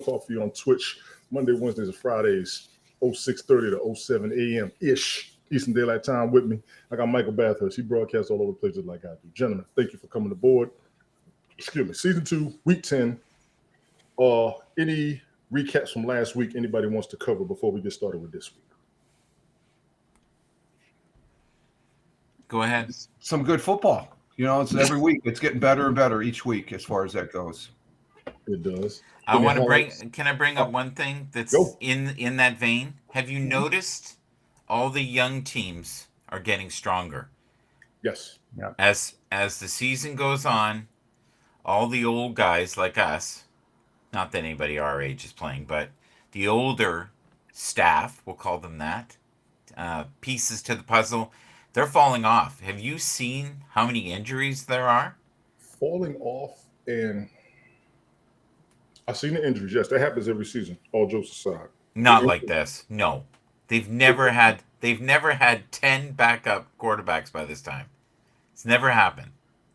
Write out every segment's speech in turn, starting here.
Coffee on Twitch Monday, Wednesdays, and Fridays, 06:30 to 07 a.m. ish Eastern Daylight Time with me. I got Michael Bathurst. He broadcasts all over the place just like I do. Gentlemen, thank you for coming aboard. Excuse me. Season 2, Week 10. Any recaps from last week anybody wants to cover before we get started with this week? Go ahead. Some good football. It's every week. It's getting better and better each week as far as that goes. It does. I want to bring. Can I bring up one thing that's in that vein? Have you noticed all the young teams are getting stronger? Yes. Yeah. As the season goes on, all the old guys like us, not that anybody our age is playing, but the older staff, we'll call them that, pieces to the puzzle, they're falling off. Have you seen how many injuries there are? Falling off, and I've seen the injuries. Yes, that happens every season. All jokes aside. Not like this. No. They've never had 10 backup quarterbacks by this time. It's never happened.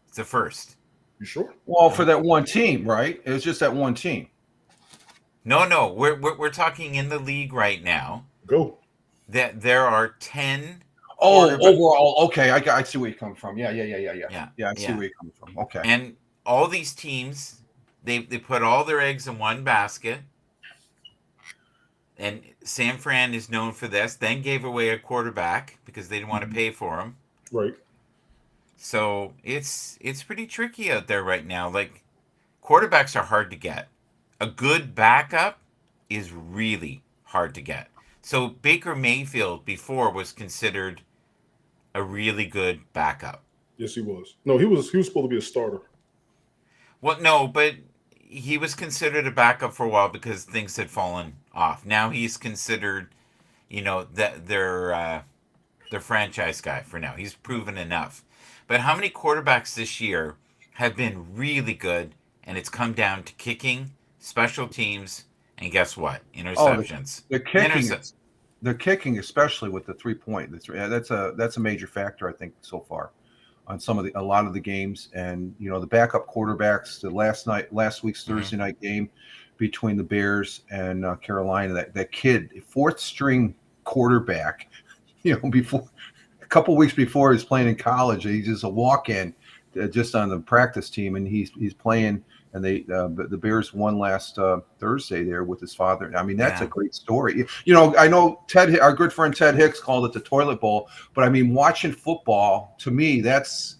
It's the first. You sure? Well, for that one team, right? It was just that one team. No. We're talking in the league right now. Go. That there are 10. Overall, okay. I see where you're coming from. Yeah. I see where you're coming from. Okay. And all these teams, they put all their eggs in one basket. And San Fran is known for this. Then gave away a quarterback because they didn't want to pay for him. Right. So it's pretty tricky out there right now. Like, quarterbacks are hard to get. A good backup is really hard to get. So Baker Mayfield before was considered a really good backup. Yes, he was. No, he was supposed to be a starter. Well, no, but he was considered a backup for a while because things had fallen off. Now he's considered, their franchise guy for now. He's proven enough. But how many quarterbacks this year have been really good, and it's come down to kicking, special teams, and guess what? Interceptions. The kicking, especially with the 3-point. That's a major factor, I think, so far on a lot of the games. And the backup quarterbacks. The last week's Thursday night game between the Bears and Carolina. That kid, fourth string quarterback. Before a couple weeks before he was playing in college, he's just a walk-in, just on the practice team, and he's playing. And the Bears won last Thursday there with his father. I mean, that's a great story. I know our good friend Ted Hicks called it the toilet bowl, but I mean, watching football, to me, that's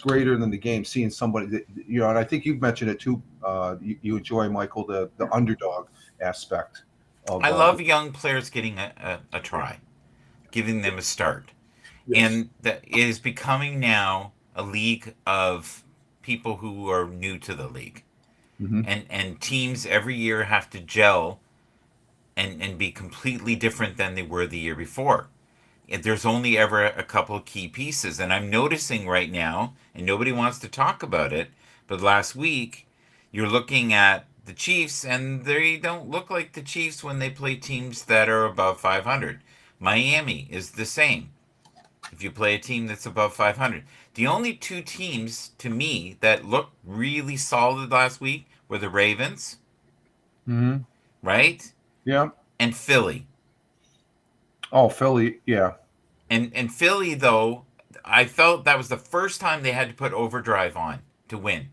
greater than the game. Seeing somebody that, and I think you've mentioned it too. You enjoy, Michael, the underdog aspect. I love young players getting a try, giving them a start, and that is becoming now a league of people who are new to the league. Mm-hmm. And teams every year have to gel and be completely different than they were the year before. There's only ever a couple of key pieces. And I'm noticing right now, and nobody wants to talk about it, but last week you're looking at the Chiefs, and they don't look like the Chiefs when they play teams that are above 500. Miami is the same. If you play a team that's above 500. The only two teams, to me, that looked really solid last week were the Ravens. Mm-hmm. Right? Yeah. And Philly. Oh, Philly, yeah. And Philly, though, I felt that was the first time they had to put overdrive on to win.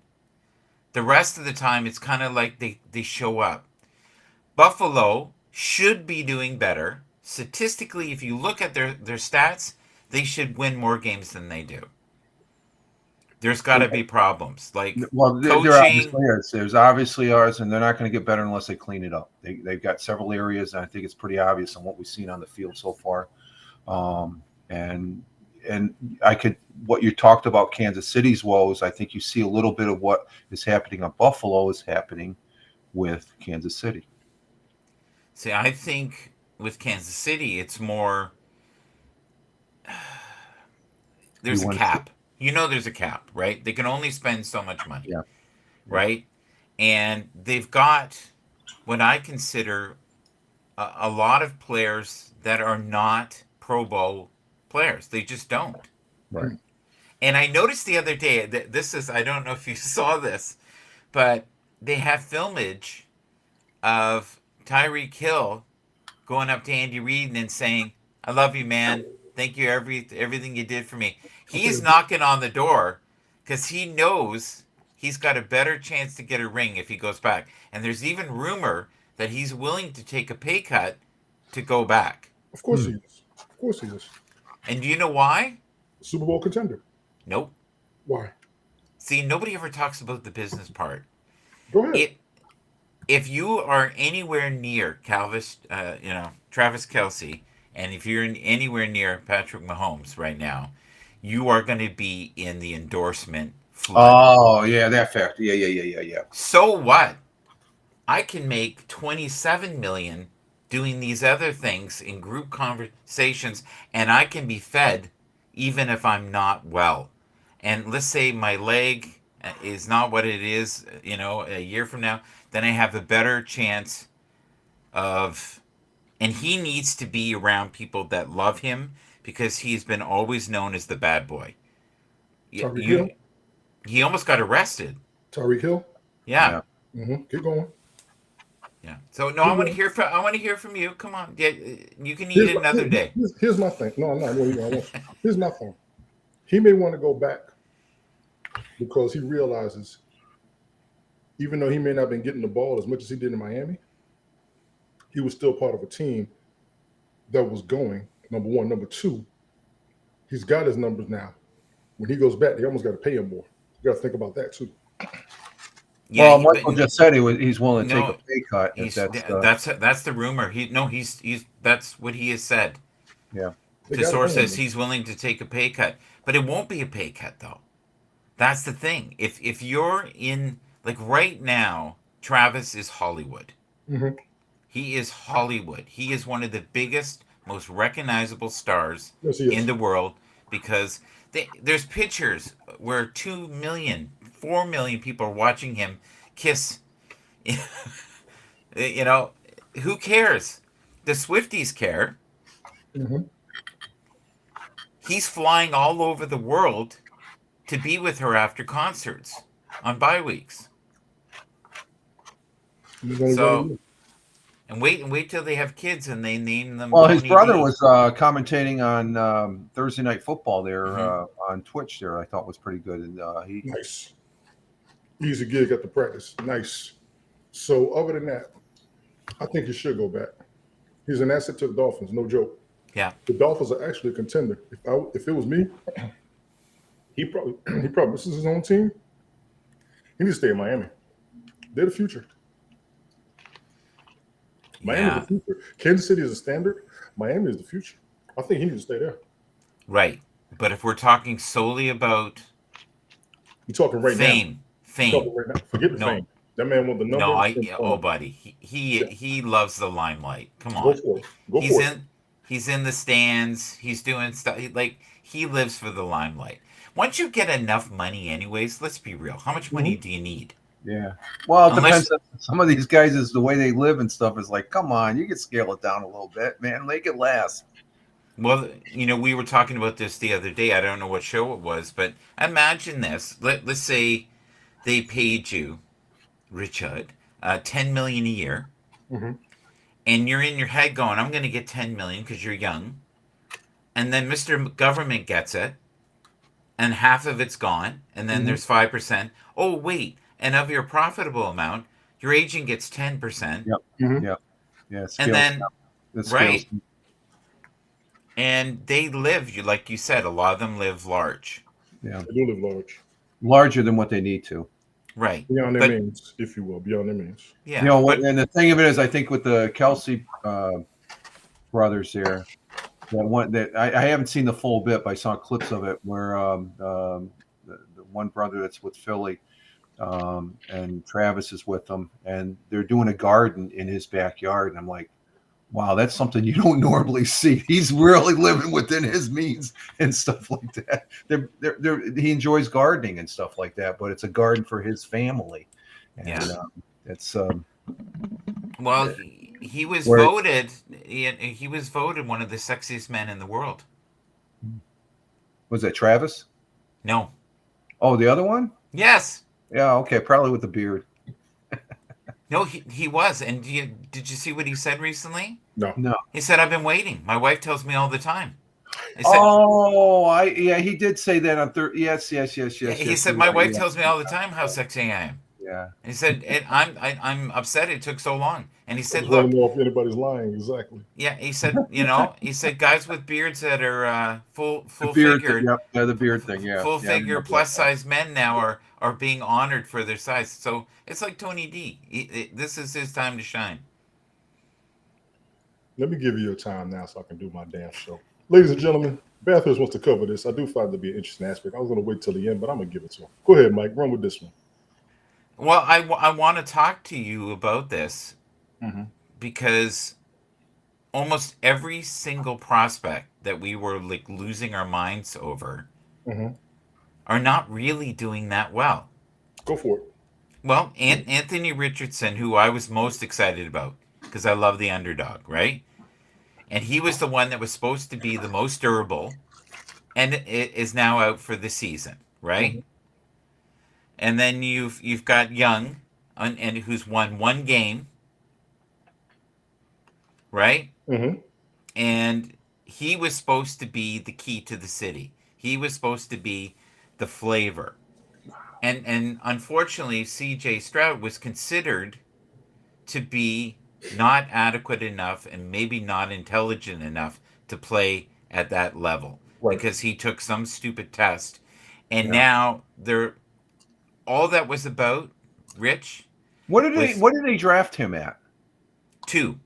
The rest of the time, it's kind of like they show up. Buffalo should be doing better. Statistically, if you look at their stats, they should win more games than they do. There's got to be problems. Like, coaching. There's obviously ours, and they're not going to get better unless they clean it up. They've got several areas, and I think it's pretty obvious on what we've seen on the field so far. And what you talked about Kansas City's woes, I think you see a little bit of what is happening on Buffalo is happening with Kansas City. See, I think with Kansas City, it's more there's a cap. There's a cap, right? They can only spend so much money, right? And they've got what I consider a lot of players that are not Pro Bowl players. They just don't. Right. And I noticed the other day, I don't know if you saw this, but they have filmage of Tyreek Hill going up to Andy Reid and saying, "I love you, man. Thank you everything you did for me." He's knocking on the door because he knows he's got a better chance to get a ring if he goes back. And there's even rumor that he's willing to take a pay cut to go back. Of course he is. Of course he is. And do you know why? Super Bowl contender. Nope. Why? See, nobody ever talks about the business part. Go ahead. If you are anywhere near Travis Kelce, and if you're anywhere near Patrick Mahomes right now, you are going to be in the endorsement flood. Oh yeah, that fact. Yeah. So what? I can make 27 million doing these other things in group conversations, and I can be fed even if I'm not well. And let's say my leg is not what it is, a year from now, then I have a better chance of. And he needs to be around people that love him because he's been always known as the bad boy. Tyreek Hill. He almost got arrested. Tyreek Hill. Yeah. Keep going. Yeah. So no, I want to hear from you. Come on. Yeah, you can eat it another day. Here's my thing. No, I'm not. Here's my thing. He may want to go back because he realizes, even though he may not have been getting the ball as much as he did in Miami, he was still part of a team that was going, number one. Number two, he's got his numbers now. When he goes back, they almost got to pay him more. You got to think about that too. Yeah, well, Michael just said he's willing to take a pay cut. That's the rumor. That's what he has said. Yeah. The source says he's willing to take a pay cut, but it won't be a pay cut though. That's the thing. If you're in, like right now, Travis is Hollywood. Mm-hmm. He is Hollywood. He is one of the biggest, most recognizable stars in the world because there's pictures where 2 million, 4 million people are watching him kiss. Who cares? The Swifties care. Mm-hmm. He's flying all over the world to be with her after concerts on bye weeks. So, and wait till they have kids and they name them. Well, his brother was commentating on Thursday Night Football there on Twitch. There, I thought was pretty good, and nice, easy gig at the practice. Nice. So, other than that, I think he should go back. He's an asset to the Dolphins, no joke. Yeah, the Dolphins are actually a contender. If it was me, he probably this is his own team. He needs to stay in Miami. They're the future. Miami is the future. Kansas City is a standard. Miami is the future. I think he needs to stay there. Right. But if we're talking solely about you're talking right fame. Right now. Forget the fame. That man won the number. Buddy. He loves the limelight. Come on. Go for it. He's in the stands. He's doing stuff. He lives for the limelight. Once you get enough money anyways, let's be real. How much money do you need? Yeah. Well, it depends on some of these guys is the way they live and stuff is like, come on, you can scale it down a little bit, man. Make it last. Well, we were talking about this the other day. I don't know what show it was, but imagine this. Let's say they paid you, Richard, $10 million a year. Mm-hmm. And you're in your head going, I'm going to get 10 million because you're young. And then Mr. Government gets it. And half of it's gone. And then there's 5%. Oh, wait. And of your profitable amount, your agent gets 10%. Yep. Mm-hmm. Yep. Yeah. And then, right. And they live, like you said, a lot of them live large. Yeah. They do live large. Larger than what they need to. Right. Beyond their means, if you will. Beyond their means. Yeah. And the thing of it is, I think with the Kelce brothers there, I haven't seen the full bit, but I saw clips of it where the one brother that's with Philly and Travis is with them, and they're doing a garden in his backyard. And I'm like, wow, that's something you don't normally see. He's really living within his means and stuff like that. He enjoys gardening and stuff like that, but it's a garden for his family. And it's well, he was voted. He was voted one of the sexiest men in the world. Was that Travis? No. Oh, the other one? Yes. Yeah. Okay. Probably with the beard. No, he was. And did you see what he said recently? No. No. He said, "I've been waiting. My wife tells me all the time." He said, Oh, yeah, he did say that on Thursday. Yes. "Yeah." He said, You're "My right, wife yeah, tells me all the time how sexy I am." yeah. And he said, I'm upset it took so long." And he I said, just want "Look, to know if anybody's lying. Exactly. yeah." He said, he said, guys with beards that are The full beard thing. figured, Yep. Yeah, the beard thing. Yeah. full Yeah. I figure remember that. plus size men now are being honored for their size. So it's like Tony D. This is his time to shine. Let me give you your time now so I can do my damn show. Ladies and gentlemen, Bathurst wants to cover this. I do find it to be an interesting aspect. I was going to wait till the end, but I'm going to give it to him. Go ahead, Mike. Run with this one. Well, I want to talk to you about this Mm-hmm. because almost every single prospect that we were like losing our minds over Mm-hmm. are not really doing that well. Go for it. Well, Anthony Richardson, who I was most excited about because I love the underdog, right? And he was the one that was supposed to be the most durable, and it is now out for the season, right? Mm-hmm. And then you've got Young, and who's won one game, right? Mm-hmm. And he was supposed to be the key to the city. He was supposed to be the flavor. And unfortunately, C.J. Stroud was considered to be not adequate enough and maybe not intelligent enough to play at that level Right. because he took some stupid test. And Yeah. now they're all that was about, Rich, What did was they draft him at? 2.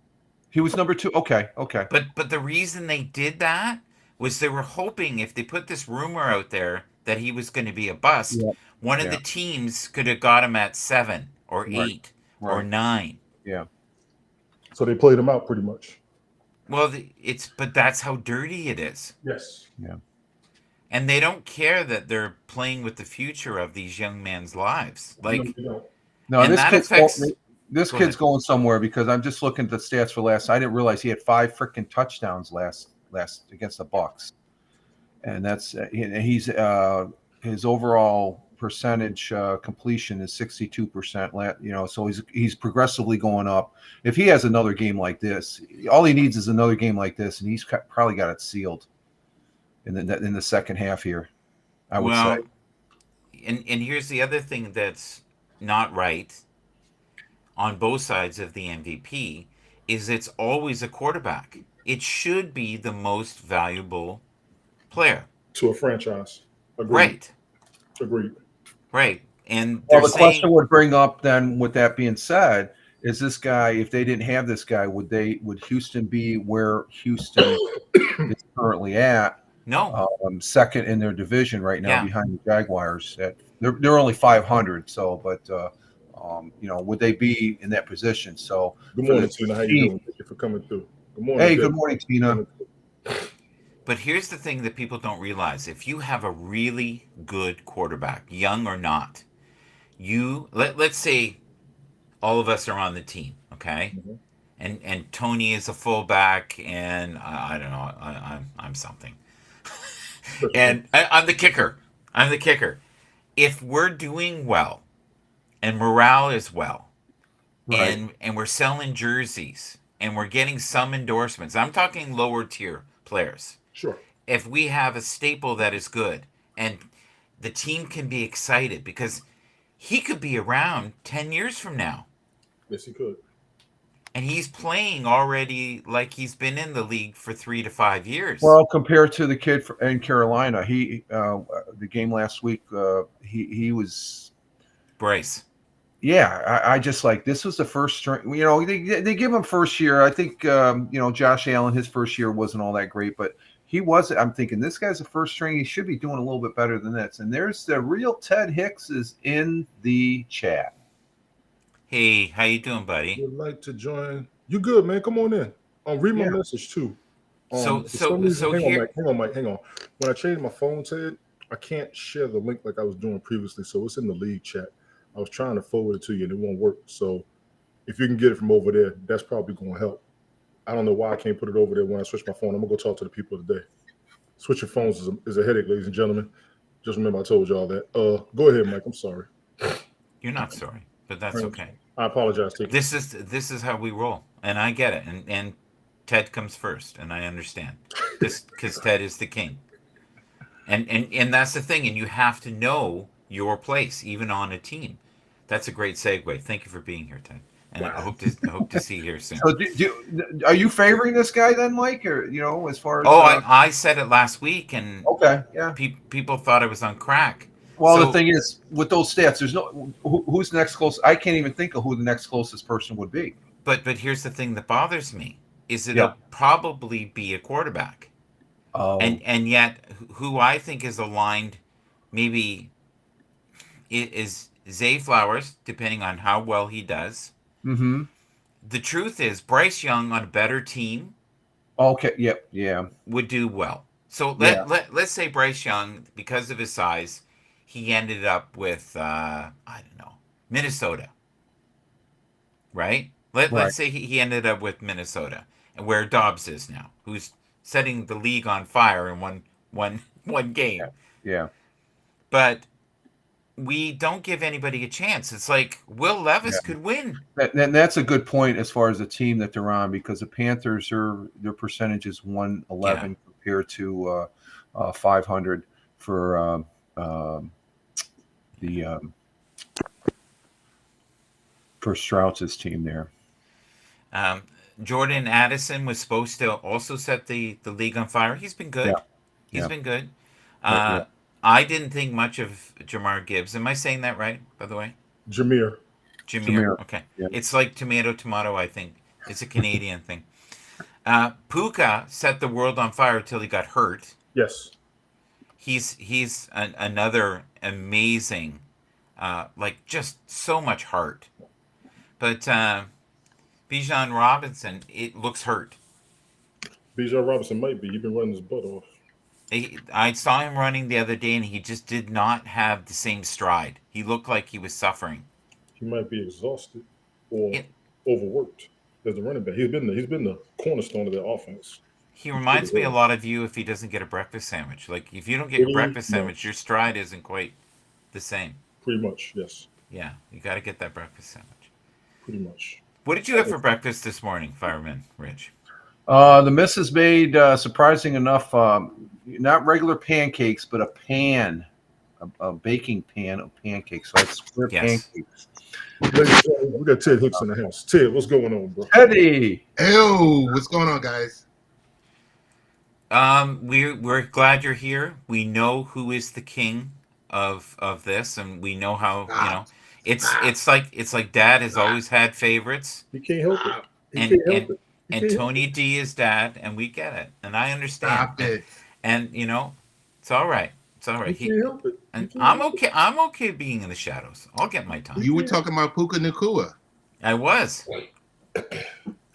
He was number 2. Okay. But the reason they did that was they were hoping if they put this rumor out there that he was going to be a bust, Yeah. one of Yeah. the teams could have got him at 7 or Right. 8 or 9. Yeah. So they played him out pretty much. Well, but that's how dirty it is. Yes. Yeah. And they don't care that they're playing with the future of these young men's lives. No, Like, you don't. No, and this that kid's affects. this Go kid's ahead. going somewhere because I'm just looking at the stats for last. I didn't realize he had 5 freaking touchdowns last against the Bucks, and that's he's his overall percentage completion is 62%. So he's progressively going up. If he has another game like this, all he needs is another game like this, and he's probably got it sealed in the second half here. I would say. Well, and here's the other thing that's not right on both sides of the MVP is it's always a quarterback. It should be the most valuable player. To a franchise. Agreed. Right. Agreed. Right. And Well, they're the question saying, would bring up then, with that being said, is this guy, if they didn't have this guy, would Houston be where Houston is currently at, no. second in their division right now Yeah. behind the Jaguars? They're only 500, so would they be in that position? So Good for morning, the Tina. How you team- doing? Thank you for coming through. Good morning. Hey, Deb. good morning, Tina. But here's the thing that people don't realize. If you have a really good quarterback, young or not, let's say all of us are on the team, okay? Mhm. And Tony is a fullback, and I don't know, I'm something, and I'm the kicker. I'm the kicker. If we're doing well, and morale is well, Right. and we're selling jerseys, and we're getting some endorsements, I'm talking lower tier players. Sure. If we have a staple that is good, and the team can be excited because he could be around 10 years from now. Yes, he could. And he's playing already like he's been in the league for 3 to 5 years. Well, compared to the kid in Carolina, the game last week, he was. Bryce. Yeah, I just like this was the first string. They give him first year. I think Josh Allen, his first year wasn't all that great, but he was. I'm thinking this guy's a first string. He should be doing a little bit better than this. And there's the real Ted Hicks is in the chat. Hey, how you doing, buddy? Would like to join. You good, man? Come on in. Read my message too. So hang on, Mike. Hang on. When I changed my phone, Ted, I can't share the link like I was doing previously. So it's in the league chat. I was trying to forward it to you and it won't work. So if you can get it from over there, that's probably going to help. I don't know why I can't put it over there when I switch my phone. I'm going to go talk to the people today. Switching phones is a headache, ladies and gentlemen. Just remember I told y'all that. Go ahead, Mike. I'm sorry. You're not sorry, but that's okay. I apologize, Ted. This is how we roll, and I get it. And Ted comes first, and I understand. Just because Ted is the king, and that's the thing. And you have to know your place, even on a team. That's a great segue. Thank you for being here, Ted. And Wow. I hope to see you here soon. So, are you favoring this guy then, Mike? Or as far as Oh, I said it last week, and okay, yeah. People thought I was on crack. Well, So- the thing is, with those stats, there's no who's next close. I can't even think of who the next closest person would be. But here's the thing that bothers me is Yeah. it'll probably be a quarterback, Oh, and yet who I think is aligned, maybe is Zay Flowers, depending on how well he does. mm-hmm. The truth is, Bryce Young on a better team Okay, yep, yeah. would do well. So Yeah. let's say Bryce Young, because of his size, he ended up with I don't know, Minnesota, right? Right. Let's say he ended up with Minnesota, and where Dobbs is now, who's setting the league on fire in one game. Yeah. But we don't give anybody a chance. It's like Will Levis could win. That's a good point as far as the team that they're on, because the Panthers their percentage is 111 compared to 500 for for Strauss's team there. Jordan Addison was supposed to also set the league on fire. He's been good. Yeah. He's Yeah. been good. Yeah. I didn't think much of Jamar Gibbs. Am I saying that right, by the way? Jameer. Jameer. Okay. Yeah. It's like tomato, I think. It's a Canadian thing. Puka set the world on fire until he got hurt. Yes. He's another amazing, like just so much heart. But Bijan Robinson, it looks hurt. Bijan Robinson might be. He's been running his butt off. I saw him running the other day, and he just did not have the same stride. He looked like he was suffering. He might be exhausted or overworked as a running back. He's been the cornerstone of their offense. He reminds me a lot of you if he doesn't get a breakfast sandwich. Like, if you don't get your breakfast sandwich, your stride isn't quite the same. Pretty much, yes. Yeah, you got to get that breakfast sandwich. Pretty much. What did you have for breakfast this morning, Fireman Rich? The missus made, surprising enough, not regular pancakes, but a baking pan of pancakes. So it's square pancakes. We got Ted Hicks in the house. Ted, what's going on, bro? Eddie. Ew, what's going on, guys? We're glad you're here. We know who is the king of this, and we know how it's like Dad has always had favorites. He can't help it. And Tony D is Dad, and we get it, and I understand. Stop it. And it's all right. It's all right. He can't help it. And I'm okay. I'm okay being in the shadows. I'll get my time. You were talking about Puka Nakua. I was.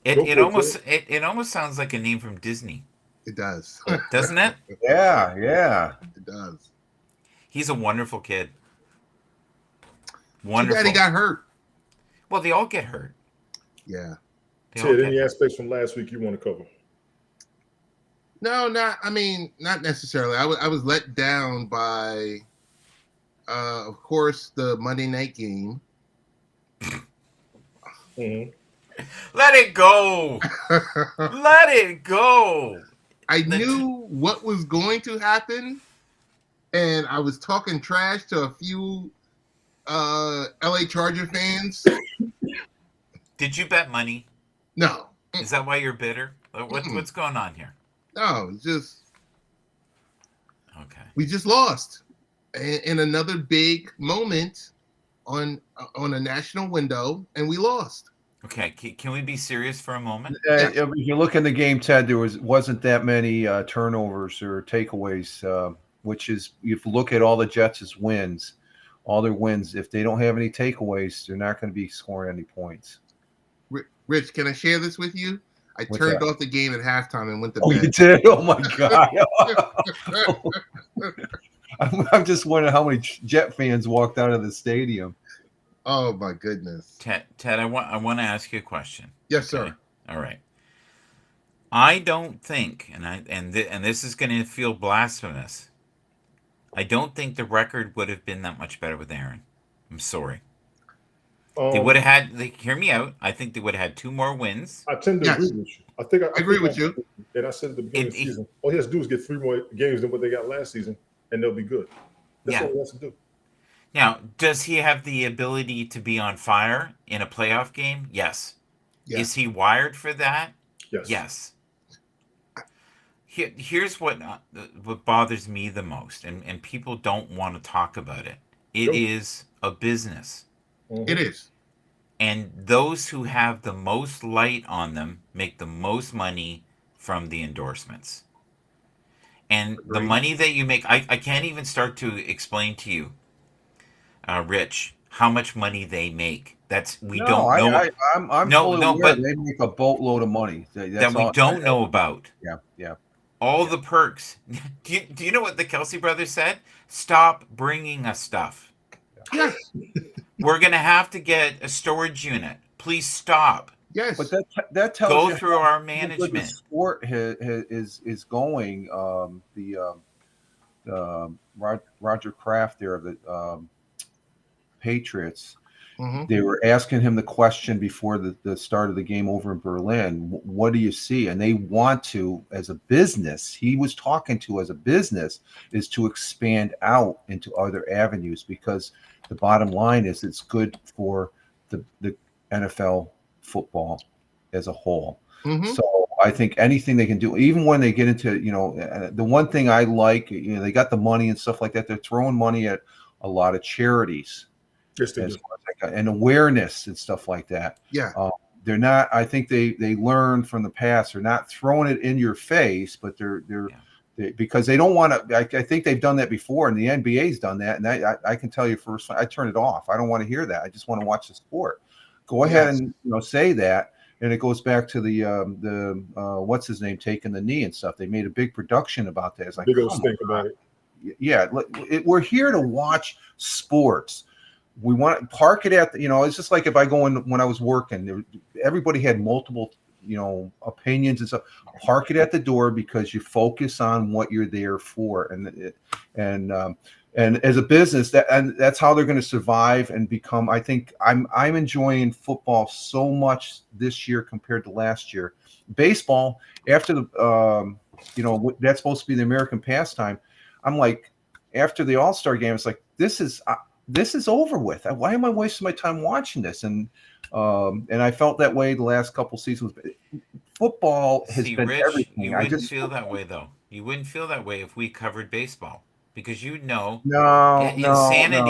It almost sounds like a name from Disney. It does. Doesn't it? Yeah. It does. He's a wonderful kid. Too Wonderful. bad he got hurt. Well, they all get hurt. Yeah. Ted, any aspects from last week you want to cover? No, not necessarily. I was let down by of course the Monday night game. Mm-hmm. Let it go. Let it go. I knew what was going to happen, and I was talking trash to a few LA Charger fans. Did you bet money? No. Is that why you're bitter? What's going on here? No, it's just Okay. we just lost in another big moment on a national window, and we lost. Okay. Can we be serious for a moment? If you look in the game, Ted, there wasn't that many turnovers or takeaways, which is, if you look at all the Jets' wins, all their wins, if they don't have any takeaways, they're not going to be scoring any points. Rich, can I share this with you? I turned off the game at halftime and went to Oh, bed. you did? Oh, my God. I'm just wondering how many Jet fans walked out of the stadium. Oh, my goodness. Ted, I want to ask you a question. Yes, Okay? sir. All right. I don't think, and this is going to feel blasphemous, I don't think the record would have been that much better with Aaron. I'm sorry. They would have had. Hear me out. I think they would have had 2 more wins. I tend to Yes. agree with you. I think I agree think with you. and I said at the beginning of the It- season, all he has to do is get 3 more games than what they got last season, and they'll be good. That's Yeah. all he has to do. Now, does he have the ability to be on fire in a playoff game? Yes. Yeah. Is he wired for that? Yes. Yes. Here's what bothers me the most, and people don't want to talk about it. It Nope. is a business. Mhm. It is. And those who have the most light on them make the most money from the endorsements. And the Agreed. money that you make, I can't even start to explain to you, Rich, how much money they make. We No, don't know. I'm No, fully no, aware but they make a boatload of money. that That's we all. don't know about. Yeah, yeah. All the perks. Do you know what the Kelsey brothers said? Stop bringing us stuff. Yes. We're going to have to get a storage unit. Please stop. Yes. But that tells Go you through our how good the management. sport is going. Roger Kraft there of the Patriots. Mhm. They were asking him the question before the start of the game over in Berlin. What do you see? And they want to, as a business, he was talking to as a business, is to expand out into other avenues, because the bottom line is it's good for the NFL football as a whole. Mhm. So I think anything they can do, even when they get into, the one thing I like, they got the money and stuff like that. They're throwing money at a lot of charities. Yes, they do. And awareness and stuff like that. Yeah. They're not. I think they learned from the past. They're not throwing it in your face, but because they don't want to. I think they've done that before, and the NBA's done that. And I can tell you first, I turn it off. I don't want to hear that. I just want to watch the sport. Go ahead and say that. And it goes back to the what's his name taking the knee and stuff. They made a big production about that. It's like, Big old stink about it. Yeah, we're here to watch sports. We want to park it at it's just like if I go in when I was working, everybody had multiple opinions and stuff. Park it at the door, because you focus on what you're there for, and as a business, that's how they're going to survive and become. I think I'm enjoying football so much this year compared to last year. Baseball, after the that's supposed to be the American pastime. I'm like, after the All-Star game, it's like, this is over with. Why am I wasting my time watching this? And I felt that way the last couple seasons. Football has been Rich, everything. you wouldn't feel that way, though. You wouldn't feel that way if we covered baseball, because insanity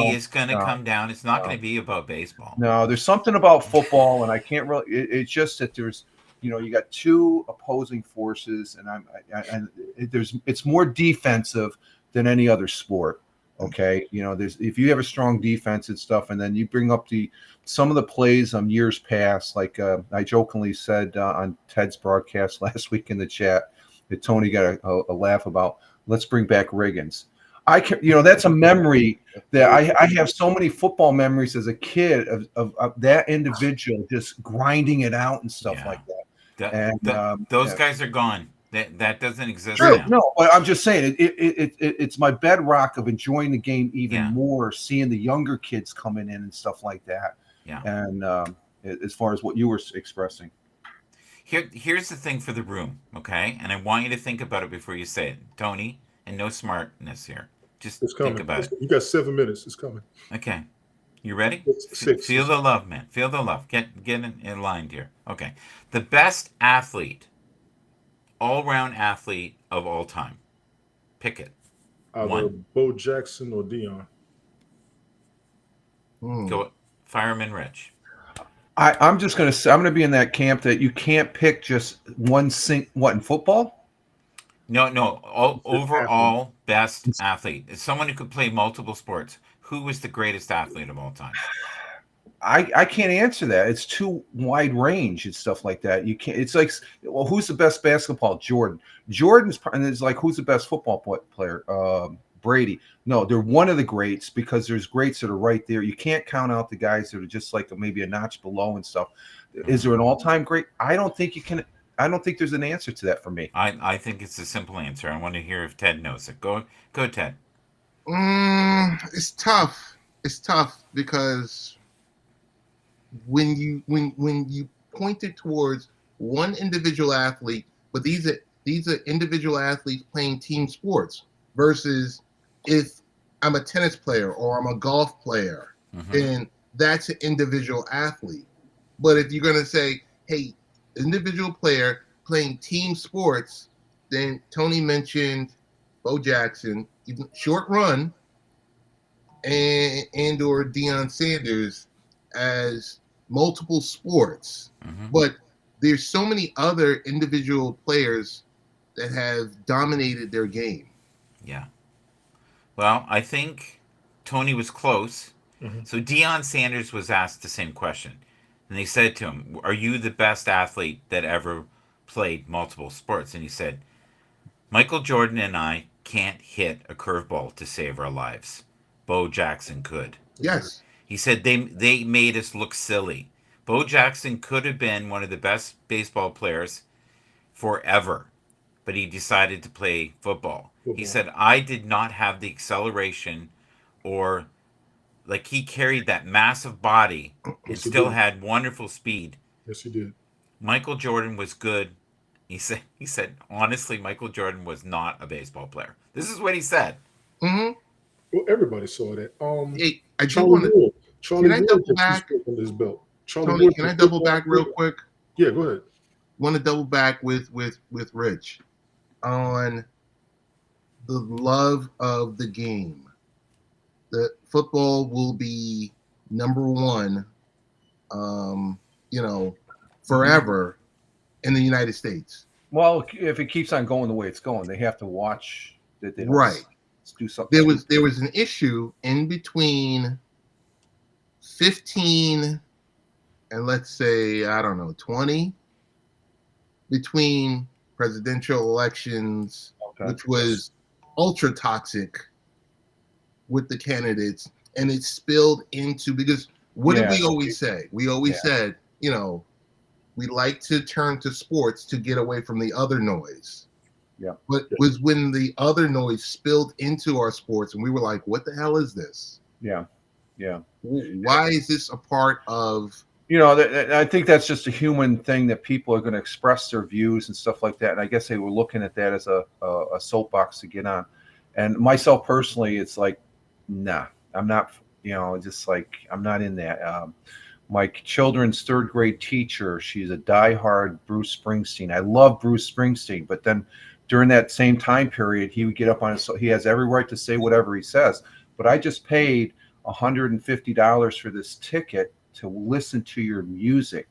is going to come down. It's not going to be about baseball. No, there's something about football, and I can't really. It's just that there's, you got two opposing forces, and it's more defensive than any other sport. Okay, if you have a strong defense and stuff, and then you bring up some of the plays on years past, like I jokingly said on Ted's broadcast last week in the chat that Tony got a laugh about. Let's bring back Riggins. That's a memory that I have so many football memories as a kid of that individual just grinding it out and stuff like that. Those guys are gone. That doesn't exist True. now. No, but I'm just saying it's my bedrock of enjoying the game even more, seeing the younger kids coming in and stuff like that. Yeah. And as far as what you were expressing. Here's the thing for the room, okay? And I want you to think about it before you say it, Tony. And no smartness here. Just think about it. You got 7 minutes. It's coming. Okay. You ready? 6. Feel the love, man. Feel the love. Get in line here. Okay. The best athlete, all-round athlete of all time. Pick it. Either Bo Jackson or Dion. Go, Fireman Rich. I'm just going to say, I'm going to be in that camp that you can't pick just one what in football? No. Overall best athlete. It's someone who could play multiple sports. Who was the greatest athlete of all time? I can't answer that. It's too wide range and stuff like that. You can't. It's like, well, who's the best basketball? Jordan's, and it's like, who's the best football player? Brady. No, they're one of the greats, because there's greats that are right there. You can't count out the guys that are just like maybe a notch below and stuff. Is there an all-time great? I don't think you can. I don't think there's an answer to that for me. I think it's a simple answer. I want to hear if Ted knows it. Go, Ted. It's tough. It's tough because when you point it towards one individual athlete, but these are individual athletes playing team sports versus if I'm a tennis player or I'm a golf player, then that's an individual athlete. But if you're going to say, hey, individual player playing team sports, then Tony mentioned Bo Jackson, even short run, and or Deion Sanders as multiple sports. But there's so many other individual players that have dominated their game. Yeah. Well, I think Tony was close. So Deion Sanders was asked the same question. And they said to him, "Are you the best athlete that ever played multiple sports?" And he said, "Michael Jordan and I can't hit a curveball to save our lives. Bo Jackson could." Yes. He said they made us look silly. Bo Jackson could have been one of the best baseball players forever, but he decided to play football. He said, "I did not have the acceleration or like he carried that massive body and still had wonderful speed." Yes, he did. Michael Jordan was good. He said, honestly, Michael Jordan was not a baseball player. This is what he said. Well, everybody saw that. Hey, I do Charlie want to. Ward. Charlie Can I Ward double took back? on his belt. Tony, can I double back real quick? Yeah, go ahead. Want to double back with Rich on the love of the game. The football will be number one, forever in the United States. Well, if it keeps on going the way it's going, they have to watch that they don't Right. do something. There was an issue in between 15 and let's say, I don't know, 20, between presidential elections, which was ultra toxic with the candidates, and it spilled into, because what did we always say? We always said, we like to turn to sports to get away from the other noise. Yeah. But it was when the other noise spilled into our sports, and we were like, what the hell is this? Yeah. Yeah. Why is this a part of... I think that's just a human thing that people are going to express their views and stuff like that. And I guess they were looking at that as a soapbox to get on. And myself personally, it's like, nah, I'm not, just like, I'm not in that. My children's third grade teacher, she's a diehard Bruce Springsteen. I love Bruce Springsteen, but then during that same time period, he would get up on his, so he has every right to say whatever he says. But I just paid $150 for this ticket to listen to your music.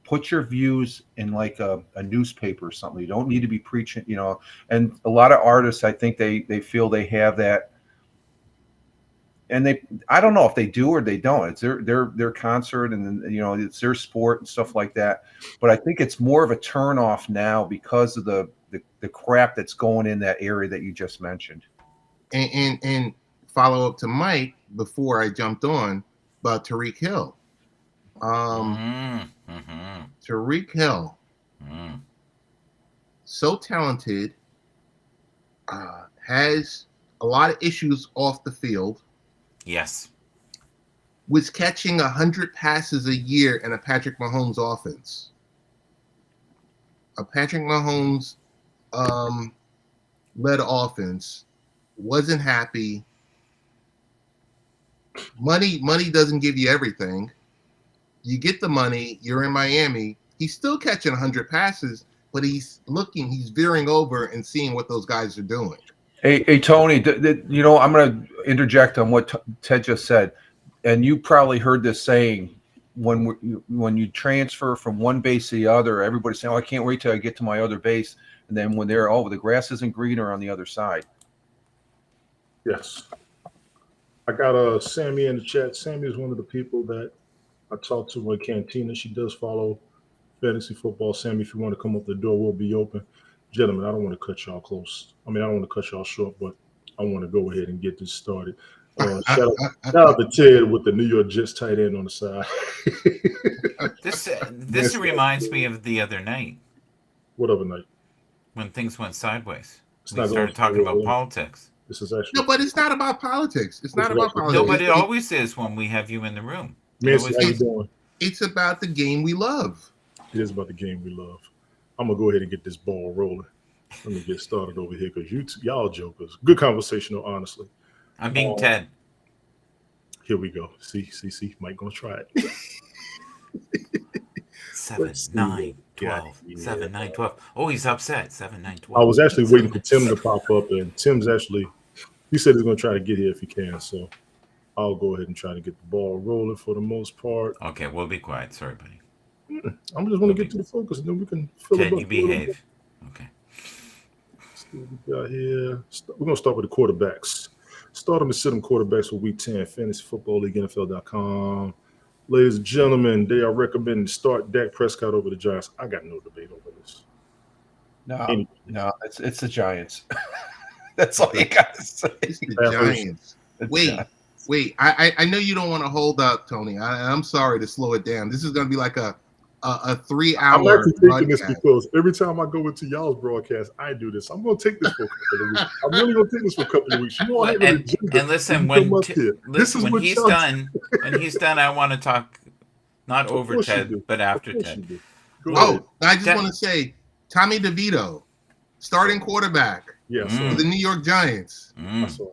Put your views in like a newspaper or something. You don't need to be preaching, and a lot of artists, I think they feel they have that. And I don't know if they do or they don't. It's their concert, and it's their sport and stuff like that. But I think it's more of a turn off now because of the crap that's going in that area that you just mentioned. And follow up to Mike before I jumped on about Tariq Hill. Tariq Hill, so talented, has a lot of issues off the field. Yes. Was catching 100 passes a year in a Patrick Mahomes offense. A Patrick Mahomes led offense, wasn't happy. Money doesn't give you everything. You get the money, you're in Miami. He's still catching 100 passes, but he's veering over and seeing what those guys are doing. Hey, Tony, I'm going to interject on what Ted just said. And you probably heard this saying, when you transfer from one base to the other, everybody's saying, "Oh, I can't wait till I get to my other base." And then when the grass isn't greener on the other side. Yes. I got Sammy in the chat. Sammy is one of the people that I talked to in Cantina. She does follow fantasy football. Sammy, if you want to come up, the door will be open. Gentlemen, I don't want to cut y'all close. I don't want to cut y'all short, but I want to go ahead and get this started. Shout out to Ted with the New York Jets tight end on the side. This reminds me of the other night. What other night? When things went sideways. It's We not started going talking about politics. This is actually No, but it's not about politics. It's not about politics. No, but it always is when we have you in the room. Nancy, how you doing? It's about the game we love. It is about the game we love. I'm gonna go ahead and get this ball rolling. Let me get started over here because y'all jokers. Good conversation, though, honestly. I'm being Ted. Here we go. See. Mike gonna try it. 7, 9, 12. 7, 9, 12. Oh, he's upset. 7, 9, 12. I was actually waiting for Tim to pop up, and Tim's actually, he said he's gonna try to get here if he can. So I'll go ahead and try to get the ball rolling for the most part. Okay, we'll be quiet. Sorry, buddy. I'm just want to get to the focus, and then we can fill Ted, it up. you behave. Okay. Let's see what we got here. We're gonna start with the quarterbacks. Start them and sit them quarterbacks for Week 10. Fantasy Football League, NFL.com. Ladies and gentlemen, they are recommending to start Dak Prescott over the Giants. I got no debate over this. No, it's the Giants. That's all you got to say. It's the Giants. Wait. I know you don't want to hold up, Tony. I'm sorry to slow it down. This is going to be like a 3-hour. I'm actually taking broadcast. this because every time I go into y'all's broadcast, I do this. I'm going to take this for a couple of weeks. I'm really going to take this for a couple of weeks. You know, And listen, when he's done, I want to talk not over Ted, but after Ted. I just want to say, Tommy DeVito, starting quarterback for the New York Giants. I saw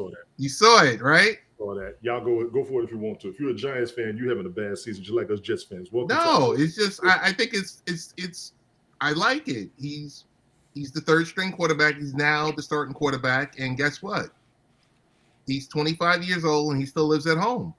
that. You saw it, right? Saw that. Y'all go for it if you want to. If you're a Giants fan, you having a bad season, just like us Jets fans. It's just I think it's I like it. He's the third string quarterback. He's now the starting quarterback, and guess what? He's 25 years old and he still lives at home.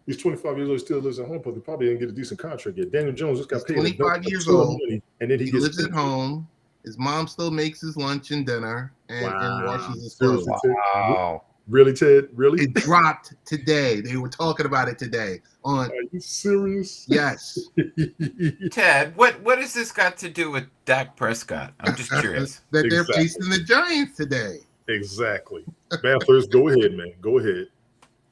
He's 25 years old. He still lives at home, but he probably didn't get a decent contract yet. Daniel Jones just got paid. 25 years old, and then he lives at home. His mom still makes his lunch and dinner and washes his clothes. Wow. Really, Ted? Really? It dropped today. They were talking about it today. Are you serious? Yes. Ted, what has this got to do with Dak Prescott? I'm just curious. That they're facing the Giants today. Exactly. Bathurst, go ahead, man. Go ahead.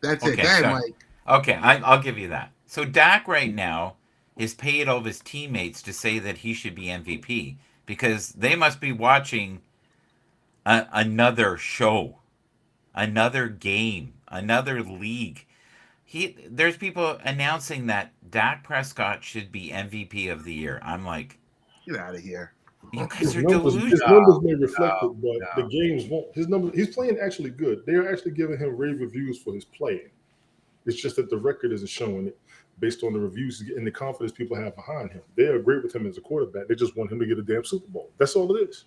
That's it. Go ahead, Mike. Okay, I'll give you that. So Dak right now is paid all of his teammates to say that he should be MVP because they must be watching another show, another game, another league. There's people announcing that Dak Prescott should be MVP of the year. I'm like, get out of here. You guys are delusional. His numbers may reflect it, but the games won't. His numbers. He's playing actually good. They are actually giving him rave reviews for his playing. It's just that the record isn't showing it based on the reviews and the confidence people have behind him. They agree with him as a quarterback. They just want him to get a damn Super Bowl. That's all it is.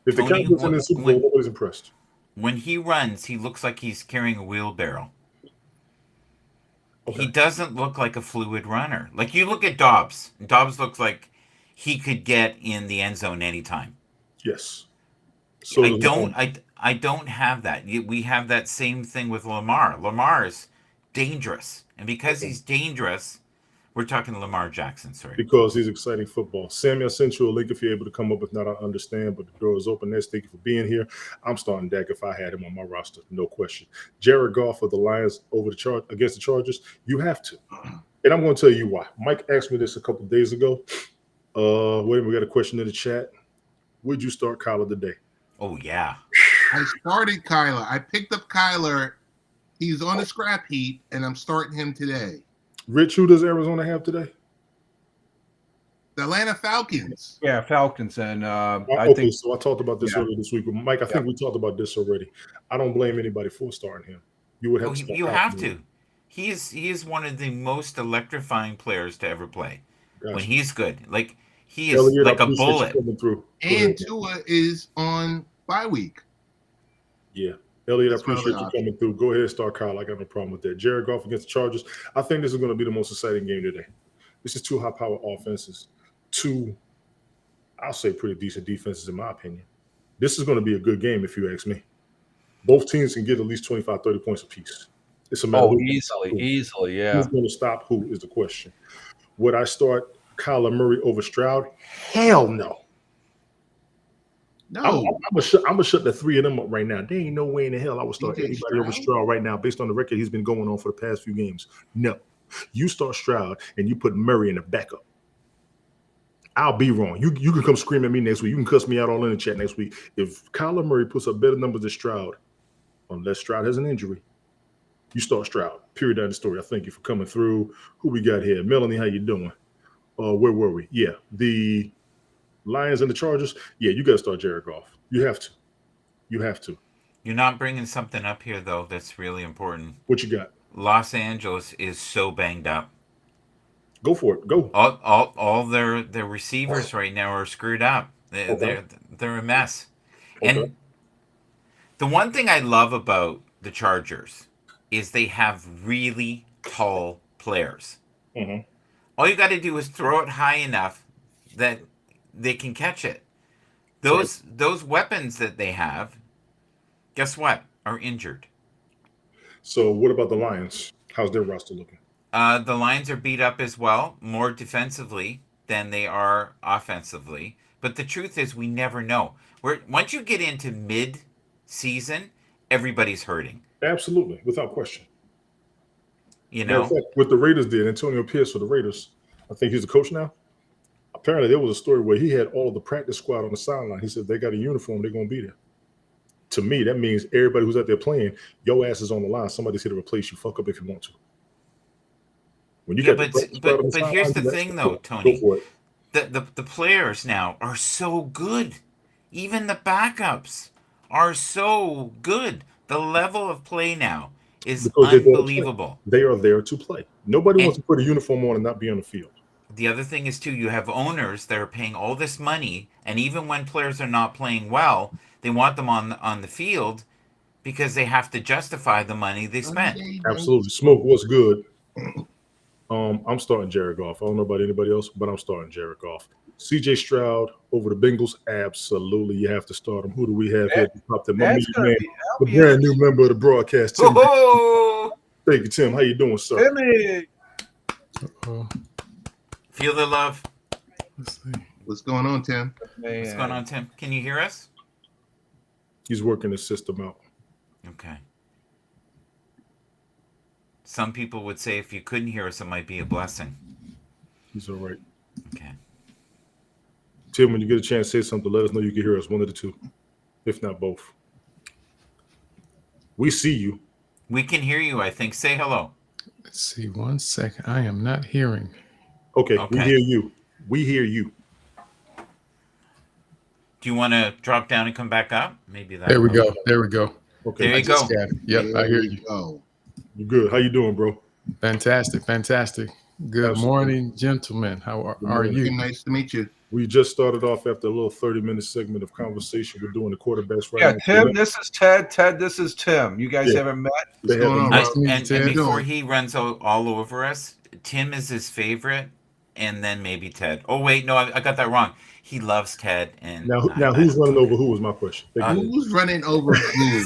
If the Cowboys win the Super Bowl, nobody's impressed. When he runs, he looks like he's carrying a wheelbarrow. Okay. He doesn't look like a fluid runner. Like you look at Dobbs. Dobbs looks like he could get in the end zone anytime. Yes. So I don't have that. We have that same thing with Lamar. Lamar's dangerous. And because he's dangerous, we're talking Lamar Jackson, sorry. Because he's exciting football. Sammy, I sent you a link if you're able to come up. If not, I understand, but the door is open. Thank you for being here. I'm starting Dak if I had him on my roster, no question. Jared Goff for the Lions against the Chargers, you have to. And I'm going to tell you why. Mike asked me this a couple of days ago. We got a question in the chat. Would you start Kyler today? Oh, yeah. I started Kyler. I picked up Kyler. He's on the scrap heap, and I'm starting him today. Rich, who does Arizona have today? The Atlanta Falcons. Yeah, Falcons. And I think so. I talked about this earlier this week with Mike. I think we talked about this already. I don't blame anybody for starting him. You would have to. You have to. He is one of the most electrifying players to ever play. Gotcha. When he's good, like he is like a bullet. And Tua is on bye week. Yeah. Elliot, I appreciate you coming through. Go ahead and start Kyle. I got no problem with that. Jared Goff against the Chargers. I think this is going to be the most exciting game today. This is two high-powered offenses. Two, I'll say, pretty decent defenses, in my opinion. This is going to be a good game, if you ask me. Both teams can get at least 25, 30 points apiece. It's a matter easily, yeah. Who's going to stop who is the question. Would I start Kyler Murray over Stroud? Hell no. No, I'm gonna shut the three of them up right now. There ain't no way in the hell I would start anybody over Stroud right now, based on the record he's been going on for the past few games. No, you start Stroud and you put Murray in the backup. I'll be wrong. You can come scream at me next week. You can cuss me out all in the chat next week. If Kyler Murray puts up better numbers than Stroud, unless Stroud has an injury, You start Stroud. Period. End of story. I thank you for coming through. Who we got here? Melanie, how you doing? Where were we? Yeah, the Lions and the Chargers. Yeah, you got to start Jared Goff. You have to. You have to. You're not bringing something up here though that's really important. What you got? Los Angeles is so banged up. Go for it. Go. All their receivers right now are screwed up. They're a mess. Okay. And the one thing I love about the Chargers is they have really tall players. Mm-hmm. All you got to do is throw it high enough that they can catch it. Those weapons that they have, guess what, are injured. So what about the Lions? How's their roster looking? The Lions are beat up as well, more defensively than they are offensively. But the truth is, we never know. Once you get into mid-season, everybody's hurting. Absolutely, without question. You know, fact, what the Raiders did, Antonio Pierce for the Raiders, I think he's the coach now. Apparently, there was a story where he had all of the practice squad on the sideline. He said they got a uniform, they're going to be there. To me, that means everybody who's out there playing, your ass is on the line. Somebody's here to replace you. Fuck up if you want to. When you yeah, got but here's the thing, though, Tony. The players now are so good. Even the backups are so good. The level of play now is unbelievable. They are there to play. Nobody wants to put a uniform on and not be on the field. The other thing is, too, you have owners that are paying all this money, and even when players are not playing well, they want them on the field because they have to justify the money they spent. Absolutely. Smoke, what's good? I'm starting Jared Goff. I don't know about anybody else, but I'm starting Jared Goff. CJ Stroud over the Bengals, absolutely. You have to start him. Who do we have here? The brand new member of the broadcast, Tim. Thank you, Tim. How you doing, sir? Timmy. Feel the love. Let's see. What's going on, Tim? What's going on, Tim? Can you hear us? He's working his system out. Okay. Some people would say if you couldn't hear us, it might be a blessing. He's all right. Okay. Tim, when you get a chance to say something, let us know you can hear us, one of the two, if not both. We see you. We can hear you, I think. Say hello. Let's see, 1 second. I am not hearing. Okay. We hear you. We hear you. Do you want to drop down and come back up? Maybe that. There we go. There we go. Okay. There you go. Yep, I hear you. You good? How you doing, bro? Fantastic. Good morning, gentlemen. How are you? Nice to meet you. We just started off after a little 30-minute segment of conversation. We're doing the quarterbacks right now. Yeah, Tim, this is Ted. Ted, this is Tim. You guys haven't met? They haven't met. And before he runs all over us, Tim is his favorite, and then maybe Ted. Oh, wait, no, I got that wrong. He loves Ted. And now who's running over who was my question. Who's running over who?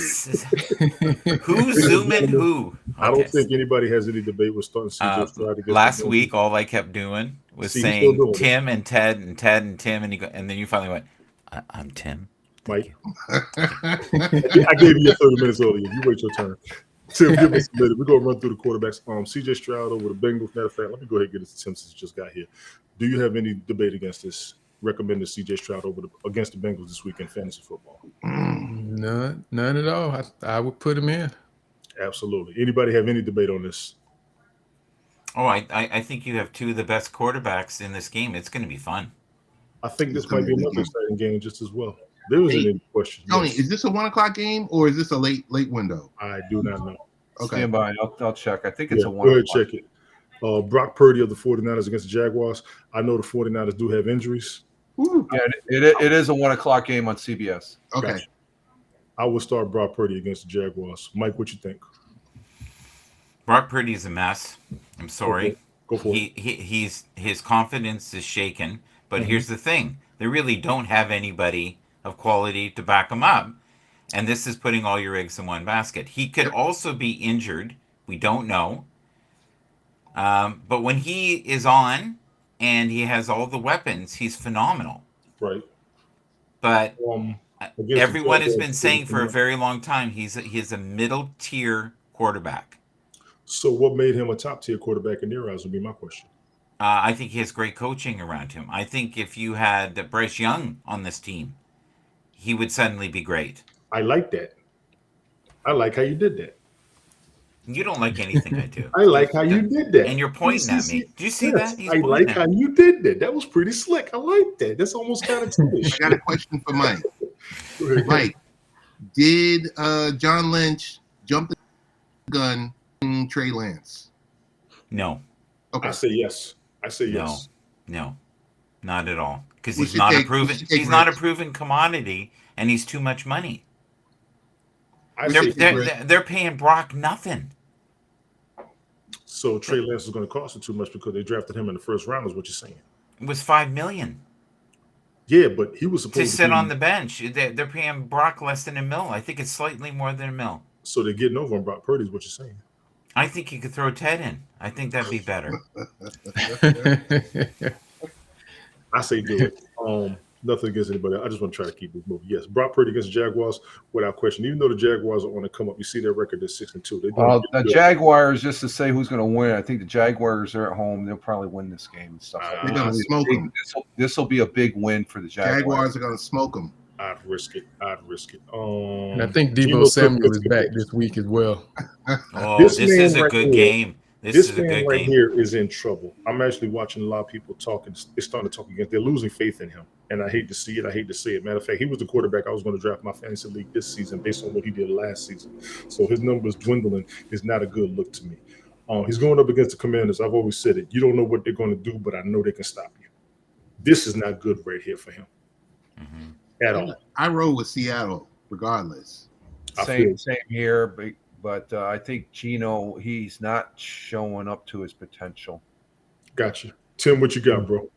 Who's zooming who? Okay. I don't think anybody has any debate with starting CJ Stroud to get last week, all I kept doing was saying Tim and Ted and Ted and Tim, and then you finally went, I'm Tim. Mike. I gave you your 30 minutes earlier. You wait your turn. Tim, give us a minute. We're going to run through the quarterbacks. CJ Stroud over the Bengals. Matter of fact, let me go ahead and get it to Tim since he just got here. Do you have any debate against this? Recommended CJ Stroud against the Bengals this week in fantasy football? None at all. I would put him in. Absolutely. Anybody have any debate on this? Oh, I think you have two of the best quarterbacks in this game. It's going to be fun. I think this might be another exciting game just as well. There isn't any question. Tony, is this a 1 o'clock game or is this a late window? I do not know. Okay. Stand by. I'll check. I think it's a 1 o'clock. Go ahead, check it. Brock Purdy of the 49ers against the Jaguars. I know the 49ers do have injuries. Yeah, it is a 1 o'clock game on CBS. Okay. Gotcha. I will start Brock Purdy against the Jaguars. Mike, what you think? Brock Purdy is a mess. I'm sorry. Okay. Go for it. His confidence is shaken. But here's the thing. They really don't have anybody of quality to back him up. And this is putting all your eggs in one basket. He could also be injured. We don't know. But when he is on and he has all the weapons, he's phenomenal. Right. But everyone has been saying for a very long time he's a middle tier quarterback. So what made him a top tier quarterback in your eyes would be my question. I think he has great coaching around him. I think if you had Bryce Young on this team, he would suddenly be great. I like that. I like how you did that. You don't like anything I do. I like how you did that. And you're pointing at me. Did you see Yes, that? He's I pointing like at how me. you did that. That was pretty slick. I like that. That's almost kind of I got a question for Mike. Mike, did John Lynch jump the gun in Trey Lance? No. I say yes. I say yes. No, not at all. Because What's he's your not take- a proven. what's your take, He's not a Rich? proven commodity, and he's too much money. I say They're paying Brock nothing. so. Trey Lance is going to cost them too much because they drafted him in the first round. Is what you're saying? It was $5 million Yeah, but he was to supposed sit be, on the bench. They're paying Brock less than $1 million. I think it's slightly more than $1 million. So they're getting over on Brock Purdy. Is what you're saying? I think you could throw Ted in. I think that'd be better. I say do it. Nothing against anybody. I just want to try to keep this moving. Yes, Brock Purdy against the Jaguars without question. Even though the Jaguars are on the come up, you see their record is 6-2. They're doing The good. Jaguars, just to say who's going to win, I think the Jaguars are at home. They'll probably win this game and stuff. They're going to smoke them. This will be a big win for the Jaguars. Jaguars are going to smoke them. I'd risk it. And I think Geno Deebo Smith Samuel gets is the back pick. this week as well. Oh, This this man is a right good here- game. This is a man good right game. here is in trouble. I'm actually watching a lot of people talking. They're starting to talk again. They're losing faith in him, and I hate to see it. I hate to say it. Matter of fact, he was the quarterback I was going to draft my fantasy league this season based on what he did last season. So his numbers dwindling is not a good look to me. He's going up against the Commanders. I've always said it. You don't know what they're going to do, but I know they can stop you. This is not good right here for him at all. I roll with Seattle regardless. Same here, but I think Geno, he's not showing up to his potential. Gotcha. Tim, what you got, bro?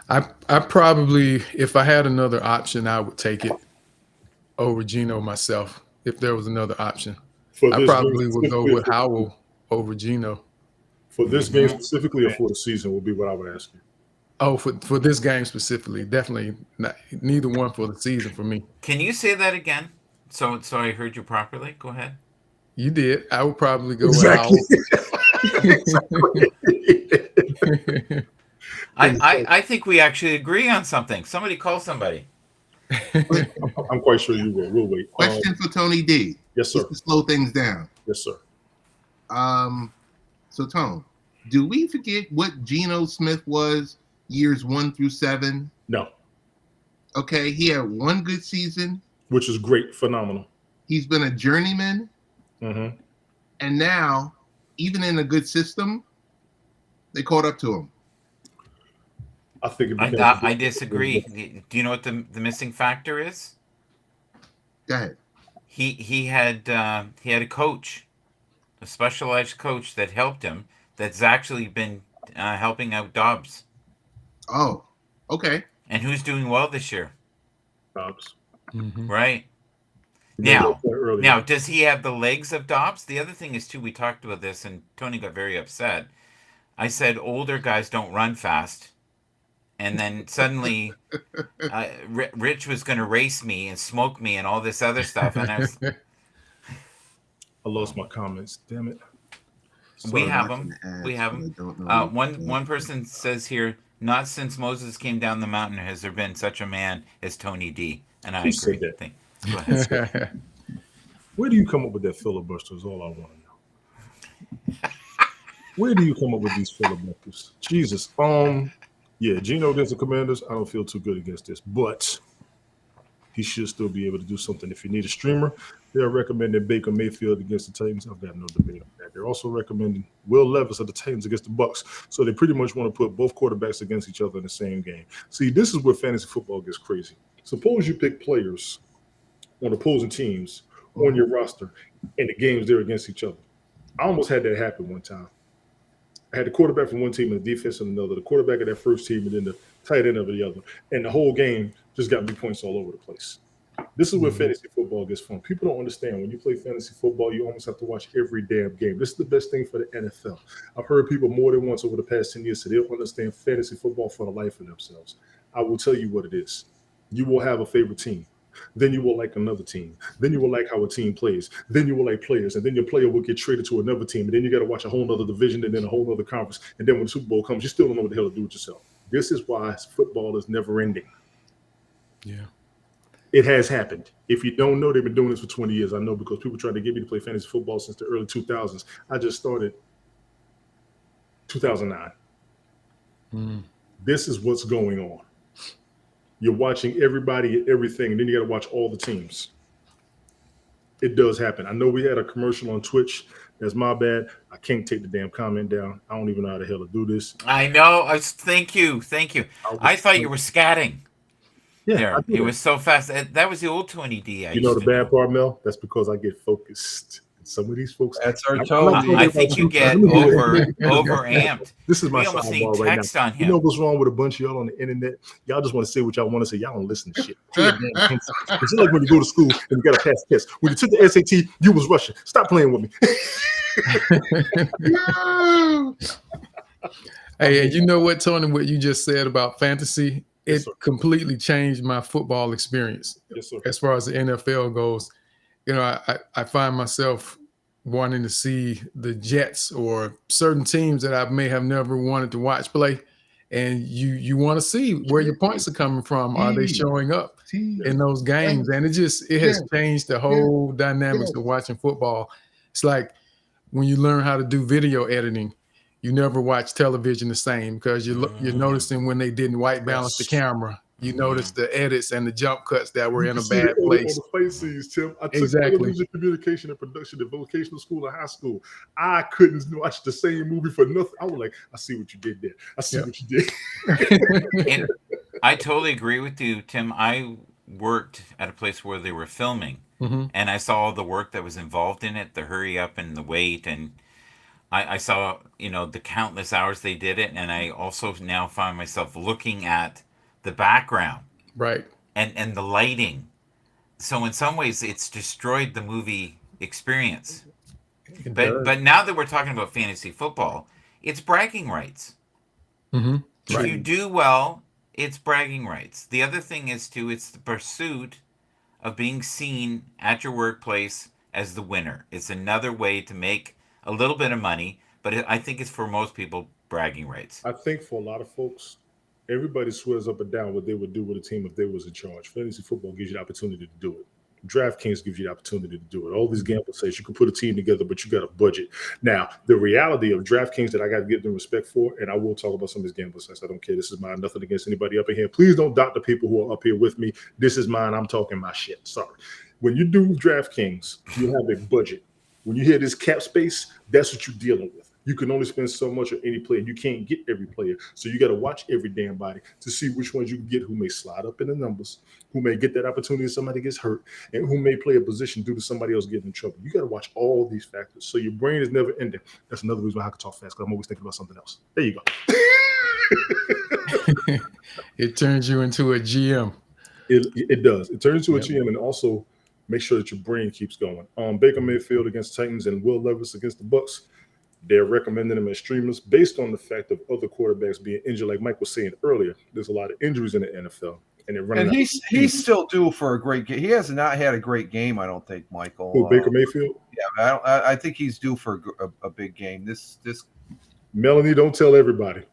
I probably, if I had another option, I would take it over Geno myself. If there was another option, I probably would go with Howell over Geno. For this game specifically, or for the season, would be what I would ask you. Oh, for this game specifically, definitely not, neither one for the season for me. Can you say that again? So I heard you properly. Go ahead. You did. I would probably go Exactly. with Howell. I think we actually agree on something. Somebody call somebody. I'm quite sure you will. We'll wait. Question for Tony D. Yes, sir. Just to slow things down. Yes, sir. So Tone, do we forget what Geno Smith was years 1 through 7? No. Okay, he had one good season. Which is great. Phenomenal. He's been a journeyman. Mm-hmm. And now, even in a good system, they caught up to him. I think I disagree. Do you know what the missing factor is? Go ahead. He had a coach, a specialized coach that helped him. That's actually been helping out Dobbs. Oh, okay. And who's doing well this year? Dobbs. Mm-hmm. Right. Now, does he have the legs of Dobbs? The other thing is, too, we talked about this, and Tony got very upset. I said older guys don't run fast. And then suddenly Rich was going to race me and smoke me and all this other stuff. And I lost my comments. Damn it. We have them. We have them. One person says here, not since Moses came down the mountain has there been such a man as Tony D. And I agree. Go ahead. Where do you come up with that filibuster is all I want to know. Where do you come up with these filibusters? Jesus. Yeah, Geno against the Commanders, I don't feel too good against this, but he should still be able to do something. If you need a streamer, they're recommending Baker Mayfield against the Titans. I've got no debate on that. They're also recommending Will Levis of the Titans against the Bucks. So they pretty much want to put both quarterbacks against each other in the same game. See, this is where fantasy football gets crazy. Suppose you pick players on opposing teams on your roster and the games they're against each other. I almost had that happen one time. I had the quarterback from one team and the defense of another, the quarterback of that first team and then the tight end of the other. And the whole game just got me points all over the place. This is where fantasy football gets fun. People don't understand. When you play fantasy football, you almost have to watch every damn game. This is the best thing for the NFL. I've heard people more than once over the past 10 years say they don't understand fantasy football for the life of themselves. I will tell you what it is. You will have a favorite team. Then you will like another team. Then you will like how a team plays. Then you will like players. And then your player will get traded to another team. And then you got to watch a whole other division and then a whole other conference. And then when the Super Bowl comes, you still don't know what the hell to do with yourself. This is why football is never ending. Yeah. It has happened. If you don't know, they've been doing this for 20 years. I know because people tried to get me to play fantasy football since the early 2000s. I just started 2009. This is what's going on. You're watching everybody and everything, and then you got to watch all the teams. It does happen. I know we had a commercial on Twitch. That's my bad. I can't take the damn comment down. I don't even know how the hell to do this. I know. Thank you. I thought you were scatting. Yeah, there. It was so fast. That was the old 20D. You know the bad part, Mel? That's because I get focused. Some of these folks. That's our tone. I think you get overamped. This is my we almost need right text now. on him. You know what's wrong with a bunch of y'all on the internet? Y'all just want to say what y'all want to say. Y'all don't listen to shit. It's like when you go to school and you got to pass test. When you took the SAT, you was rushing. Stop playing with me. Hey, you know what, Tony? What you just said about fantasy, it completely changed my football experience. Yes, sir. As far as the NFL goes, you know, I find myself wanting to see the Jets or certain teams that I may have never wanted to watch play. And you want to see where your points are coming from. Are they showing up in those games? And it has changed the whole dynamics of watching football. It's like when you learn how to do video editing, you never watch television the same because you're noticing when they didn't white balance the camera. You notice the edits and the jump cuts that were in a bad place. On the fight scenes, Tim. I took Exactly. television communication and production at vocational school and high school. I couldn't watch the same movie for nothing. I was like, I see what you did there. I see what you did. And I totally agree with you, Tim. I worked at a place where they were filming, and I saw all the work that was involved in it, the hurry up and the wait, and I saw, the countless hours they did it, and I also now find myself looking at the background, right, and the lighting. So in some ways, it's destroyed the movie experience. But now that we're talking about fantasy football, it's bragging rights. If you do well, it's bragging rights. The other thing is it's the pursuit of being seen at your workplace as the winner. It's another way to make a little bit of money, but I think it's for most people bragging rights. I think for a lot of folks, everybody swears up and down what they would do with a team if they was in charge. Fantasy football gives you the opportunity to do it. DraftKings gives you the opportunity to do it. All these gamble sites, you can put a team together, but you got a budget. Now, the reality of DraftKings that I got to give them respect for, and I will talk about some of these gamble sites. I don't care. This is mine. Nothing against anybody up in here. Please don't doubt the people who are up here with me. This is mine. I'm talking my shit. Sorry. When you do DraftKings, you have a budget. When you hear this cap space, that's what you're dealing with. You can only spend so much on any player. You can't get every player. So you got to watch every damn body to see which ones you can get who may slide up in the numbers, who may get that opportunity if somebody gets hurt, and who may play a position due to somebody else getting in trouble. You got to watch all these factors. So your brain is never ending. That's another reason why I can talk fast, because I'm always thinking about something else. There you go. It turns you into a GM. It does. It turns into a GM, and also make sure that your brain keeps going. Baker Mayfield against Titans and Will Levis against the Bucks. They're recommending them as streamers based on the fact of other quarterbacks being injured. Like Mike was saying earlier, there's a lot of injuries in the NFL, and they're running. And he's still due for a great game. He has not had a great game, I don't think, Michael. Who, Baker Mayfield? Yeah, I think he's due for a big game. This Melanie, don't tell everybody.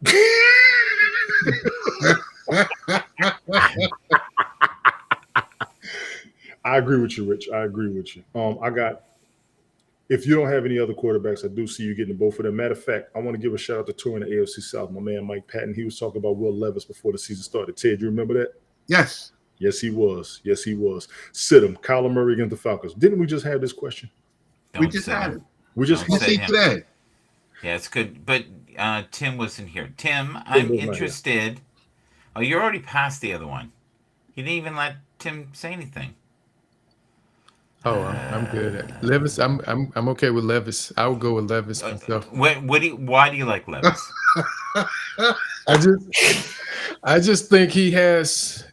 I agree with you, Rich. I agree with you. If you don't have any other quarterbacks, I do see you getting both of them. Matter of fact, I want to give a shout out to touring the AFC South. My man Mike Patton, he was talking about Will Levis before the season started. Ted, you remember that? Yes. Yes, he was. Yes, he was. Sit him. Kyler Murray against the Falcons. Didn't we just have this question? We just had it. We just Don't say today. Yeah, it's good. But Tim wasn't here. Tim, I'm interested. Oh, you're already past the other one. You didn't even let Tim say anything. Oh, I'm good at Levis. I'm okay with Levis. I would go with Levis myself. Why do you like Levis? I just think he has,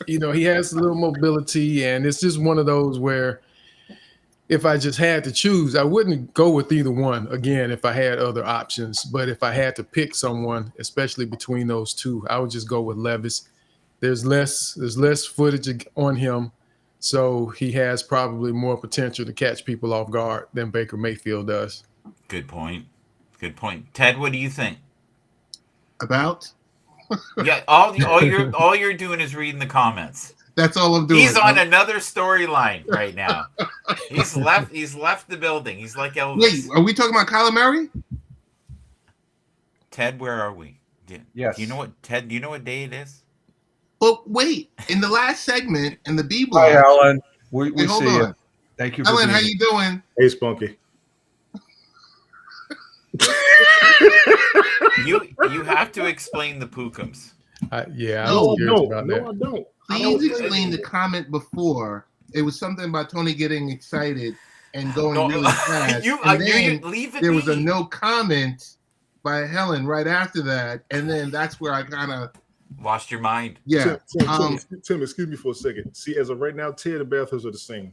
he has a little mobility, and it's just one of those where if I just had to choose, I wouldn't go with either one again if I had other options. But if I had to pick someone, especially between those two, I would just go with Levis. There's less footage on him. So he has probably more potential to catch people off guard than Baker Mayfield does. Good point. Ted, what do you think? About? Yeah, all you're doing is reading the comments. That's all I'm doing. He's on another storyline right now. He's left the building. He's like Elvis. Wait, are we talking about Kyler Murray? Ted, where are we? Yes. Do you know what Ted? Do you know what day it is? But wait, in the last segment in the B block. Hi, Alan. We hold see on. you. Thank you for Alan, being how here. you doing? Hey, Spunky. You have to explain the Pookums. Yeah, No, I'm curious about that. I don't. Please explain the comment before. It was something about Tony getting excited and going really fast. And then leave it there was a no comment by Helen right after that, and then that's where I kind of lost your mind. Yeah. Tim, excuse me for a second. See, as of right now, Ted and Bathurst are the same.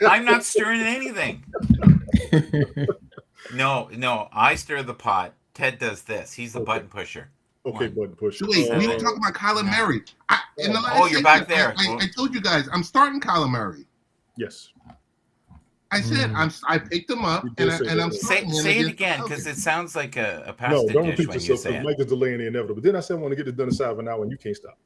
I'm not stirring anything. No, I stir the pot. Ted does this. He's the button pusher. Okay, button pusher. Wait, we were talking about Kyler Murray. In the last you're segment, back there. I told you guys I'm starting Kyler Murray. Yes. I said I picked him up and I'm starting him. Say it again because it sounds like a pasta No, don't dish repeat when you yourself say because it. Mike is delaying the inevitable. But then I said I want to get it done inside of an hour and you can't stop.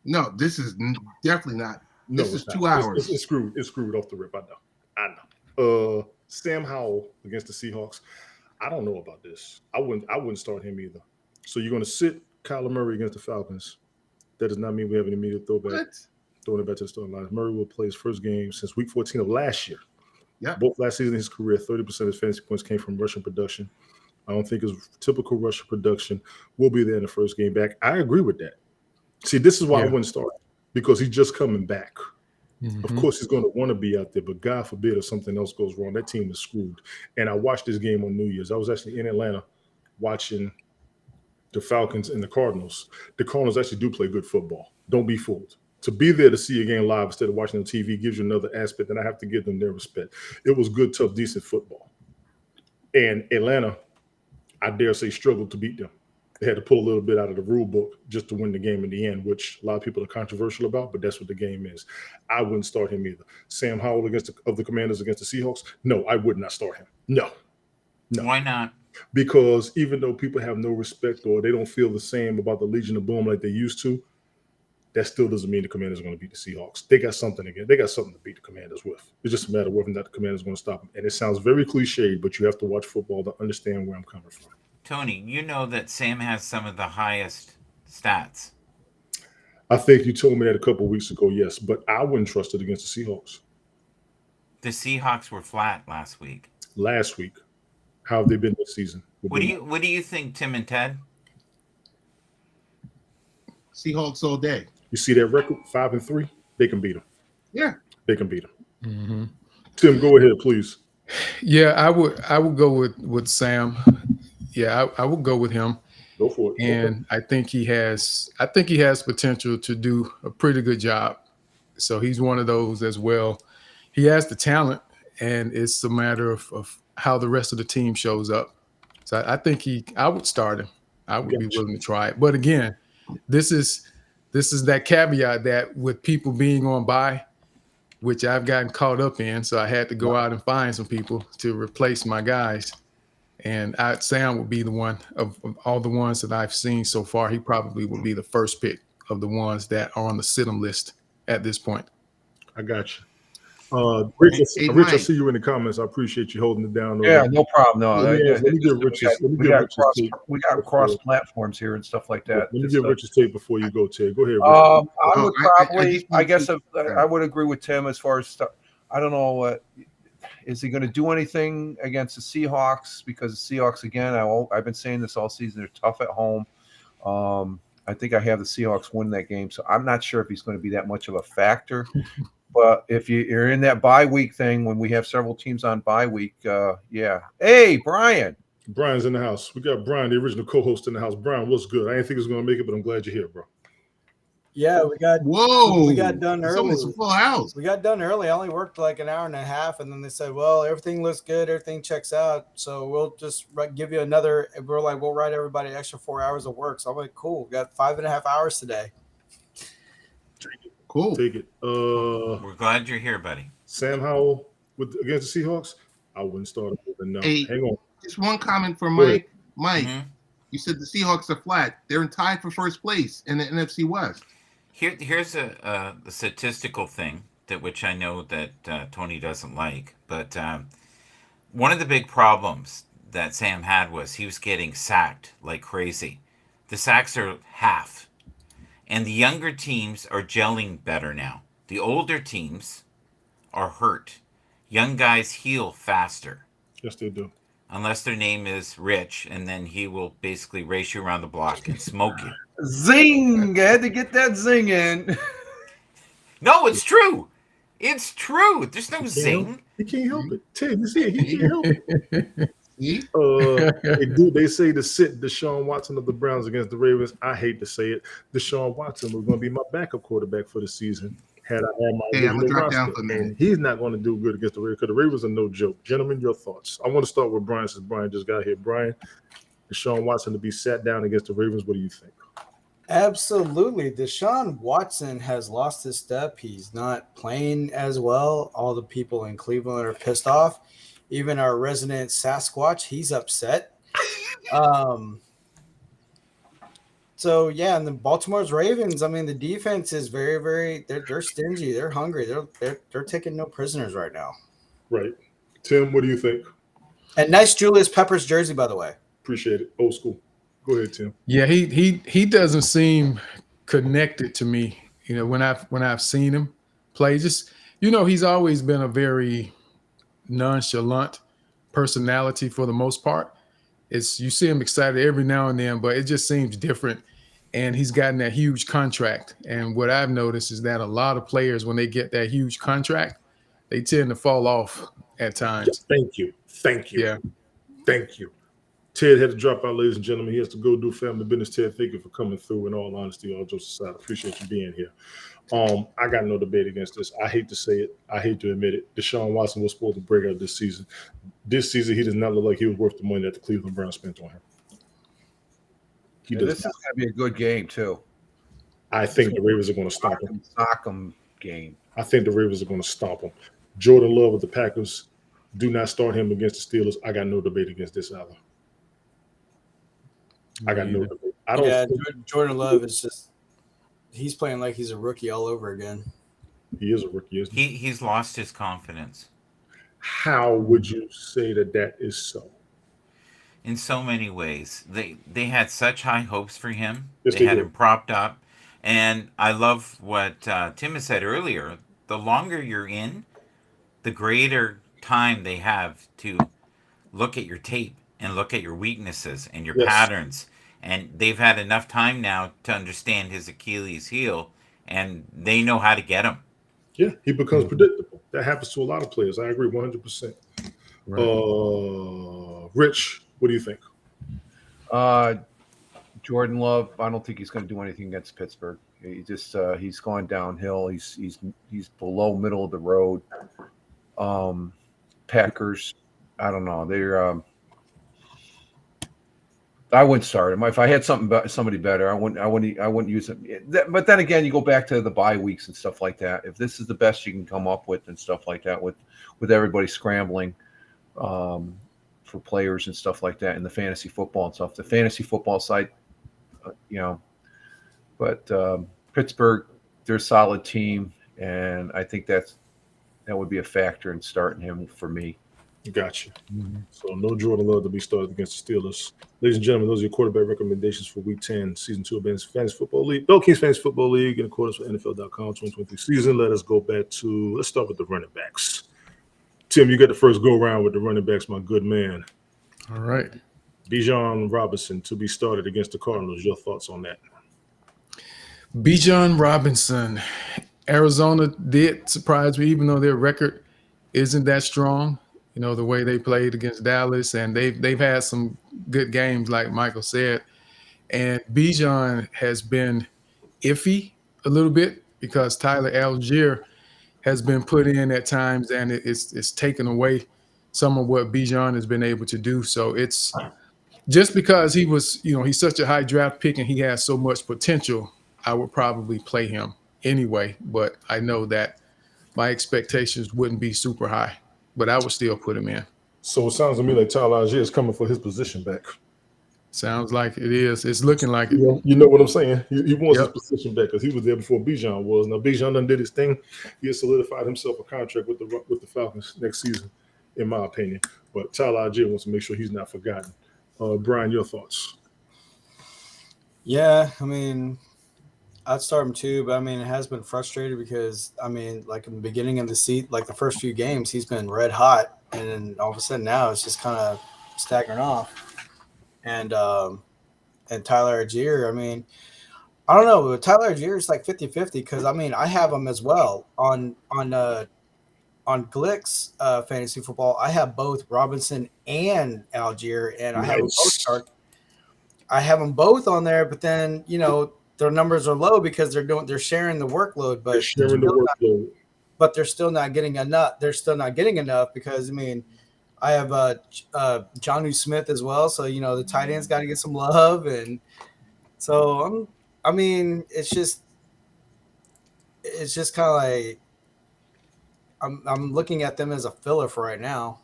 No, this is definitely not. No, this is not. 2 hours. It's screwed. It's screwed off the rip. I know. Sam Howell against the Seahawks. I don't know about this. I wouldn't start him either. So you're going to sit Kyler Murray against the Falcons. That does not mean we have an immediate throwback. Throwing it back to the starting line. Murray will play his first game since week 14 of last year. Yeah. Both last season in his career, 30% of his fantasy points came from rushing production. I don't think his typical rushing production will be there in the first game back. I agree with that. See, this is why I wouldn't start because he's just coming back. Mm-hmm. Of course, he's going to want to be out there, but God forbid if something else goes wrong, that team is screwed. And I watched this game on New Year's. I was actually in Atlanta watching the Falcons and the Cardinals. The Cardinals actually do play good football. Don't be fooled. To be there to see a game live instead of watching on TV gives you another aspect, and I have to give them their respect. It was good, tough, decent football. And Atlanta, I dare say, struggled to beat them. They had to pull a little bit out of the rule book just to win the game in the end, which a lot of people are controversial about, but that's what the game is. I wouldn't start him either. Sam Howell of the Commanders against the Seahawks? No, I would not start him. No. Why not? Because even though people have no respect or they don't feel the same about the Legion of Boom like they used to, that still doesn't mean the Commanders are going to beat the Seahawks. They got something again. They got something to beat the Commanders with. It's just a matter of whether or not the Commanders are going to stop them. And it sounds very cliched, but you have to watch football to understand where I'm coming from. Tony, you know that Sam has some of the highest stats. I think you told me that a couple of weeks ago, yes, but I wouldn't trust it against the Seahawks. The Seahawks were flat last week. How have they been this season? What do you think, Tim and Ted? Seahawks all day. You see that record, 5-3? They can beat them. Yeah. They can beat them. Mm-hmm. Tim, go ahead, please. Yeah, I would go with Sam. Yeah, I would go with him. Go for it. And I think he has potential to do a pretty good job. So he's one of those as well. He has the talent, and it's a matter of how the rest of the team shows up. So I think I would start him. I would be willing to try it. But again, this is that caveat that with people being on bye, which I've gotten caught up in, so I had to go out and find some people to replace my guys. And Sam would be the one of all the ones that I've seen so far. He probably would be the first pick of the ones that are on the sit-em list at this point. I got you. Rich, I see you in the comments. I appreciate you holding it down. Yeah, no problem. No, let me get Rich's. We got cross platforms here and stuff like that. Let me get Rich's tape before you go, Ted. Go ahead, Rich. I would agree with Tim as far as I don't know what is he going to do anything against the Seahawks, because the Seahawks, again, I've been saying this all season, they're tough at home. I think I have the Seahawks win that game, so I'm not sure if he's going to be that much of a factor. But if you're in that bye week thing, when we have several teams on bye week, yeah. Hey, Brian. Brian's in the house. We got Brian, the original co-host, in the house. Brian, what's good? I didn't think he was going to make it, but I'm glad you're here, bro. Yeah, we got done early. It's almost a full house. We got done early. I only worked like an hour and a half, and then they said, well, everything looks good. Everything checks out. So we'll just give you another. We're like, we'll write everybody an extra 4 hours of work. So I'm like, cool. We got 5.5 hours today. Cool. Take it. We're glad you're here, buddy. Sam Howell against the Seahawks? I wouldn't start him with a no. Hey, hang on. Just one comment for Mike. Mike, Mm-hmm. You said the Seahawks are flat. They're tied for first place in the NFC West. Here's a statistical thing that which I know that Tony doesn't like, but one of the big problems that Sam had was he was getting sacked like crazy. The sacks are half, and the younger teams are gelling better now. The older teams are hurt. Young guys heal faster. Yes, they do. Unless their name is Rich, and then he will basically race you around the block and smoke you. Zing! I had to get that zing in. No, it's true. It's true. There's no zing. He can't help it. Ted, you see it. He can't help it. See? They say to sit Deshaun Watson of the Browns against the Ravens. I hate to say it. Deshaun Watson was going to be my backup quarterback for the season. Had I had my Hey, I'm gonna original drop roster, down for a minute. and he's not going to do good against the Ravens because the Ravens are no joke. Gentlemen, your thoughts. I want to start with Brian since Brian just got here. Brian, Deshaun Watson to be sat down against the Ravens. What do you think? Absolutely. Deshaun Watson has lost his step. He's not playing as well. All the people in Cleveland are pissed off. Even our resident Sasquatch, he's upset. So yeah, and the Baltimore's Ravens, I mean, the defense is very, very they're stingy, they're hungry, they're taking no prisoners right now. Right. Tim, what do you think? And nice Julius Peppers jersey, by the way. Appreciate it. Old school. Go ahead, Tim. Yeah, he doesn't seem connected to me. You know, when I've seen him play, just he's always been a very nonchalant personality for the most part. You see him excited every now and then, but it just seems different. And he's gotten that huge contract. And what I've noticed is that a lot of players, when they get that huge contract, they tend to fall off at times. Yeah, thank you. Yeah. Thank you. Ted had to drop out, ladies and gentlemen. He has to go do family business. Ted, thank you for coming through. In all honesty, all jokes aside, I appreciate you being here. I got no debate against this. I hate to say it. I hate to admit it. Deshaun Watson was supposed to break out this season. This season, he does not look like he was worth the money that the Cleveland Browns spent on him. This is going to be a good game, too. I think the Ravens are going to stomp him. Sock 'em game. I think the Ravens are going to stomp him. Jordan Love of the Packers, do not start him against the Steelers. I got no debate against this either. I got no debate. Jordan Love is just he's playing like he's a rookie all over again. He is a rookie, isn't he? He's lost his confidence. How would you say that is so? In so many ways. They had such high hopes for him. Yes, they had did. him propped up. And I love what Tim has said earlier. The longer you're in, the greater time they have to look at your tape and look at your weaknesses and your patterns. And they've had enough time now to understand his Achilles heel, and they know how to get him. Yeah, he becomes predictable. That happens to a lot of players. I agree 100%. Right. Rich, what do you think? Jordan Love, I don't think he's going to do anything against Pittsburgh. He just he's going downhill. He's below middle of the road. Packers, I don't know. They're I wouldn't start him. If I had somebody better, I wouldn't use him. But then again, you go back to the bye weeks and stuff like that. If this is the best you can come up with and stuff like that, with everybody scrambling for players and stuff like that in the fantasy football and stuff, the fantasy football side, But Pittsburgh, they're a solid team, and I think that would be a factor in starting him for me. Gotcha. Mm-hmm. So no Jordan Love to be started against the Steelers. Ladies and gentlemen, those are your quarterback recommendations for Week 10, Season 2 of Ben's Fantasy Football League. Bill King's Fantasy Football League in accordance with NFL.com 2023 season. Let's start with the running backs. Tim, you got the first go-around with the running backs, my good man. All right. Bijan Robinson to be started against the Cardinals. Your thoughts on that? Bijan Robinson. Arizona did surprise me, even though their record isn't that strong. The way they played against Dallas, and they've had some good games, like Michael said. And Bijan has been iffy a little bit because Tyler Algier has been put in at times, and it's taken away some of what Bijan has been able to do. So it's just because he was, he's such a high draft pick and he has so much potential, I would probably play him anyway. But I know that my expectations wouldn't be super high. But I would still put him in. So it sounds to me like Tyler Algier is coming for his position back. Sounds like it is. It's looking like it. You know what I'm saying? He wants Yep. his position back because he was there before Bijan was. Now Bijan done did his thing. He has solidified himself a contract with the Falcons next season, in my opinion. But Tyler Algier wants to make sure he's not forgotten. Brian, your thoughts? Yeah, I mean, I'd start him too, but I mean, it has been frustrated because I mean, like in the beginning of the seat, like the first few games, he's been red hot, and then all of a sudden now it's just kind of staggering off. And Tyler Algier, I mean, I don't know, but Tyler Algier is like 50-50 because I mean, I have him as well on Glick's fantasy football. I have both Robinson and Algier, and I have them both start. I have them both on there, but then their numbers are low because they're sharing the workload, but they're still not getting enough. They're still not getting enough because I mean, I have Jonnu Smith as well, so the tight end's got to get some love, and so I mean, it's just kind of like I'm looking at them as a filler for right now.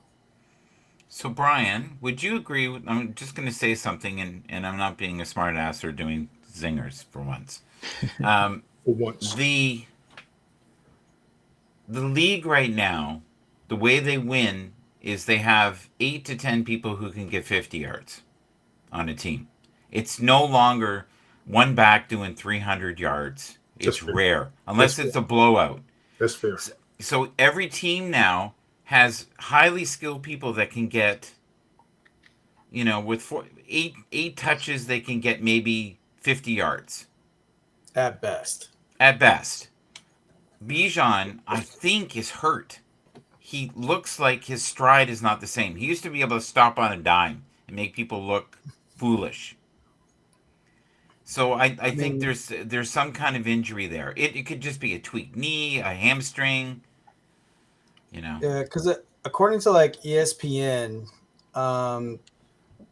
So, Brian, would you agree with? I'm just going to say something, and I'm not being a smart ass or doing zingers for once. For once, the league right now, the way they win is they have 8 to 10 people who can get 50 yards on a team. It's no longer one back doing 300 yards. It's rare, unless it's a blowout. That's fair. So every team now has highly skilled people that can get, with eight touches, they can get maybe 50 yards. At best. Bijan, I think, is hurt. He looks like his stride is not the same. He used to be able to stop on a dime and make people look foolish. So I think there's some kind of injury there. It could just be a tweaked knee, a hamstring. Yeah, because according to like ESPN,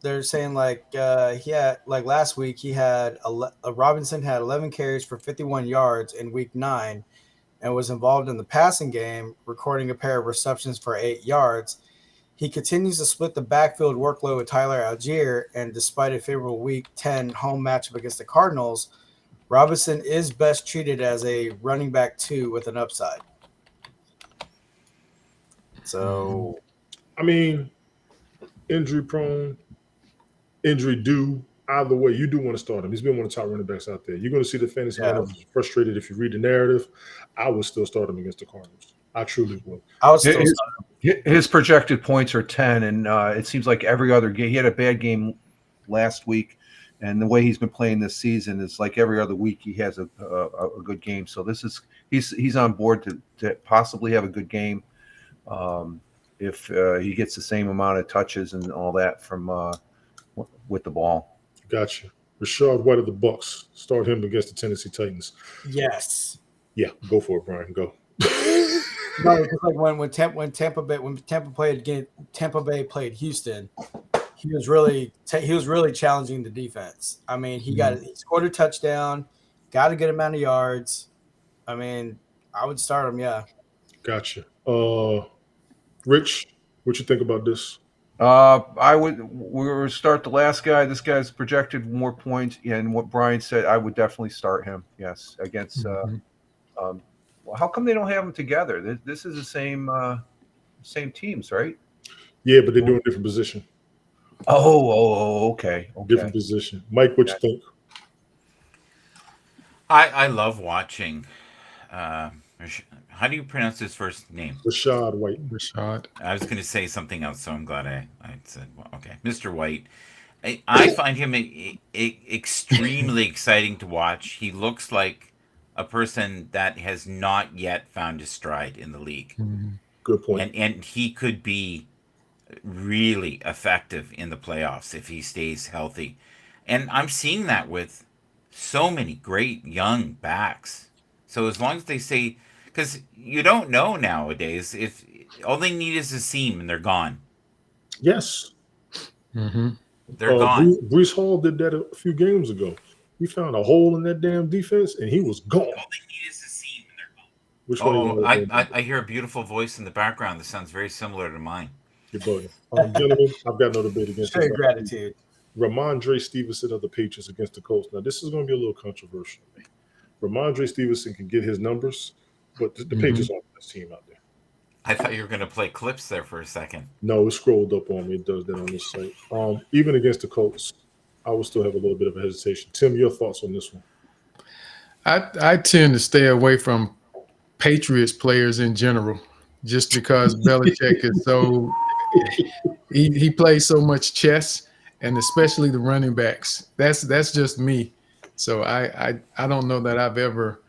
they're saying like he had like last week he had Robinson had 11 carries for 51 yards in week 9, and was involved in the passing game, recording a pair of receptions for 8 yards. He continues to split the backfield workload with Tyler Algier, and despite a favorable week 10 home matchup against the Cardinals, Robinson is best treated as a running back 2 with an upside. So, I mean, injury prone, injury due. Either way, you do want to start him. He's been one of the top running backs out there. You're going to see the fantasy managers frustrated if you read the narrative. I would still start him against the Cardinals. I truly would. I would still start him. His projected points are 10, and it seems like every other game. He had a bad game last week, and the way he's been playing this season is like every other week he has a good game. So he's on board to possibly have a good game. If he gets the same amount of touches and all that from with the ball. Gotcha. Rashad White of the Bucks. Start him against the Tennessee Titans. Yes. Yeah, go for it, Brian. Go. No, because like when Tampa Bay played Houston, he was really challenging the defense. I mean, he scored a touchdown, got a good amount of yards. I mean, I would start him. Yeah. Gotcha. Rich, what you think about this? We'll start the last guy. This guy's projected more points, and what Brian said, I would definitely start him. Yes, against. Well, how come they don't have them together? This is the same teams, right? Yeah, but they're doing a different position. Okay. Different position. Mike, what you think? I love watching. How do you pronounce his first name? Rashad White. Rashad. I was going to say something else, so I'm glad I said, well, okay. Mr. White. I find him extremely exciting to watch. He looks like a person that has not yet found his stride in the league. Good point. And he could be really effective in the playoffs if he stays healthy. And I'm seeing that with so many great young backs. So as long as they say, because you don't know nowadays, if all they need is a seam and they're gone. Yes. They're gone. Breece Hall did that a few games ago. He found a hole in that damn defense and he was gone. All they need is a seam and they're gone. I hear a beautiful voice in the background that sounds very similar to mine. You're bugging. Gentlemen, I've got no debate against Straight gratitude. Ramondre Stevenson of the Patriots against the Colts. Now, this is going to be a little controversial. Ramondre Stevenson can get his numbers, but the Patriots aren't the best team out there. I thought you were going to play clips there for a second. No, it scrolled up on me. It does that on this site. Even against the Colts, I will still have a little bit of a hesitation. Tim, your thoughts on this one? I tend to stay away from Patriots players in general, just because Belichick is so he plays so much chess, and especially the running backs. That's just me. So I don't know that I've ever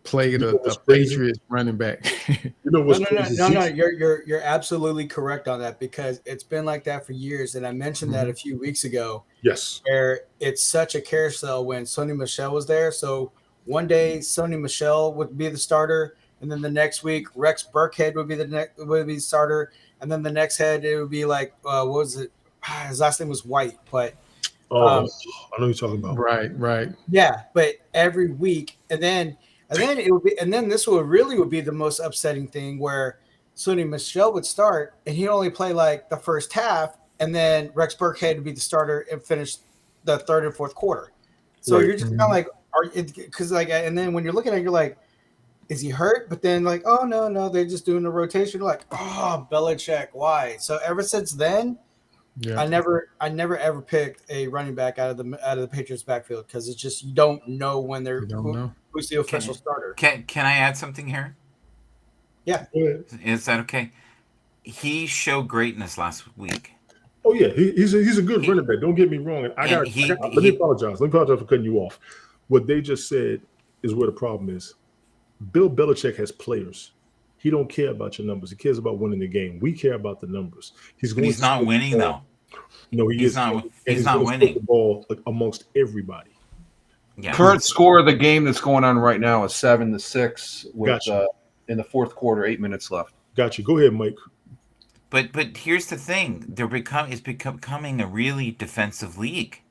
played a Patriots running back. You know what's crazy? No. You're absolutely correct on that, because it's been like that for years. And I mentioned that a few weeks ago. Yes. Where it's such a carousel when Sony Michel was there. So one day Sony Michel would be the starter, and then the next week Rex Burkhead would be the starter, and then the next head it would be like what was it? His last name was White, but I know what you're talking about. Right. Yeah, but every week, and then it would be, and then this would be the most upsetting thing, where Sony Michel would start and he'd only play like the first half, and then Rex Burkhead would be the starter and finish the third and fourth quarter. So you're just kind of like, because like, and then when you're looking at it, you're like, is he hurt? But then like, oh no, they're just doing the rotation. You're like, oh, Belichick, why? So ever since then, yeah. I never ever picked a running back out of the Patriots backfield, because it's just, you don't know when who's the official starter. Can I add something here? Yeah. Is that okay? He showed greatness last week. Oh yeah, he's a good running back. Don't get me wrong. Let me apologize. Let me apologize for cutting you off. What they just said is where the problem is. Bill Belichick has players. He don't care about your numbers. He cares about winning the game. We care about the numbers. He's not winning though. No, he's not winning the ball amongst everybody. Yeah. Current score of the game that's going on right now is 7-6 with in the fourth quarter, 8 minutes left. Got you. Go ahead, Mike. But here's the thing: it's becoming a really defensive league.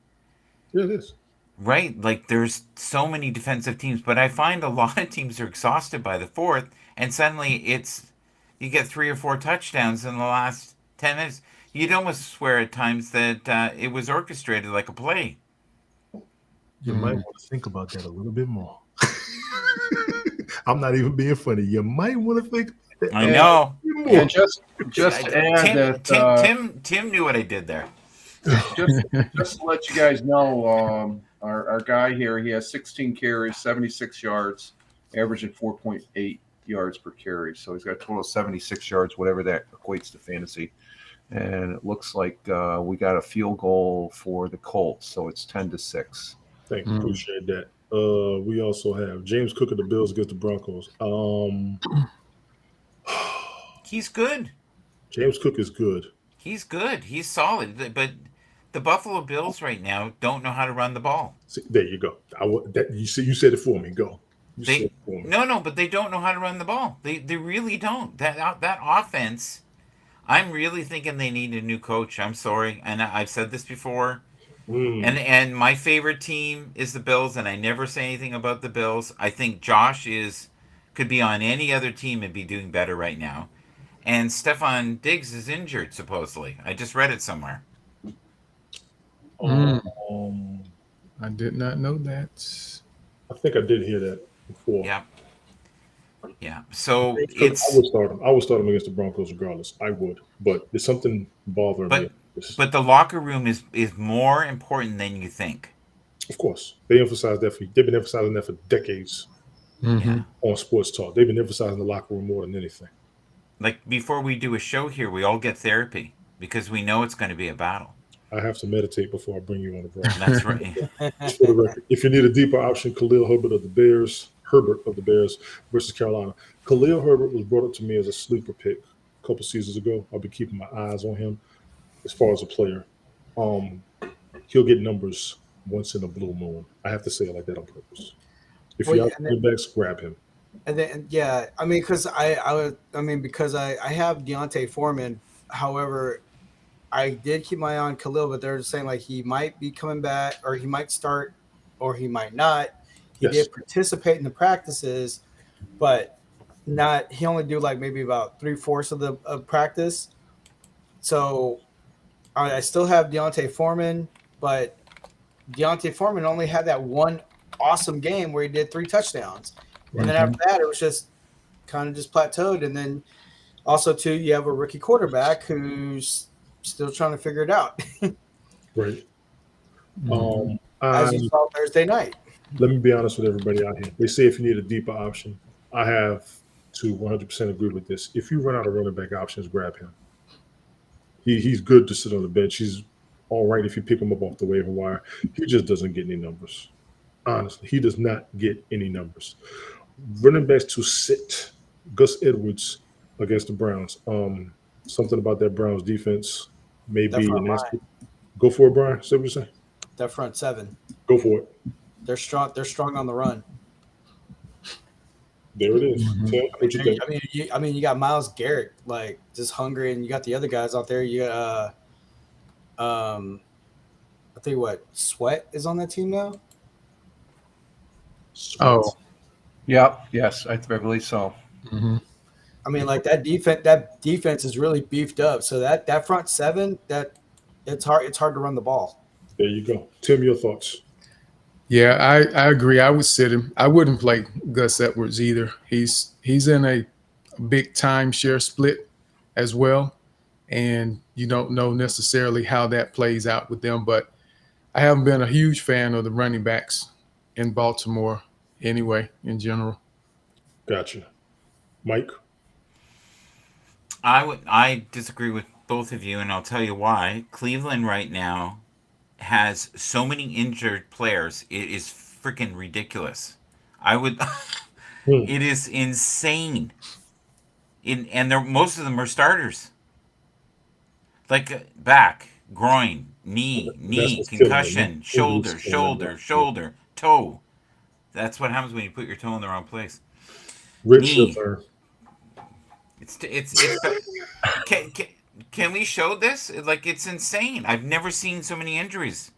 Yeah, it is. Right, like there's so many defensive teams, but I find a lot of teams are exhausted by the fourth, and suddenly you get 3 or 4 touchdowns in the last 10 minutes. You'd almost swear at times that it was orchestrated like a play. You might want to think about that a little bit more. I'm not even being funny. You might want to think. I know. And just add Tim knew what I did there. Just to let you guys know, our guy here, he has 16 carries, 76 yards, averaging 4.8 yards per carry. So he's got a total of 76 yards, whatever that equates to fantasy. And it looks like we got a field goal for the Colts, so it's 10-6. Thank you. Appreciate that. We also have James Cook of the Bills against the Broncos. He's good. James Cook is good. He's good. He's solid. But the Buffalo Bills right now don't know how to run the ball. See, there you go. You said it for me. Go. No, but they don't know how to run the ball. They really don't. That offense, I'm really thinking they need a new coach. I'm sorry. And I've said this before. And my favorite team is the Bills, and I never say anything about the Bills. I think Josh could be on any other team and be doing better right now. And Stephon Diggs is injured, supposedly. I just read it somewhere. I did not know that. I think I did hear that before. Yeah. So I would start him against the Broncos regardless. I would, but there's something bothering me. But the locker room is more important than you think. Of course, they've been emphasizing that for decades on sports talk. They've been emphasizing the locker room more than anything. Like before we do a show here, we all get therapy because we know it's going to be a battle. I have to meditate before I bring you on the broadcast. That's right. For the record, if you need a deeper option, Khalil Herbert of the Bears versus Carolina. Khalil Herbert was brought up to me as a sleeper pick a couple seasons ago. I'll be keeping my eyes on him as far as a player. He'll get numbers once in a blue moon. I have to say it like that on purpose. If you're out the backs, grab him. And then because I have Deontay Foreman. However, I did keep my eye on Khalil, but they're saying like he might be coming back, or he might start, or he might not. He did participate in the practices, but he only do like maybe about 3/4 of the practice. So I still have Deontay Foreman, but Deontay Foreman only had that one awesome game where he did 3 touchdowns. And then after that, it was just kind of just plateaued. And then also, too, you have a rookie quarterback who's still trying to figure it out. Right. As you saw Thursday night. Let me be honest with everybody out here. They say if you need a deeper option, I have to 100% agree with this. If you run out of running back options, grab him. He's good to sit on the bench. He's all right if you pick him up off the waiver wire. He just doesn't get any numbers. Honestly, he does not get any numbers. Running backs to sit. Gus Edwards against the Browns. Something about that Browns defense may be an answer. Go for it, Brian. Say what you say. That front 7. Go for it. They're strong. They're strong on the run. There it is. Tim, what you think? I mean, you got Myles Garrett, like just hungry, and you got the other guys out there. You got, I think Sweat is on that team now. Oh, yeah, yes, I believe so. Mm-hmm. I mean, like that defense is really beefed up. So that front 7, that it's hard to run the ball. There you go. Tim, your thoughts. Yeah, I agree. I would sit him. I wouldn't play Gus Edwards either. He's in a big timeshare split as well, and you don't know necessarily how that plays out with them. But I haven't been a huge fan of the running backs in Baltimore anyway, in general. Gotcha. Mike? I disagree with both of you, and I'll tell you why. Cleveland right now has so many injured players. It is freaking ridiculous. It is insane. And most of them are starters. Like back, groin, knee, concussion, shoulder, toe. That's what happens when you put your toe in the wrong place. Rich, Can we show this? Like, it's insane. I've never seen so many injuries.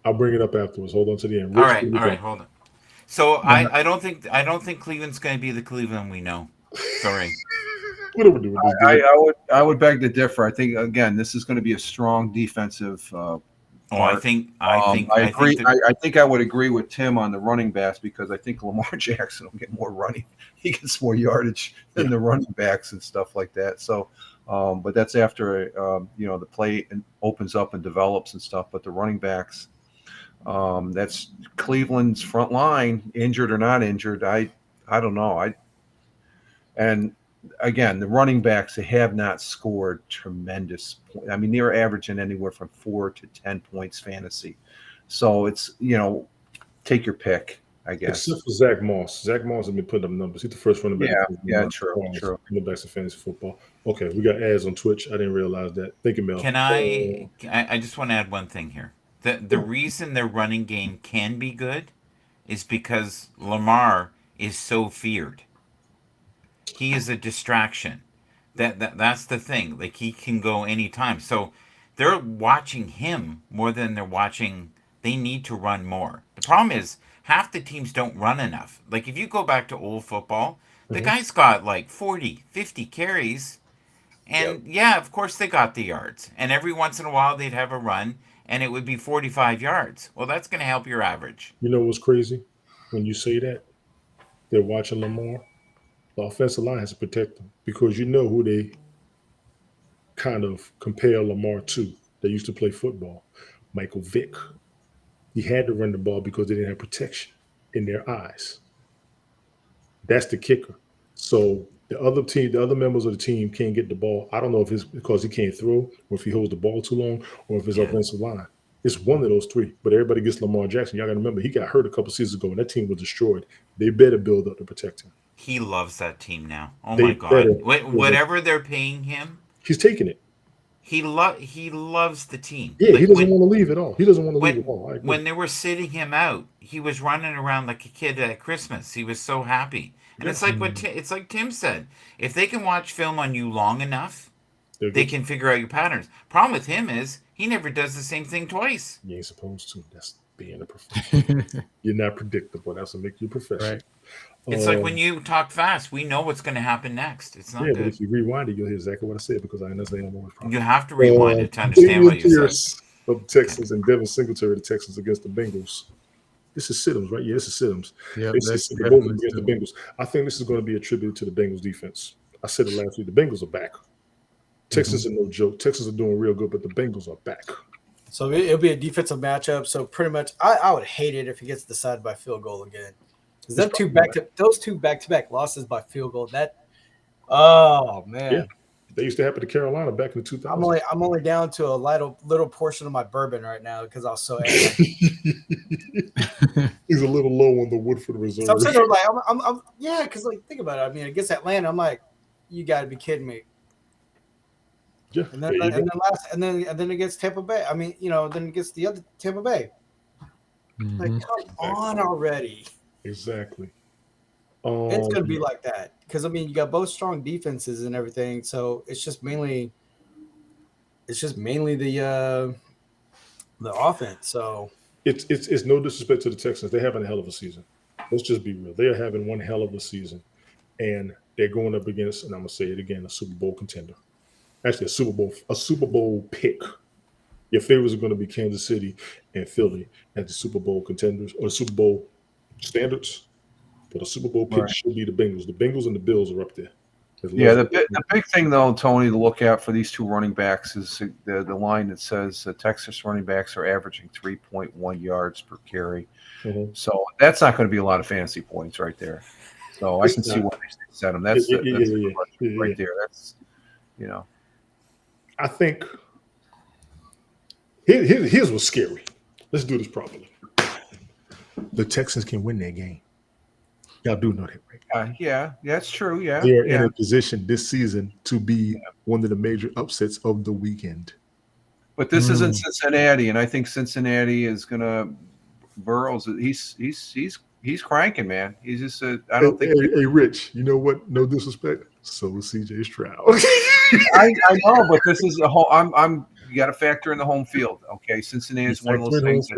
I'll bring it up afterwards. Hold on to the end. Rich, all right, hold on. So I don't think Cleveland's going to be the Cleveland we know. Sorry. What do we do with this? I would beg to differ. I think again, this is going to be a strong defensive. I think agree. I think I would agree with Tim on the running backs because I think Lamar Jackson will get more running. He gets more yardage than the running backs and stuff like that. So, but that's after the play opens up and develops and stuff. But the running backs, that's Cleveland's front line, injured or not injured. I don't know. And again, the running backs have not scored tremendous points. I mean, they're averaging anywhere from 4 to 10 points fantasy. So it's, take your pick, I guess. Except for Zach Moss. Zach Moss has been putting up numbers. He's the first running back. Yeah, true. Running backs in fantasy football. Okay, we got ads on Twitch. I didn't realize that. Thank you, Mel. I just want to add one thing here. The reason their running game can be good is because Lamar is so feared. He is a distraction. That's the thing. Like, he can go anytime. So they're watching him more than they're watching. They need to run more. The problem is half the teams don't run enough. Like, if you go back to old football, the guy's got like 40, 50 carries. And of course they got the yards. And every once in a while they'd have a run and it would be 45 yards. Well, that's going to help your average. You know what's crazy? When you say that, they're watching Lamar. The offensive line has to protect them because you know who they kind of compare Lamar to. They used to play football. Michael Vick. He had to run the ball because they didn't have protection in their eyes. That's the kicker. So the other members of the team can't get the ball. I don't know if it's because he can't throw or if he holds the ball too long or if it's offensive line. It's one of those three. But everybody gets Lamar Jackson. Y'all got to remember, he got hurt a couple seasons ago and that team was destroyed. They better build up to protect him. He loves that team now. Oh my God! Whatever they're paying him, he's taking it. He loves the team. Yeah, he doesn't want to leave at all. He doesn't want to leave at all. When they were sitting him out, he was running around like a kid at Christmas. He was so happy. And it's like Tim said. If they can watch film on you long enough, they can figure out your patterns. Problem with him is he never does the same thing twice. He ain't supposed to. being a professional. You're not predictable. That's what makes you a professional. Right. It's like when you talk fast, we know what's going to happen next. It's not Yeah, good. but if you rewind it, you'll hear exactly what I said because I understand I'm always You have to rewind it to understand Damian what you said. Pierce of the Texans and Devin Singletary of the Texans against the Bengals. This is Siddons, right? Yeah, this is Siddons. Yeah, They that's said both definitely against the Bengals. I think this is going to be attributed to the Bengals defense. I said it last week. The Bengals are back. Texans are no joke. Texans are doing real good, but the Bengals are back. So it'll be a defensive matchup. So pretty much, I would hate it if it gets decided by field goal again. Because those two back-to-back losses by field goal. Oh man, Yeah, they used to happen to Carolina back in the 2000s. I'm only down to a little portion of my bourbon right now because I was so angry. He's a little low on the Woodford Reserve. So I'm sitting there like, I'm yeah, because like think about it. I mean, against Atlanta, I'm like, you got to be kidding me. Yeah, And then against Tampa Bay. I mean, then against the other Tampa Bay. Like, come on already. Exactly. It's gonna be like that because I mean, you got both strong defenses and everything. So it's just mainly the offense. So it's no disrespect to the Texans. They're having a hell of a season. Let's just be real. They are having one hell of a season, and they're going up against, and I'm gonna say it again, a Super Bowl contender. Actually, a Super Bowl pick. Your favorites are going to be Kansas City and Philly as the Super Bowl contenders or Super Bowl standards. But a Super Bowl pick should be the Bengals. The Bengals and the Bills are up there. Yeah, the big thing, though, Tony, to look at for these two running backs is the line that says Texas running backs are averaging 3.1 yards per carry. Mm-hmm. So that's not going to be a lot of fantasy points right there. So I can see why they set them. That's right there. That's, I think here's what's scary. Let's do this properly. The Texans can win that game. Y'all do know that, right? Yeah, that's true. Yeah, they are in a position this season to be one of the major upsets of the weekend. But this isn't Cincinnati, and I think Cincinnati is gonna Burrows. He's cranking, man. He's just I don't think. Hey, Rich, you know what? No disrespect. So is CJ Stroud. I know, but this is a whole. You got to factor in the home field. Okay, Cincinnati is one of those things.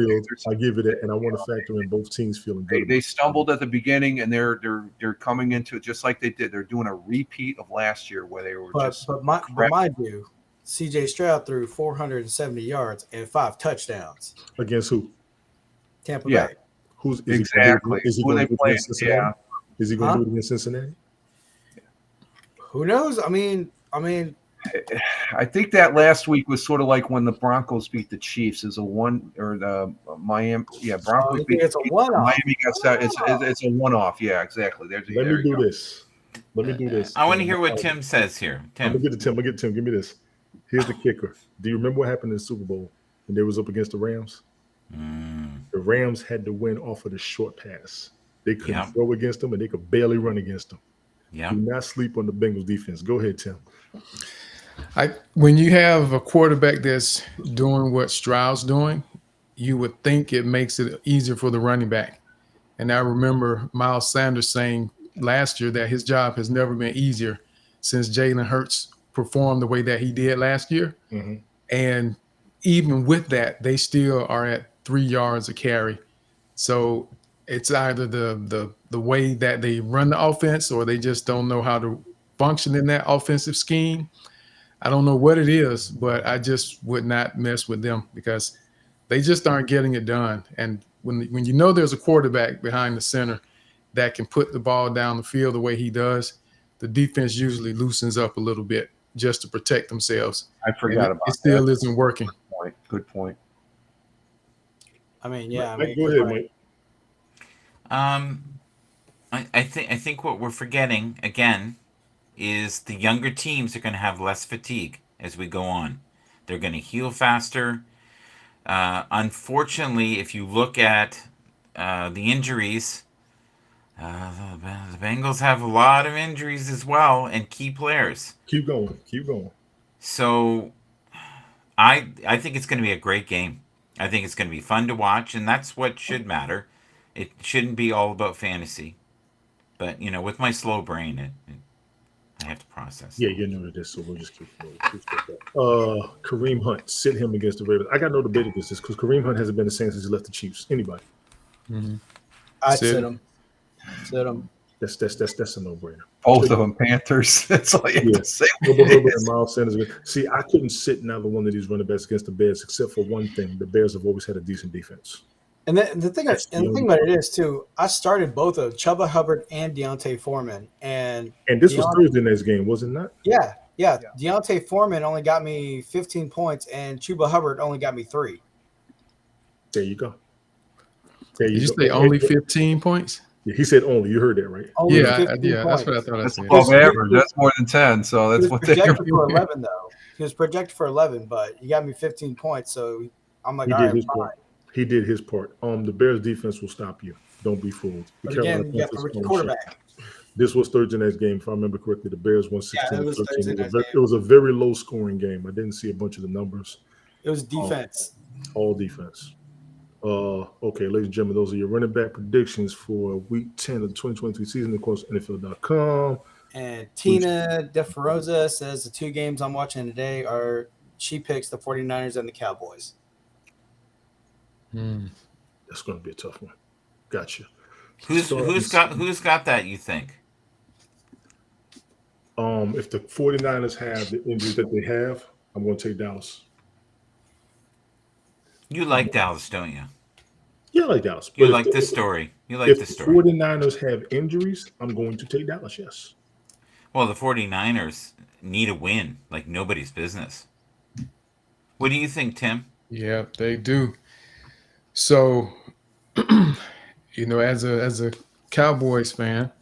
I give it it, and I want to factor in both teams feeling good. They stumbled at the beginning, and they're coming into it just like they did. They're doing a repeat of last year where they were But mind you, CJ Stroud threw 470 yards and 5 touchdowns against who? Tampa Bay. Who's exactly? Is he going to do it against Cincinnati? Yeah. Is he going to do it against Cincinnati? Who knows? I mean, I think that last week was sort of like when the Broncos beat the Chiefs as a one, or the Miami. Yeah, Broncos beat. It's a one-off. Miami got set. It's a one-off. Yeah, exactly. Let me do this. I want to hear what Tim says here. Tim. I'm gonna get Tim. Give me this. Here's the kicker. Do you remember what happened in the Super Bowl when they was up against the Rams? The Rams had to win off of the short pass. They couldn't throw against them, and they could barely run against them. Yeah. Do not sleep on the Bengals defense. Go ahead, Tim. When you have a quarterback that's doing what Stroud's doing, you would think it makes it easier for the running back. And I remember Miles Sanders saying last year that his job has never been easier since Jalen Hurts performed the way that he did last year. Mm-hmm. And even with that, they still are at 3 yards a carry. So it's either the way that they run the offense or they just don't know how to function in that offensive scheme. I don't know what it is, but I just would not mess with them because they just aren't getting it done. And when you know there's a quarterback behind the center that can put the ball down the field the way he does, the defense usually loosens up a little bit just to protect themselves. I forgot about it. It still isn't working. Good point. I mean, yeah. Go ahead, Mike. I think what we're forgetting again is the younger teams are going to have less fatigue as we go on. They're going to heal faster. Unfortunately, if you look at the injuries, the Bengals have a lot of injuries as well and key players. Keep going. So I think it's going to be a great game. I think it's going to be fun to watch, and that's what should matter. It shouldn't be all about fantasy. But, with my slow brain, I have to process. Yeah, you're new to this, so we'll just keep going. Kareem Hunt, sit him against the Ravens. I got no debate against this because Kareem Hunt hasn't been the same since he left the Chiefs. Anybody? I'd sit him. Sit him. That's a no-brainer. Both of them Panthers. That's all you have to say. Herbert and Miles Sanders. See, I couldn't sit neither one of these running backs against the Bears, except for one thing: the Bears have always had a decent defense. And the thing about it is too, I started both of Chuba Hubbard and Deontay Foreman, and this was Thursday night's game, was it not? Yeah. Deontay Foreman only got me 15 points, and Chuba Hubbard only got me 3. There you go. Did you say only 15 points? Yeah, he said only. You heard that, right? Only Yeah, 15 that's points. what I thought. That's I said. above average. That's more than 10. So that's what He was they're projected for 11 though. He was projected for 11, but he got me 15 points. So I'm like, all right, fine. He did his part. The Bears defense will stop you. Don't be fooled. But again, you got the rookie quarterback. This was Thursday night's game, if I remember correctly. The Bears won 16-13. It was a very low-scoring game. I didn't see a bunch of the numbers. It was defense. All defense. Okay, ladies and gentlemen, those are your running back predictions for Week 10 of the 2023 season. Of course, NFL.com. And Tina DeFeroza says the 2 games I'm watching today are she picks the 49ers and the Cowboys. That's going to be a tough one. Gotcha. Who's got that, you think? If the 49ers have the injuries that they have, I'm going to take Dallas. You like Dallas, don't you? Yeah, I like Dallas. You like this story. You like this story. If the 49ers have injuries, I'm going to take Dallas, yes. Well, the 49ers need a win like nobody's business. What do you think, Tim? Yeah, they do. So, as a Cowboys fan,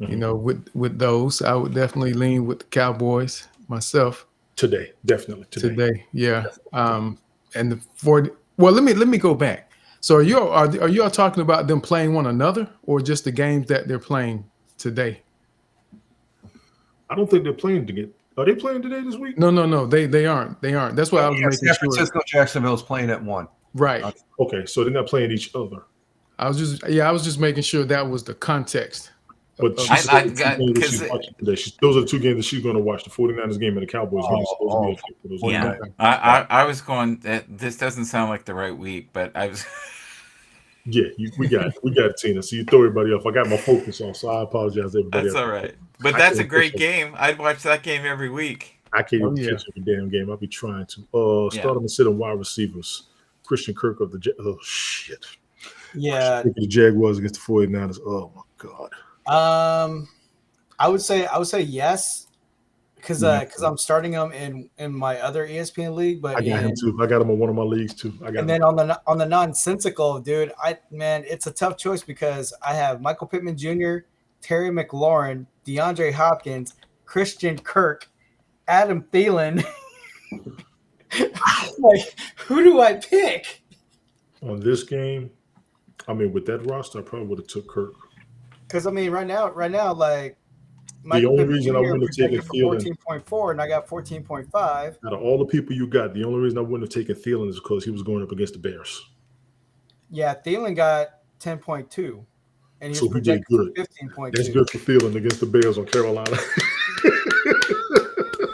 with those, I would definitely lean with the Cowboys myself. Definitely today. Yeah. And the 40. Well, let me go back. So are you all talking about them playing one another, or just the games that they're playing today? I don't think they're playing together. Are they playing today this week? No. They aren't. That's why I was making San Francisco, Jacksonville is playing at 1. Right. Okay, so they're not playing each other. I was just making sure that was the context. But those are the 2 games that she's going to watch: the 49ers game and the Cowboys game. Yeah, I was going. This doesn't sound like the right week, but I was. Yeah, we got it, Tina. So you throw everybody off. I got my focus on, so I apologize, everybody. That's all right. But that's a great game. I'd watch that game every week. I can't even catch every damn game. I'll be trying to. Start them and sit on wide receivers. Christian Kirk of the shit. Yeah. The Jaguars against the 49ers. Oh my God. I would say yes, because I'm starting them in my other ESPN league. But I got him too. I got him on one of my leagues too. Then on the nonsensical, dude, it's a tough choice because I have Michael Pittman Jr., Terry McLaurin, DeAndre Hopkins, Christian Kirk, Adam Thielen. Like, who do I pick on this game? I mean, with that roster, I probably would have took Kirk. Because right now, like the only reason I wouldn't have taken Thielen 14.4, and I got 14.5. Out of all the people you got, the only reason I wouldn't have taken Thielen is because he was going up against the Bears. Yeah, Thielen got 10.2, and he was projected for 15.2. That's good for Thielen against the Bears on Carolina.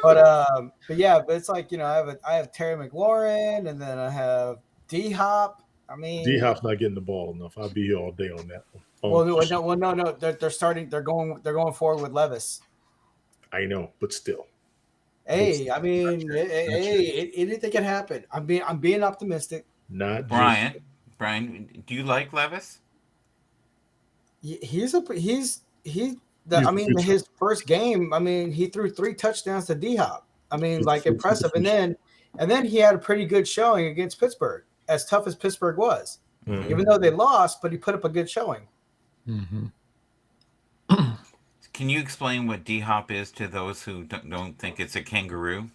but it's like I have Terry McLaurin, and then I have D-Hop. I mean, D-Hop's not getting the ball enough. I'll be here all day on that one. No. They're starting. They're going forward with Levis. I know, but still. Hey, I mean, anything can happen. I'm being optimistic. Not Brian, do you like Levis? His first game. I mean, he threw 3 touchdowns to D-Hop. I mean, like impressive. And then he had a pretty good showing against Pittsburgh, as tough as Pittsburgh was. Mm-hmm. Even though they lost, but he put up a good showing. Mm-hmm. Can you explain what D-Hop is to those who don't think it's a kangaroo?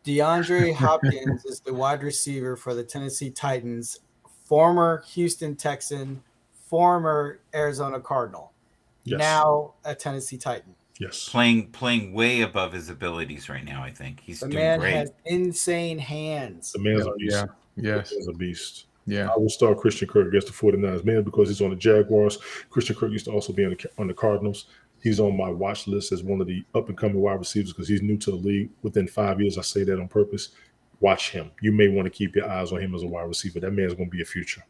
DeAndre Hopkins is the wide receiver for the Tennessee Titans, former Houston Texan, former Arizona Cardinal, now a Tennessee Titan. Yes, playing way above his abilities right now. I think he's doing great. The man has insane hands. The man's a beast. Yes, he's a beast. Yeah. I will start Christian Kirk against the 49ers, mainly because he's on the Jaguars. Christian Kirk used to also be on the Cardinals. He's on my watch list as one of the up-and-coming wide receivers because he's new to the league. Within 5 years, I say that on purpose. Watch him. You may want to keep your eyes on him as a wide receiver. That man's going to be a future.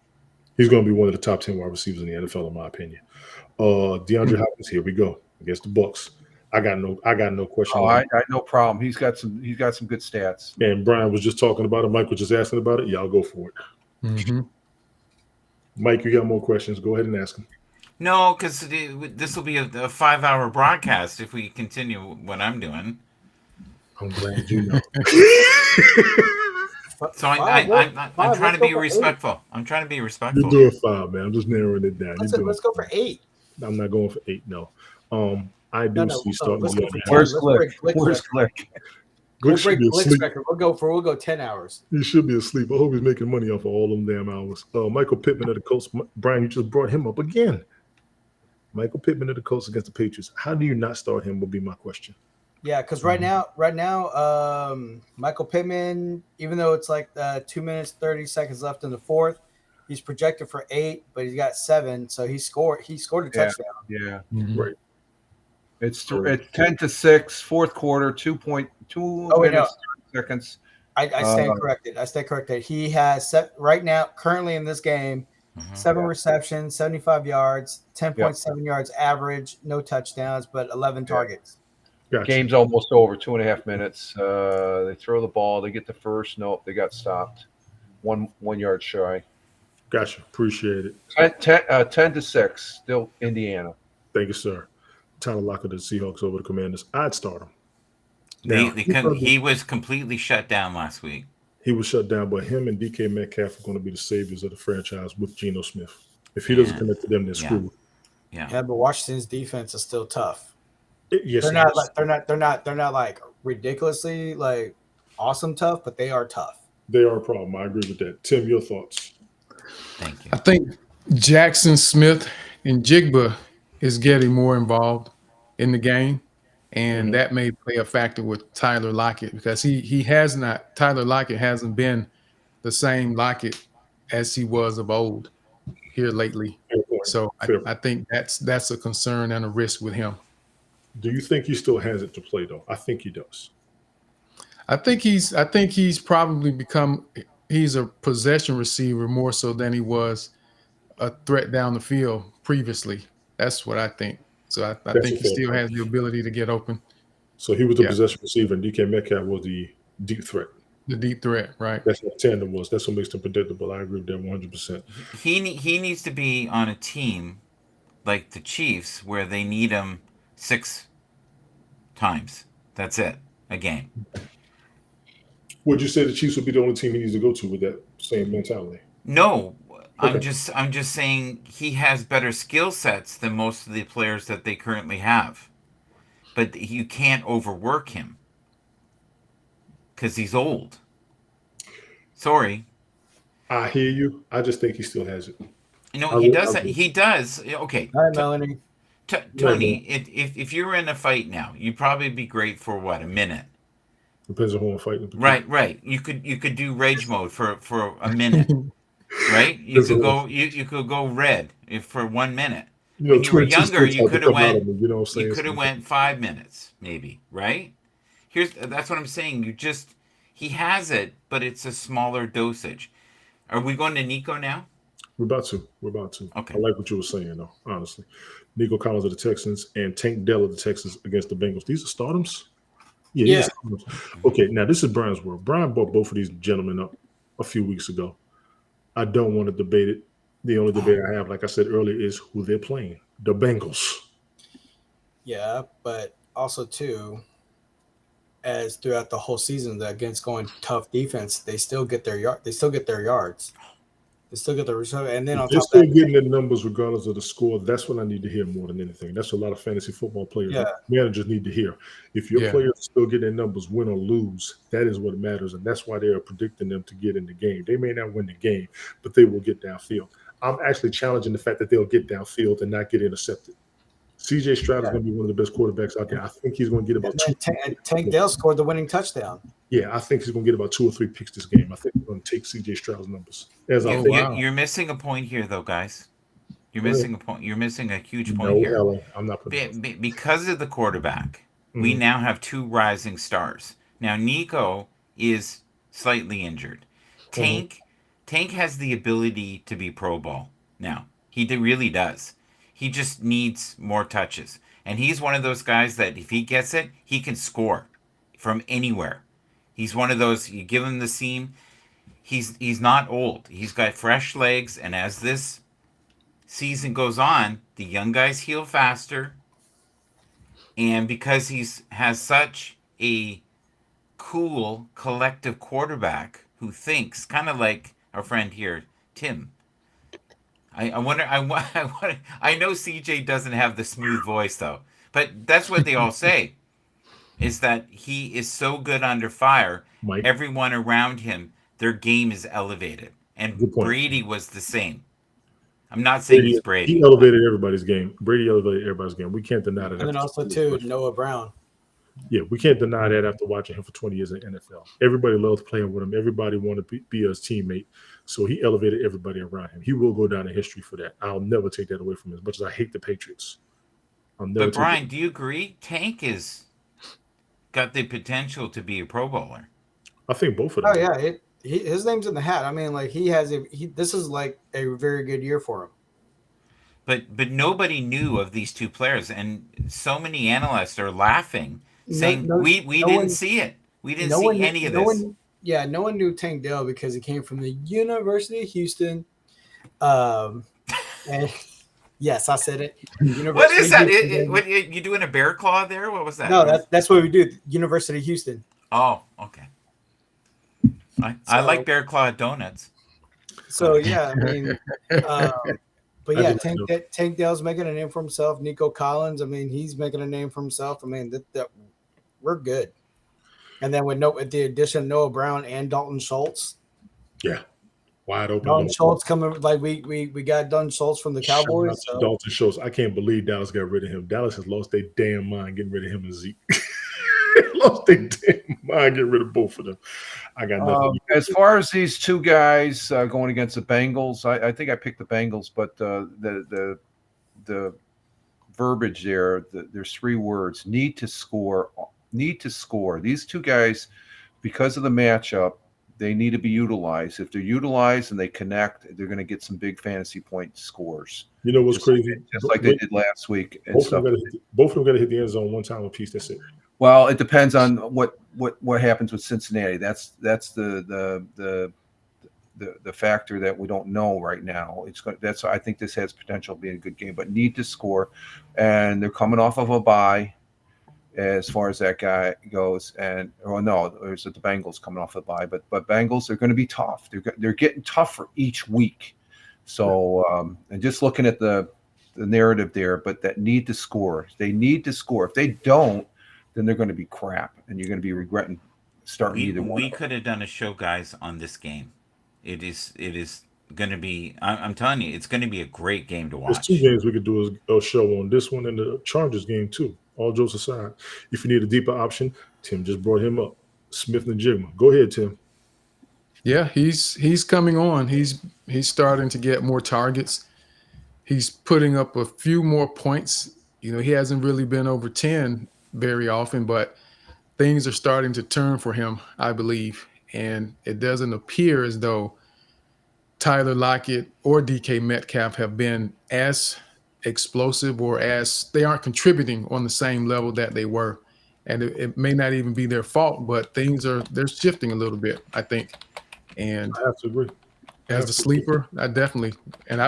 He's going to be one of the top 10 wide receivers in the NFL, in my opinion. DeAndre Hopkins, here we go against the Bucs. I got no question. Oh, I no problem. He's got some good stats. And Brian was just talking about it. Mike was just asking about it. Y'all go for it. Mm-hmm. Mike, you got more questions? Go ahead and ask him. No, because this will be a 5-hour broadcast if we continue what I'm doing. I'm glad you know. So I'm trying to be respectful. I'm trying to be respectful. You're doing 5, man. I'm just narrowing it down. Let's go for 8. I'm not going for 8. No. I do see starting. Where's Glick? Where's Glick? We'll break Glick's record. We'll go 10 hours. He should be asleep. I hope he's making money off of all them damn hours. Michael Pittman of the Colts. Brian, you just brought him up again. Michael Pittman of the Colts against the Patriots. How do you not start him? Would be my question. Yeah, because right now, Michael Pittman, even though it's like 2 minutes 30 seconds left in the fourth, he's projected for 8, but he's got 7, so he scored a touchdown. Yeah, Mm-hmm. Right. It's 10-6, fourth quarter, 2.2 minutes 30 seconds. I stand corrected. I stand corrected. He has right now, currently in this game, 7 receptions, 75 yards, 10.7 yards average, no touchdowns, but 11 targets. Gotcha. Game's almost over, 2.5 minutes. They throw the ball. They get the first. Nope, they got stopped. 1 yard shy. Gotcha. Appreciate it. 10-6, still Indiana. Thank you, sir. Tyler Lockett of the Seahawks over the Commanders. I'd start him. He was completely shut down last week. He was shut down, but him and DK Metcalf are going to be the saviors of the franchise with Geno Smith. If he doesn't connect to them, they're screwed. Yeah, but Washington's defense is still tough. Yes, they're not like ridiculously like awesome tough, but they are tough. They are a problem. I agree with that. Tim, your thoughts? Thank you. I think Jackson Smith and Jigba is getting more involved in the game, and that may play a factor with Tyler Lockett because Tyler Lockett hasn't been the same Lockett as he was of old here lately. So I think that's a concern and a risk with him. Do you think he still has it to play though? I think he does. I think he's probably become he's a possession receiver more so than he was a threat down the field previously. That's what I think. So I think he still has the ability to get open. So he was the possession receiver, and DK Metcalf was the deep threat. The deep threat, right? That's what tandem was. That's what makes them predictable. I agree with that 100%. He needs to be on a team like the Chiefs where they need him 6 times. That's it, a game. Would you say the Chiefs would be the only team he needs to go to with that same mentality? No, Okay. I'm just saying he has better skill sets than most of the players that they currently have. But you can't overwork him because he's old. Sorry. I hear you. I just think he still has it. He does. He does. Okay. Hi, Melanie. Tony, if you were in a fight now, you'd probably be great for what, a minute. Depends on who I'm fighting. Right. You could do rage mode for a minute. Right? You could go red for 1 minute. When you were younger, you could have went 5 minutes, maybe, right? That's what I'm saying. He has it, but it's a smaller dosage. Are we going to Nico now? We're about to. Okay. I like what you were saying, though, honestly. Nico Collins of the Texans and Tank Dell of the Texans against the Bengals. These are stardoms? Yeah. Okay, now this is Brian's world. Brian brought both of these gentlemen up a few weeks ago. I don't want to debate it. The only debate I have, like I said earlier, is who they're playing. The Bengals. Yeah, but also, too, as throughout the whole season, against going tough defense, they still get their yards. They still get the result, and then on they're top still of that, getting their numbers regardless of the score. That's what I need to hear more than anything. That's a lot of fantasy football players. Managers need to hear. If your players still get their numbers, win or lose, that is what matters, and that's why they are predicting them to get in the game. They may not win the game, but they will get downfield. I'm actually challenging the fact that they'll get downfield and not get intercepted. CJ Stroud is going to be one of the best quarterbacks out there. I think he's going to get about Tank Dell scored the winning touchdown. Yeah, I think he's going to get about 2 or 3 picks this game. I think we're going to take CJ Stroud's numbers. You're missing a point here, though, guys. You're missing a point. You're missing a huge point here. No, I'm not putting because of the quarterback. We now have 2 rising stars. Now Nico is slightly injured. Tank has the ability to be Pro Bowl. Now he really does. He just needs more touches, and he's one of those guys that if he gets it, he can score from anywhere. He's one of those. You give him the seam. He's not old. He's got fresh legs, and as this season goes on, the young guys heal faster. And because has such a cool collective quarterback who thinks kind of like our friend here, Tim. I wonder. I know CJ doesn't have the smooth voice though, but that's what they all say, is that he is so good under fire. Mike. Everyone around him, their game is elevated, and Brady was the same. I'm not saying he's Brady. He elevated everybody's game. Brady elevated everybody's game. We can't deny that. And then also, too, Noah Brown. Yeah, we can't deny that after watching him for 20 years in the NFL. Everybody loved playing with him. Everybody wanted to be his teammate. So he elevated everybody around him. He will go down in history for that. I'll never take that away from him, as much as I hate the Patriots. But, Brian, do you agree? Tank is got the potential to be a Pro Bowler. I think both of them. Oh, yeah. His name's in the hat. I mean, like this is like a very good year for him. But nobody knew of these 2 players, and so many analysts are laughing, saying we didn't see it. We didn't see any of this. No one knew Tank Dell because he came from the University of Houston. And yes, I said it. What is that? What you doing a bear claw there? What was that? No, that's what we do. University of Houston. Oh, okay. I like bear claw donuts. So yeah, I mean, but yeah, Tank Dell's making a name for himself. Nico Collins, I mean, he's making a name for himself. I mean, that we're good. And then with the addition of Noah Brown and Dalton Schultz. Yeah, wide open. Dalton Schultz coming, like we got Dalton Schultz from the Cowboys. So. Dalton Schultz, I can't believe Dallas got rid of him. Dallas has lost their damn mind getting rid of him and Zeke. Lost their damn mind getting rid of both of them. I got nothing. As far as these 2 guys going against the Bengals, I think I picked the Bengals, but the verbiage there, there's 3 words: need to score. Need to score. These 2 guys, because of the matchup, they need to be utilized. If they're utilized and they connect, they're going to get some big fantasy point scores. You know what's crazy? Just like they did last week. Both of them got to hit the end zone one time apiece. That's it. Well, it depends on what happens with Cincinnati. That's the factor that we don't know right now. I think this has potential to be a good game, but need to score, and they're coming off of a bye. As far as that guy goes, there's the Bengals coming off a bye, but Bengals are going to be tough. They're getting tougher each week. So and just looking at the narrative there, but that need to score. They need to score. If they don't, then they're going to be crap, and you're going to be regretting starting either one. We could have done a show, guys, on this game. It is going to be. I'm telling you, it's going to be a great game to watch. There's 2 games we could do a show on. This one and the Chargers game too. All jokes aside, if you need a deeper option, Tim just brought him up. Smith and Jigma. Go ahead, Tim. Yeah, he's coming on. He's starting to get more targets. He's putting up a few more points. You know, he hasn't really been over 10 very often, but things are starting to turn for him, I believe. And it doesn't appear as though Tyler Lockett or DK Metcalf have been as explosive or as they aren't contributing on the same level that they were. And it may not even be their fault, but they're shifting a little bit, I think. And I have to agree. As a sleeper, I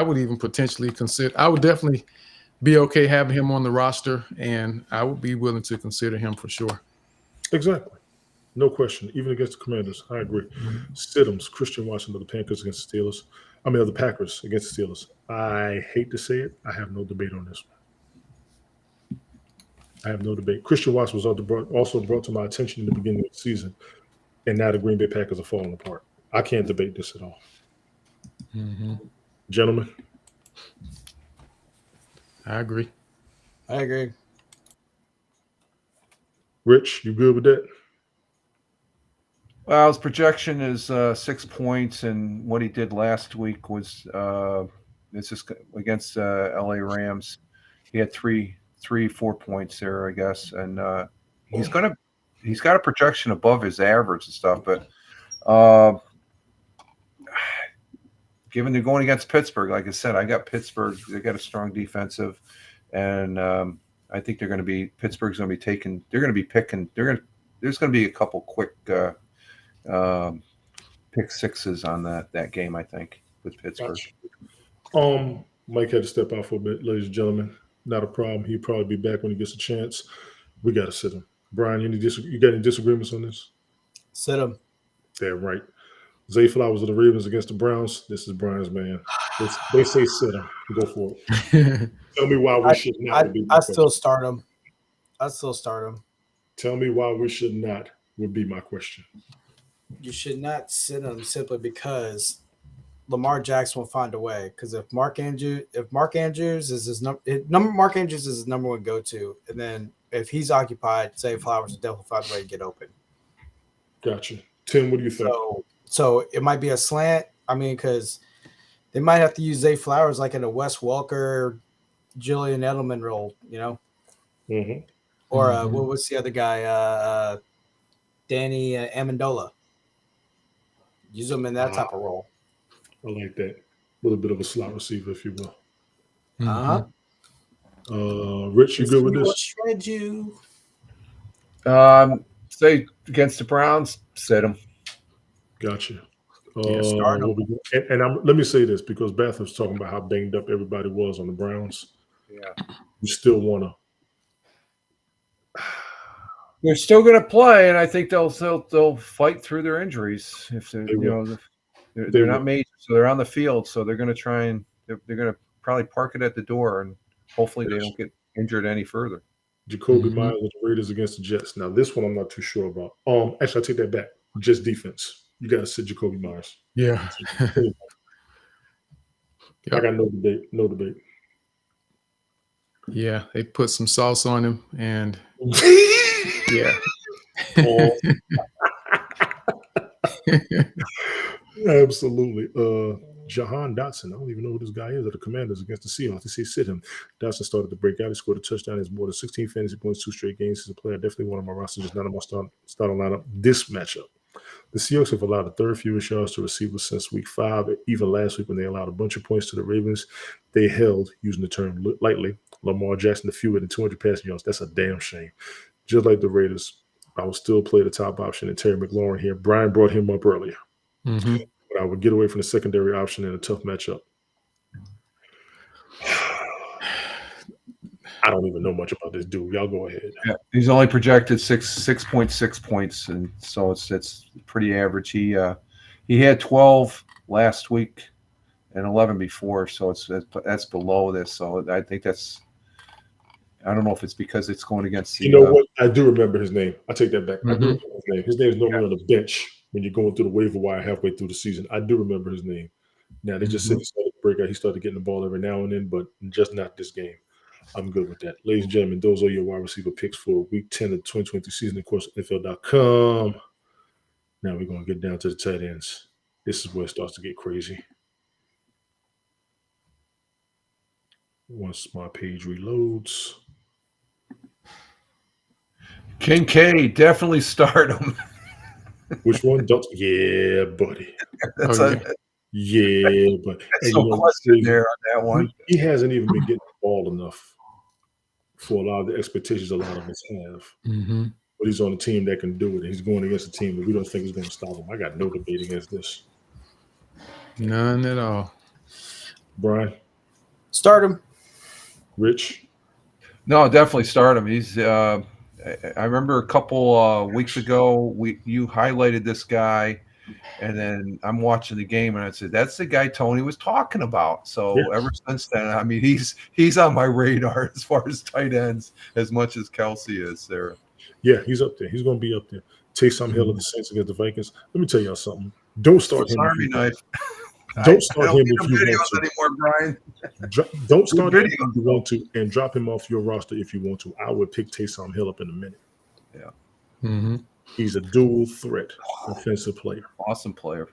would even potentially I would definitely be okay having him on the roster, and I would be willing to consider him for sure. Exactly. No question. Even against the Commanders, I agree. Stidham's, Christian Watson of the Packers against the Steelers. The Packers against the Steelers. I hate to say it. I have no debate on this one. I have no debate. Christian Watson was also brought to my attention in the beginning of the season, and now the Green Bay Packers are falling apart. I can't debate this at all. Mm-hmm. Gentlemen? I agree. I agree. Rich, you good with that? Well, his projection is 6 points, and what he did last week was it's just against LA Rams. He had 4 points there, I guess, and he's got a projection above his average and stuff. But given they're going against Pittsburgh, like I said, I got Pittsburgh. They got a strong defensive, and I think Pittsburgh's going to be taking. They're going to be picking. There's going to be a couple quick pick sixes on that game, I think, with Pittsburgh. Gotcha. Mike had to step out for a bit, ladies and gentlemen. Not a problem. He'll probably be back when he gets a chance. We got to sit him. Brian, you got any disagreements on this? Sit him. Damn right. Zay Flowers of the Ravens against the Browns. This is Brian's man. They say sit him. Go for it. Tell me why we should not. I still start him. Tell me why we should not would be my question. You should not sit him simply because Lamar Jackson will find a way. Because if Mark Andrews is his Mark Andrews is his number one go-to, and then if he's occupied, Zay Flowers will definitely find a way to get open. Gotcha. Tim, what do you think? So it might be a slant. I mean, because they might have to use Zay Flowers like in a Wes Welker, Julian Edelman role, you know? Mm-hmm. Or what was the other guy? Danny Amendola. Use him in that type of role. I like that. A little bit of a slot receiver, if you will. Rich, you good with this? Shred you. Say against the Browns, set him. Gotcha. Start him. Let me say this because Beth was talking about how banged up everybody was on the Browns. Yeah. You still want to. They're still going to play, and I think they'll fight through their injuries. If they're not major, so they're on the field, so they're going to try and they're going to probably park it at the door, and hopefully they don't get injured any further. Jacoby Myers with the Raiders against the Jets. Now this one I'm not too sure about. Actually, I take that back. Just defense. You got to sit Jacoby Myers. Yeah. I got no debate. No debate. Yeah, they put some sauce on him, and yeah. Absolutely. Jahan Dotson. I don't even know who this guy is. At the Commanders against the Seahawks. They say sit him. Dotson started to break out. He scored a touchdown. He's more than 16 fantasy points, 2 straight games. He's a player, definitely one of my rosters, just not on my starting lineup. This matchup. The Seahawks have allowed the third fewest yards to receivers since week 5. Even last week when they allowed a bunch of points to the Ravens, they held, using the term lightly, Lamar Jackson to fewer than 200 passing yards. That's a damn shame. Just like the Raiders, I will still play the top option in Terry McLaurin here. Brian brought him up earlier. Mm-hmm. But I would get away from the secondary option in a tough matchup. I don't even know much about this dude. Y'all go ahead. Yeah, he's only projected 6.6 points, and so it's pretty average. He had 12 last week and 11 before, so that's below this. So I think I don't know if it's because it's going against the. You know what? I do remember his name. I take that back. Mm-hmm. I do remember his name. His name is normally on the bench when you're going through the waiver wire halfway through the season. I do remember his name. Now they just said he started to break out. He started getting the ball every now and then, but just not this game. I'm good with that. Ladies and gentlemen, those are your wide receiver picks for week 10 of the 2020 season, of course, NFL.com. Now we're going to get down to the tight ends. This is where it starts to get crazy. Once my page reloads. Kincaid, definitely start him. Which one? Yeah, buddy. Yeah, but no question there on that one. He hasn't even been getting the ball enough for a lot of the expectations a lot of us have. Mm-hmm. But he's on a team that can do it. He's going against a team that we don't think is going to stop him. I got no debate against this. None at all. Brian? Start him. Rich? No, definitely start him. He's I remember a couple weeks ago you highlighted this guy, and then I'm watching the game and I said, that's the guy Tony was talking about. So ever since then, I mean, he's on my radar as far as tight ends as much as Kelsey is there. Yeah, he's up there. He's going to be up there. Taysom Hill of the Saints against the Vikings. Let me tell y'all something. Don't start him. Army knife. Don't start him if you videos want to. anymore, Brian. Don't start him videos, if you want to, and drop him off your roster if you want to. I would pick Taysom Hill up in a minute. Yeah. Mm-hmm. He's a dual threat offensive player. Awesome player.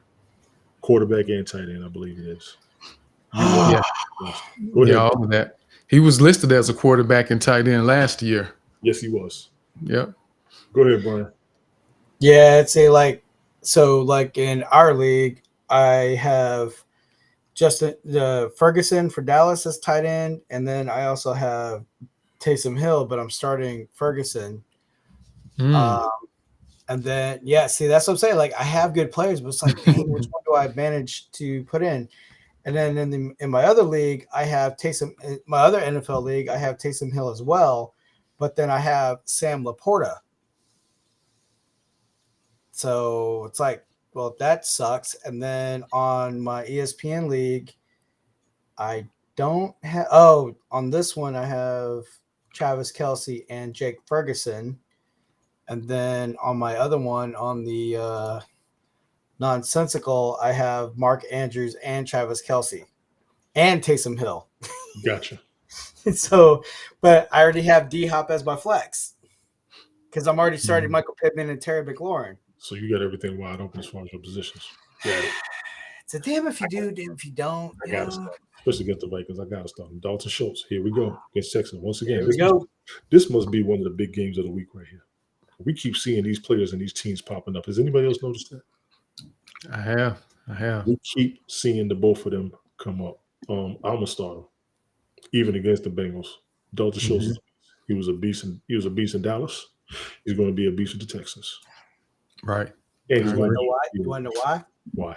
Quarterback and tight end, I believe it is. Yeah. Go ahead. Yeah, all of that. He was listed as a quarterback and tight end last year. Yes, he was. Yep. Go ahead, Brian. Yeah, I'd say like in our league, I have Justin Ferguson for Dallas as tight end, and then I also have Taysom Hill, but I'm starting Ferguson. And then see, that's what I'm saying. Like I have good players, but it's like, dang, which one do I manage to put in? And then in my other league, I have Taysom. In my other NFL league, I have Taysom Hill as well, but then I have Sam Laporta. So it's like, well, that sucks. And then on my ESPN league, I don't have. Oh, on this one, I have Travis Kelce and Jake Ferguson. And then on my other one, on the nonsensical, I have Mark Andrews and Travis Kelce and Taysom Hill. Gotcha. So, but I already have D-Hop as my flex because I'm already starting Michael Pittman and Terry McLaurin. So you got everything wide open as far as your positions. Got it. It's a damn if you do, damn if you don't. I got to start, especially against the Vikings. I got to start. Dalton Schultz. Here we go against Texas once again. Here we go. This must be one of the big games of the week right here. We keep seeing these players and these teams popping up. Has anybody else noticed that? I have. We keep seeing the both of them come up. I'm gonna start them, even against the Bengals. Dalton Schultz, he was a beast. He was a beast in Dallas. He's going to be a beast with the Texans. Right. And he's You going want to know why? You want to know why? Why?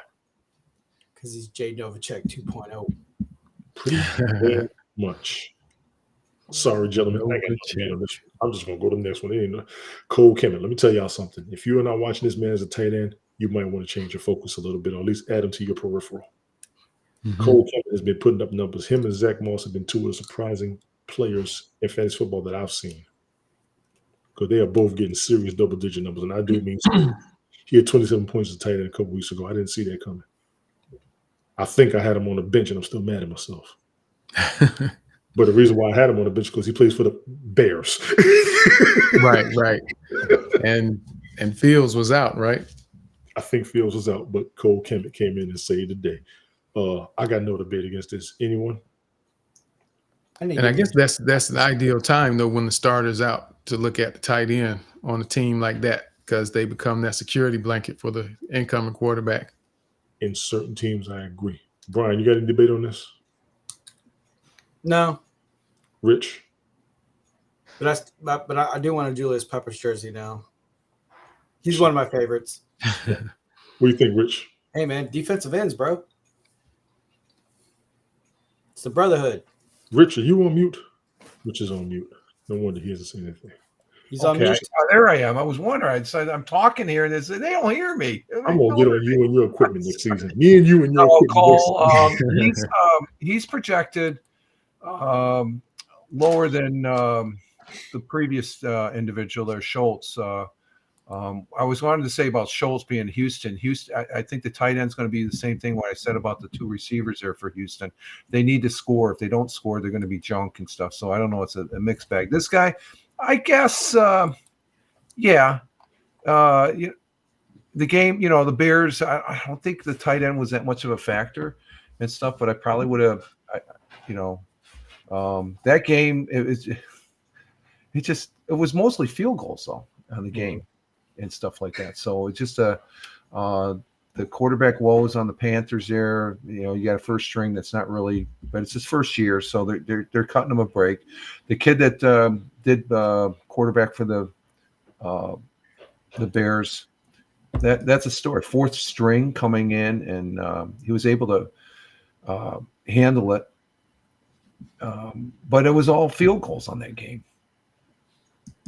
Because he's Jay Novacek 2.0. Pretty damn much. Sorry, gentlemen. I got no on this. I'm just going to go to the next one. Cole Kemet. Let me tell y'all something. If you are not watching this man as a tight end, you might want to change your focus a little bit, or at least add him to your peripheral. Cole Kemet has been putting up numbers. Him and Zach Moss have been two of the surprising players in fantasy football that I've seen, because they are both getting serious double-digit numbers, and I do mean he had 27 points as a tight end a couple weeks ago. I didn't see that coming. I think I had him on the bench, and I'm still mad at myself. But the reason why I had him on the bench because he plays for the Bears. Right. And Fields was out, right? I think Fields was out, but Cole Kemet came in and saved the day. I got no debate against this. Anyone? And I guess that's the ideal time though, when the starter's out, to look at the tight end on a team like that, because they become that security blanket for the incoming quarterback. In certain teams, I agree. Brian, you got any debate on this? No. Rich? But I do want a Julius Peppers jersey now. He's one of my favorites. What do you think, Rich? Hey, man, defensive ends, bro. It's the brotherhood. Rich, are you on mute? Rich is on mute. No wonder he hasn't seen anything. He's on mute. There I am. I was wondering. I decided I'm talking here, and they don't hear me. I'm gonna get on you and your equipment next season. Me and you and your equipment. Cole, he's projected lower than the previous individual there, Schultz. I was wanted to say about Schultz being Houston. I think the tight end's going to be the same thing what I said about the two receivers there for Houston. They need to score. If they don't score, they're going to be junk and stuff. So I don't know. It's a mixed bag. This guy, I guess, the game, the Bears, I don't think the tight end was that much of a factor and stuff, but I probably would have, that game, it was mostly field goals though on the game and stuff like that. So it's just the quarterback woes on the Panthers there. You got a first string that's not really, but it's his first year, so they're cutting him a break. The kid that did quarterback for the Bears, that's a story. Fourth string coming in, and he was able to handle it. But it was all field goals on that game.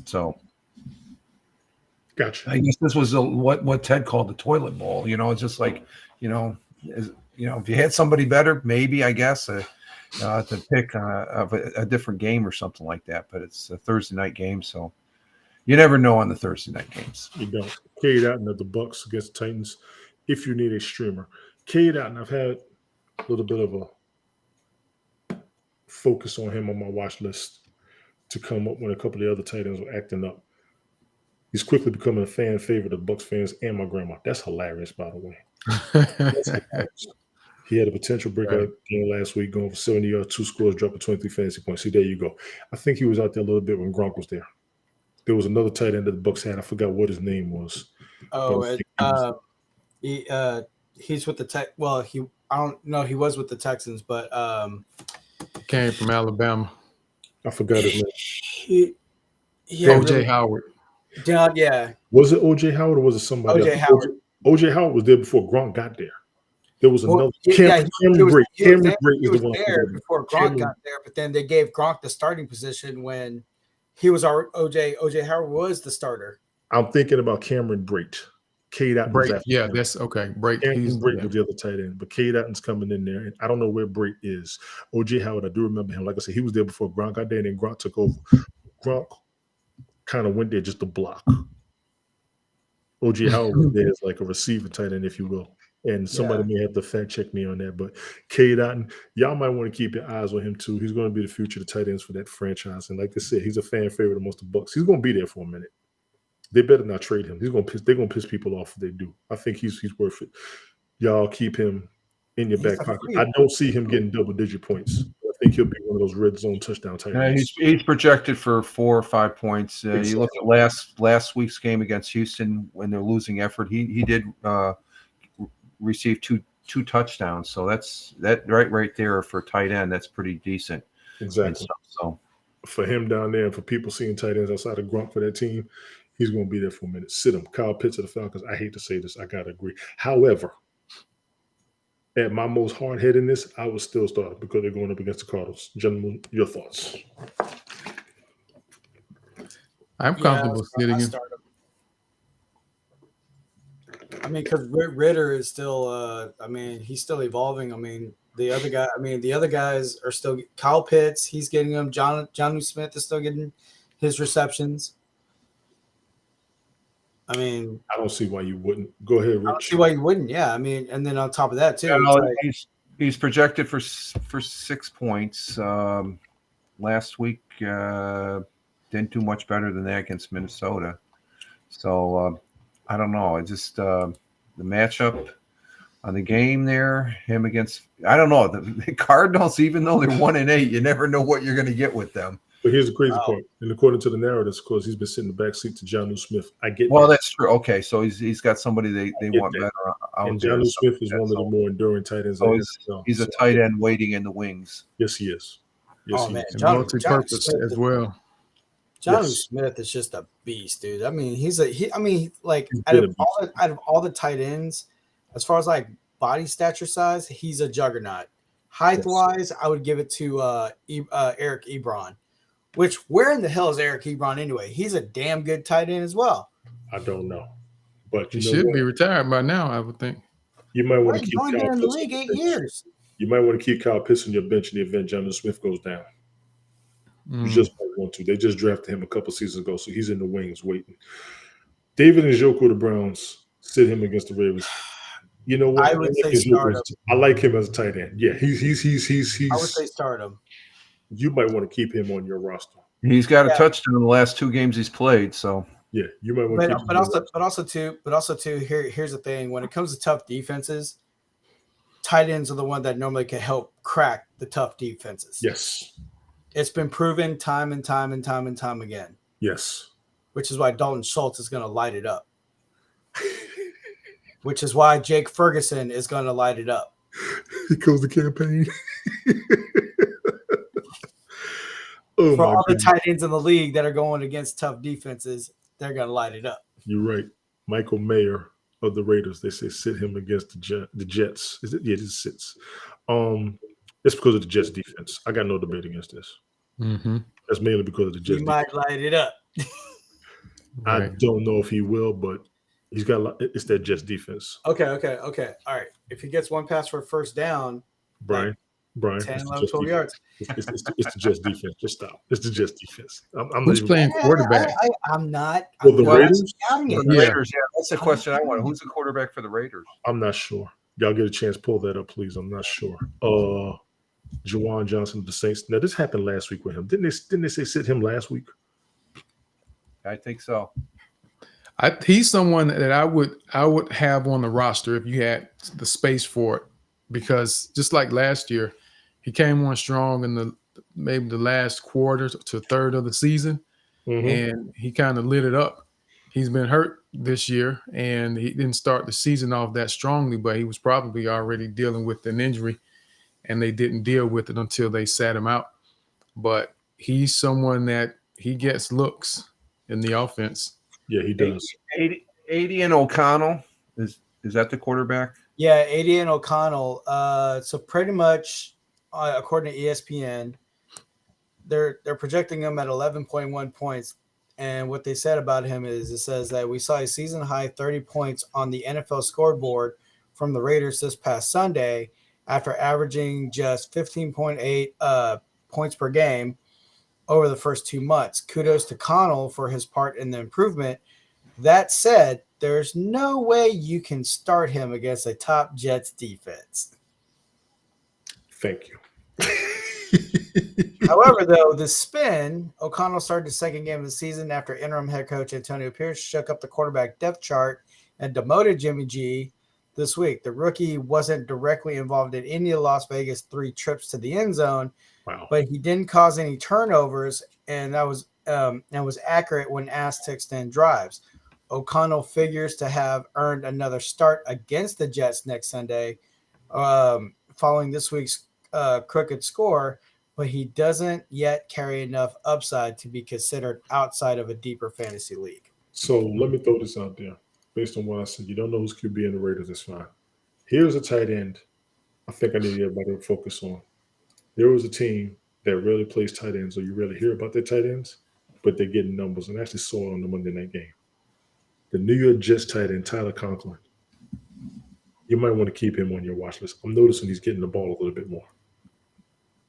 So. Gotcha. I guess this was what Ted called the toilet bowl. It's just like, if you had somebody better, maybe, I guess, to pick of a different game or something like that. But it's a Thursday night game, so you never know on the Thursday night games. You don't. Cade Otton of the Bucks against the Titans. If you need a streamer, Cade Otton, I've had a little bit of a focus on him on my watch list to come up when a couple of the other tight ends were acting up. He's quickly becoming a fan favorite of Bucs fans and my grandma. That's hilarious, by the way. That's hilarious. He had a potential breakout game last week, going for 70 yards, 2 scores, dropping 23 fantasy points. See, there you go. I think he was out there a little bit when Gronk was there. There was another tight end that the Bucs had. I forgot what his name was. He's with the Tech. Well, I don't know. He was with the Texans, but came from Alabama. I forgot his name. OJ Howard. Yeah. Was it OJ Howard or was it somebody else? Howard. OJ Howard was there before Gronk got there. There was another Cameron Brate. Cameron Brate was the one there before Gronk got there, but then they gave Gronk the starting position when he was our OJ Howard was the starter. I'm thinking about Cameron Brate. Brate, yeah, that's okay. Brate, Cameron Brate was the other tight end, but Cade Otton's coming in there, and I don't know where Brate is. OJ Howard, I do remember him. Like I said, he was there before Gronk got there, and then Gronk took over. Gronk kind of went there just to block. OJ Howard was there as like a receiver tight end, if you will. And somebody may have to fact check me on that. But Cade Otton, y'all might want to keep your eyes on him too. He's going to be the future of the tight ends for that franchise. And like I said, he's a fan favorite amongst the Bucs. He's going to be there for a minute. They better not trade him. They're going to piss people off if they do. I think he's worth it. Y'all keep him in your back pocket. I don't see him getting double-digit points. I think he'll be one of those red zone touchdown tight ends. He's projected for 4 or 5 points. Exactly. You look at last week's game against Houston when they're losing effort. He did receive two touchdowns. So that's right there for tight end. That's pretty decent. Exactly. So for him down there, and for people seeing tight ends outside of Gronk for that team, he's going to be there for a minute. Sit him. Kyle Pitts of the Falcons. I hate to say this. I got to agree. However, at my most hard hit in this, I would still start because they're going up against the Cardinals. Gentlemen, your thoughts? I'm comfortable sitting him. I mean, because Ritter is still, he's still evolving. I mean, the other guys are still – Kyle Pitts, he's getting them. Jonnu Smith is still getting his receptions. I mean, I don't see why you wouldn't. Go ahead, Rich. I don't see why you wouldn't. Yeah, I mean, and then on top of that too, he's projected for 6 points. Last week didn't do much better than that against Minnesota. So I don't know. It just the matchup on the game there, him against I don't know the Cardinals. Even though they're 1-8, you never know what you're going to get with them. But here's the crazy part. And according to the narratives, of course, he's been sitting in the back seat to Jonnu Smith. I get well, that's true. Okay, so he's got somebody they want better out and there. Jonnu Smith is one of the more enduring tight ends. So he's a tight end waiting in the wings. Yes, he is. Yes, he is. Multi-purpose as well. Jonnu Smith is just a beast, dude. I mean, out of all the tight ends, as far as like body stature size, he's a juggernaut. Height wise, I would give it to Eric Ebron. Which, where in the hell is Eric Ebron anyway? He's a damn good tight end as well. I don't know. But he should be retired by now, I would think. You might want to keep Kyle Pitts in the league 8 years. You might want to keep Kyle Pitts on your bench in the event Jonnu Smith goes down. You just might want to. They just drafted him a couple seasons ago, so he's in the wings waiting. David Njoku, the Browns, sit him against the Ravens. You know what? I would say start him. I like him as a tight end. Yeah, he's. I would say start him. You might want to keep him on your roster. He's got a touchdown in the last 2 games he's played, so yeah, you might want to keep him. But also too. Here's the thing: when it comes to tough defenses, tight ends are the one that normally can help crack the tough defenses. Yes, it's been proven time and time again. Yes, which is why Dalton Schultz is going to light it up. Which is why Jake Ferguson is going to light it up. He kills the campaign. For all the tight ends in the league that are going against tough defenses, they're going to light it up. You're right. Michael Mayer of the Raiders, they say sit him against the Jets. Is it? Yeah, it sits. It's because of the Jets defense. I got no debate against this. Mm-hmm. That's mainly because of the Jets. He might light it up. I don't know if he will, but he's got. It's that Jets defense. Okay. All right. If he gets one pass for a first down, Brian, 10, 11, 12 yards. It's the Jets defense. Just stop. It's the Jets defense. Who's playing quarterback? I'm not. Well, the Raiders? Raiders, yeah. That's the question I want. Who's the quarterback for the Raiders? I'm not sure. Y'all get a chance, pull that up, please. I'm not sure. Juwan Johnson of the Saints. Now, this happened last week with him. Didn't they say sit him last week? I think so. He's someone that I would have on the roster if you had the space for it, because just like last year, he came on strong in maybe the last quarter to third of the season, and he kind of lit it up. He's been hurt this year, and he didn't start the season off that strongly, but he was probably already dealing with an injury, and they didn't deal with it until they sat him out. But he's someone that he gets looks in the offense. Yeah, he does. 80 and O'Connell is that the quarterback? Yeah, 80 and O'Connell. So pretty much, according to ESPN, they're projecting him at 11.1 points. And what they said about him is it says that we saw a season high 30 points on the NFL scoreboard from the Raiders this past Sunday after averaging just 15.8 points per game over the first 2 months. Kudos to Connell for his part in the improvement. That said, there's no way you can start him against a top Jets defense. Thank you. However, though, the spin, O'Connell started the second game of the season after interim head coach Antonio Pierce shook up the quarterback depth chart and demoted Jimmy G this week. The rookie wasn't directly involved in any of Las Vegas' 3 trips to the end zone, but he didn't cause any turnovers, and that was accurate when asked to extend drives. O'Connell figures to have earned another start against the Jets next Sunday, following this week's crooked score, but he doesn't yet carry enough upside to be considered outside of a deeper fantasy league. So let me throw this out there. Based on what I said, you don't know who's QB in the Raiders, that's fine. Here's a tight end I think I need everybody to focus on. There was a team that rarely plays tight ends, or you rarely hear about their tight ends, but they're getting numbers, and I actually saw it on the Monday night game. The New York Jets tight end, Tyler Conklin. You might want to keep him on your watch list. I'm noticing he's getting the ball a little bit more.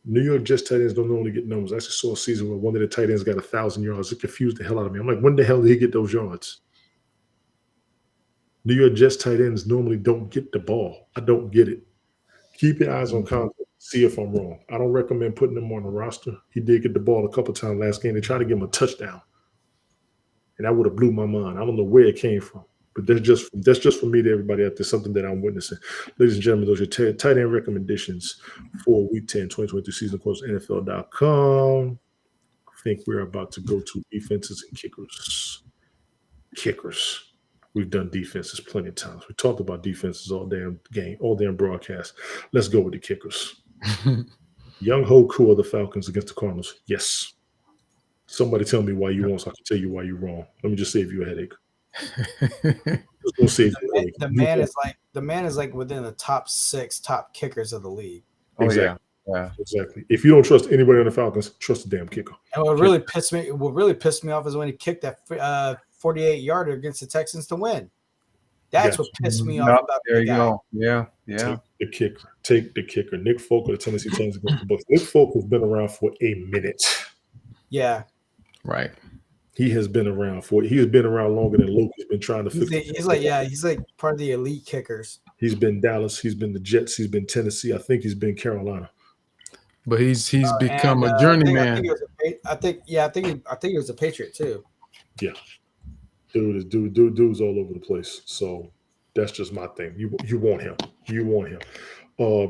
New York Jets tight ends don't normally get numbers. I actually saw a season where one of the tight ends got 1,000 yards. It confused the hell out of me. I'm like, when the hell did he get those yards? New York Jets tight ends normally don't get the ball. I don't get it. Keep your eyes on Conklin. See if I'm wrong. I don't recommend putting him on the roster. He did get the ball a couple times last game. They tried to give him a touchdown, and that would have blew my mind. I don't know where it came from, but that's just for me to everybody out there, something that I'm witnessing. Ladies and gentlemen, those are your tight end recommendations for Week 10, 2022 season, of course, NFL.com. I think we're about to go to defenses and kickers. Kickers. We've done defenses plenty of times. We talked about defenses all damn game, all damn broadcast. Let's go with the kickers. Young Ho Koo of the Falcons against the Cardinals. Yes. Somebody tell me why you won't, so I can tell you why you're wrong. Let me just save you a headache. The man is like within the top 6 top kickers of the league. Oh, exactly. Yeah. Exactly. If you don't trust anybody on the Falcons, trust the damn kicker. And what really pissed me off is when he kicked that 48-yarder against the Texans to win. That's what pissed me off about there the you guy. go. Yeah. Take the kicker. Nick Folk of the Tennessee Titans against the Bucs. Nick Folk has been around for a minute. Yeah. Right. He has been around longer than Luke. He's been trying to fix it. He's like part of the elite kickers. He's been Dallas. He's been the Jets. He's been Tennessee. I think he's been Carolina. But he's become a journeyman. I think he was a Patriot too. Yeah. Dude's all over the place. So that's just my thing. You want him. You want him.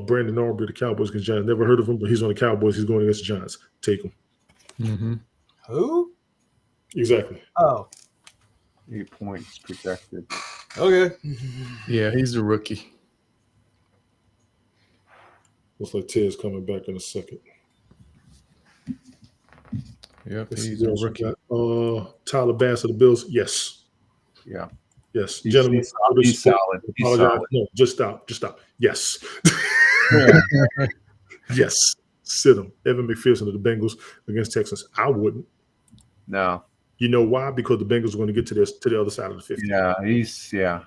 Brandon Aubrey, the Cowboys against Giants. Never heard of him, but he's on the Cowboys. He's going against the Giants. Take him. Mm-hmm. Who? Exactly. Oh. 8 points projected. Okay. Yeah, he's a rookie. Looks like Ted's coming back in a second. Yep, he's a rookie. Tyler Bass of the Bills. Yes. Yeah. Yes. Gentlemen, he's solid. He's solid. No, just stop. Yes. Yeah. Yes. Sit him. Evan McPherson of the Bengals against Texans. I wouldn't. No. You know why? Because the Bengals are going to get to the other side of the 50. Yeah,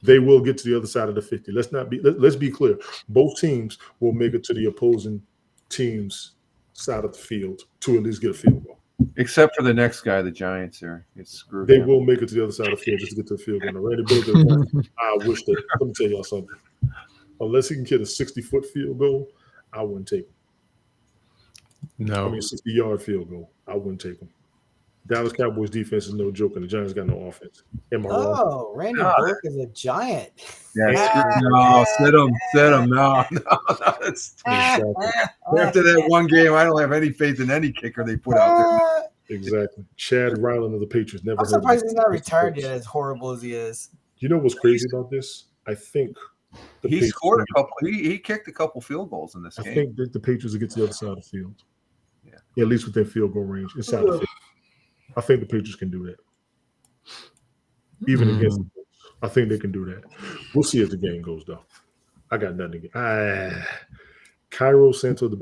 They will get to the other side of the 50. Let's be clear. Both teams will make it to the opposing team's side of the field to at least get a field goal. Except for the next guy, the Giants are. It's screwed. They will make it to the other side of the field just to get to the field goal. Randy Bills, I wish that. Let me tell y'all something. unless he can get a 60-foot field goal, I wouldn't take him. No. I mean, 60-yard field goal, I wouldn't take him. Dallas Cowboys defense is no joke, and the Giants got no offense. Am I wrong? Oh, Randy Bullock is a giant. Yeah, no, sit him. No. That's, Exactly. after that one game, I don't have any faith in any kicker they put out there. Exactly. Chad Ryland of the Patriots never. I'm surprised he's not retired yet, as horrible as he is. You know what's crazy about this? I think he scored a couple. He kicked a couple field goals in this game. I think that the Patriots will get to the other side of the field. Yeah, at least within field goal range inside the field. I think the Patriots can do that. Even against the Colts, I think they can do that. We'll see as the game goes, though. I got nothing against. Cairo Santos, the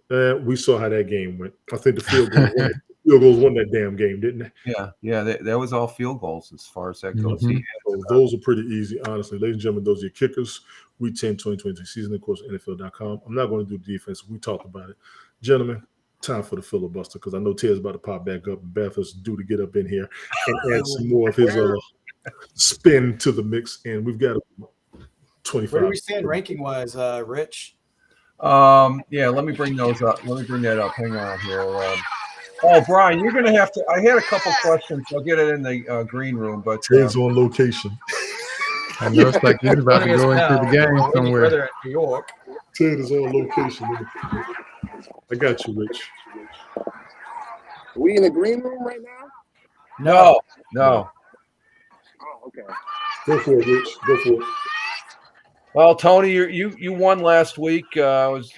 Bears. We saw how that game went. I think the field goals won that damn game, didn't they? Yeah. That was all field goals as far as that goes. So those are pretty easy, honestly. Ladies and gentlemen, those are your kickers. Week 10, 2023 season, of course, NFL.com. I'm not going to do defense. We talked about it. Gentlemen, time for the filibuster because I know Ted's about to pop back up and Bathurst is due to get up in here and add some more of his spin to the mix. And we've got 25. Where do we stand ranking-wise, Rich? Let me bring those up. Let me bring that up. Hang on here. Brian, you're going to have to – I had a couple questions. I'll get it in the green room. But Ted's on location. I know it's like he's about to go into the game somewhere. At New York. Ted is on location. I got you, Rich. Are we in the green room right now? No. Oh, okay. Go for it, Rich. Go for it. Well, Tony, you won last week. I was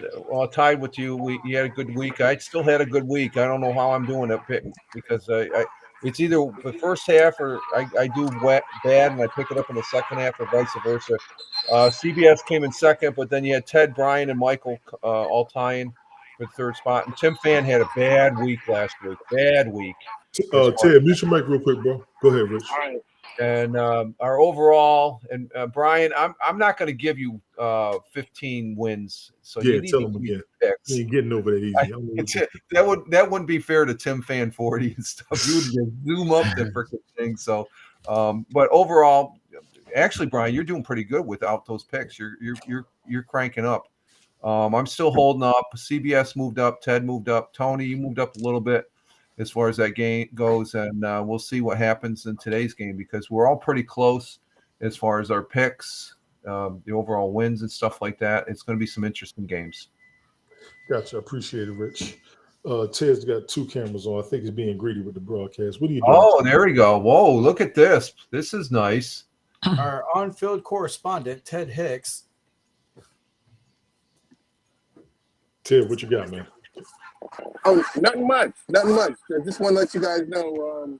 tied with you. You had a good week. I still had a good week. I don't know how I'm doing it because it's either the first half or I do bad and I pick it up in the second half or vice versa. CBS came in second, but then you had Ted, Brian, and Michael all tying for the third spot. And Tim Fan had a bad week last week. Bad week. Ted, mute your mic real quick, bro. Go ahead, Rich. All right. And our overall, and Brian, I'm not going to give you 15 wins. So you need tell to him give again. You ain't getting over that easy. That wouldn't be fair to Tim Fan 40 and stuff. You would just zoom up the freaking thing. So, but overall, actually, Brian, you're doing pretty good without those picks. You're cranking up. I'm still holding up. CBS moved up. Ted moved up. Tony, you moved up a little bit as far as that game goes, and we'll see what happens in today's game because we're all pretty close as far as our picks, the overall wins and stuff like that. It's going to be some interesting games. Gotcha. Appreciate it, Rich. Ted's got two cameras on. I think he's being greedy with the broadcast. What are you doing? Oh, there we go. Whoa, look at this. This is nice. Our on-field correspondent, Ted Hicks. Ted, what you got, man? Oh, nothing much. I just want to let you guys know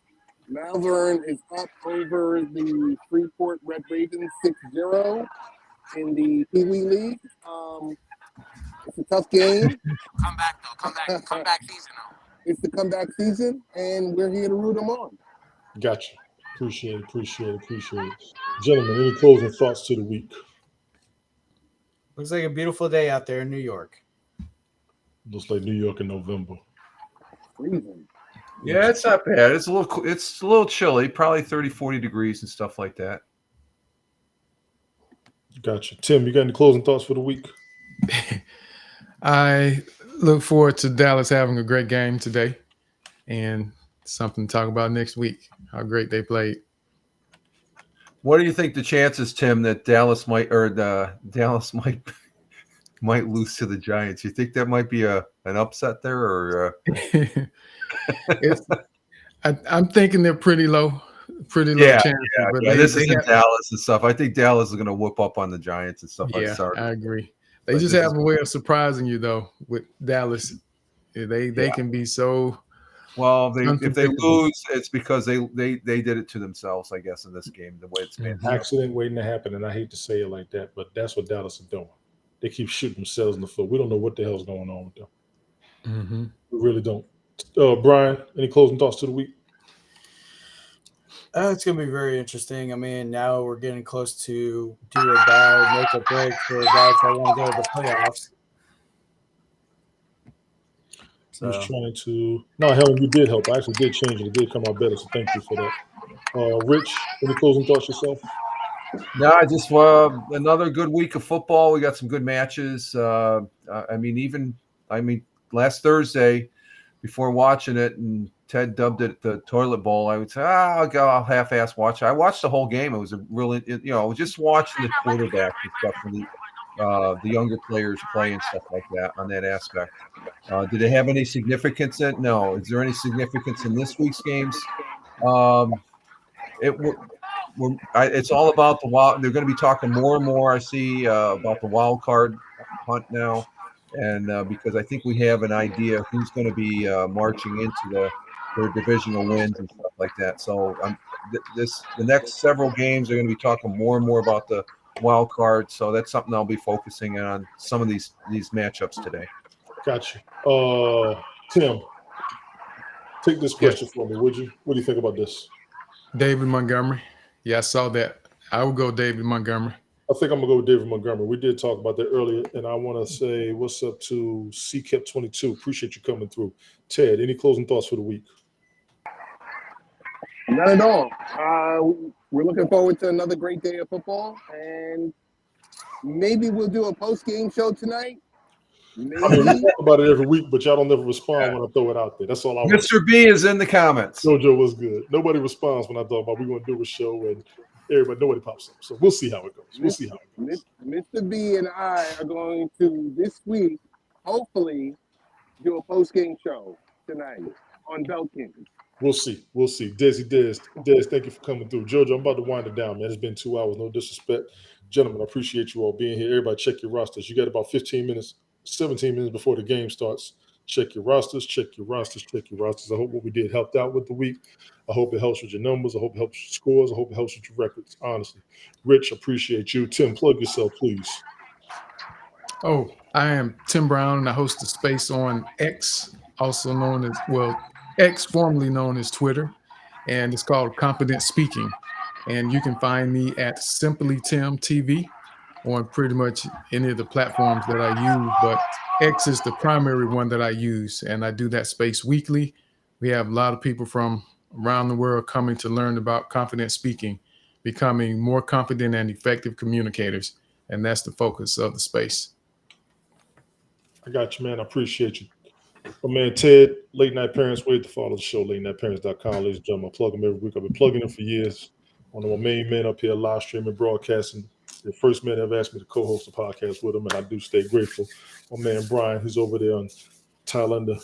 Malvern is up over the Freeport Red Ravens 6-0 in the Pee Wee League. It's a tough game. Comeback season though. It's the comeback season, and we're here to root them on. Gotcha. Appreciate it. Gentlemen, any closing thoughts to the week? Looks like a beautiful day out there in New York. Looks like New York in November. Freezing. Yeah, it's not bad. It's a little chilly, probably 30, 40 degrees and stuff like that. Gotcha. Tim, you got any closing thoughts for the week? I look forward to Dallas having a great game today and something to talk about next week, how great they played. What do you think the chances, Tim, that Dallas might lose to the Giants? You think that might be an upset there, or? I'm thinking they're pretty low chances. But this is in Dallas and stuff. I think Dallas is going to whoop up on the Giants and stuff. Yeah, I agree. They just have a way of surprising you, though, with Dallas. They can be so. Well, if they lose, it's because they did it to themselves, I guess, in this game. The way it's been, accident waiting to happen, and I hate to say it like that, but that's what Dallas is doing. They keep shooting themselves in the foot. We don't know what the hell's going on with them. Mm-hmm. We really don't. Brian, any closing thoughts to the week? It's going to be very interesting. I mean, now we're getting close to do or die, make a break for guys that want to go to the playoffs. I was trying to. No, Helen, you did help. I actually did change it. It did come out better, so thank you for that. Rich, any closing thoughts yourself? No, I just another good week of football. We got some good matches. Last Thursday, before watching it, and Ted dubbed it the toilet bowl, I would say, I'll half-ass watch it. I watched the whole game. It was just watching the quarterback and stuff from the younger players play and stuff like that on that aspect. Did it have any significance in it? No. Is there any significance in this week's games? It's all about the wild. They're going to be talking more and more. I see about the wild card hunt now, and because I think we have an idea who's going to be marching into their divisional wins and stuff like that. So the next several games are going to be talking more and more about the wild card. So that's something I'll be focusing on some of these matchups today. Gotcha. Tim, take this question for me, would you? What do you think about this? David Montgomery. Yeah, I saw that. I would go David Montgomery. I think I'm going to go with David Montgomery. We did talk about that earlier, and I want to say what's up to CKEP22. Appreciate you coming through. Ted, any closing thoughts for the week? Not at all. We're looking forward to another great day of football, and maybe we'll do a post-game show tonight. Maybe. I mean, we talk about it every week, but y'all don't never respond when I throw it out there. That's all I want. Mr. B is in the comments. Jojo was good. Nobody responds when I talk about we're going to do a show, and nobody pops up. So we'll see how it goes. Mr. B and I are going to, this week, hopefully, do a post-game show tonight on Belkins. We'll see. Dez, thank you for coming through. Jojo, I'm about to wind it down, man. It's been 2 hours. No disrespect. Gentlemen, I appreciate you all being here. Everybody check your rosters. You got about 17 minutes before the game starts. Check your rosters. I hope what we did helped out with the week. I hope it helps with your numbers. I hope it helps with your scores. I hope it helps with your records, honestly. Rich, appreciate you. Tim, plug yourself, please. Oh, I am Tim Brown, and I host a space on X, also known as, X, formerly known as Twitter, and it's called Confident Speaking. And you can find me at Simply Tim TV on pretty much any of the platforms that I use, but X is the primary one that I use, and I do that space weekly. We have a lot of people from around the world coming to learn about confident speaking, becoming more confident and effective communicators, and that's the focus of the space. I got you, man. I appreciate you. My man Ted, Late Night Parents, way to follow the show, latenightparents.com. Ladies and gentlemen, I plug them every week. I've been plugging them for years. One of my main men up here live streaming, broadcasting. The first man ever asked me to co-host a podcast with him, and I do stay grateful. My man Brian, he's over there on Thailander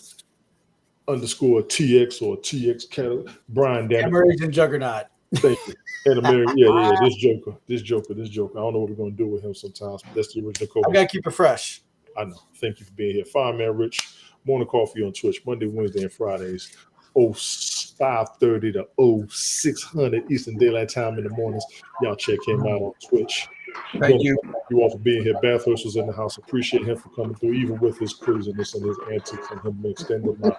_TX or TX Cattle. Brian, damn it. And Juggernaut. Thank you. And American, this Joker. I don't know what we're going to do with him sometimes, but that's the original co-host. I got to keep it fresh. I know. Thank you for being here. Fireman Rich, Morning Coffee on Twitch, Monday, Wednesday, and Fridays, 5:30 to 0600 Eastern Daylight Time in the mornings. Y'all check him out on Twitch. Thank you. You all for being here. Bathurst was in the house. Appreciate him for coming through, even with his craziness and his antics and him extended my.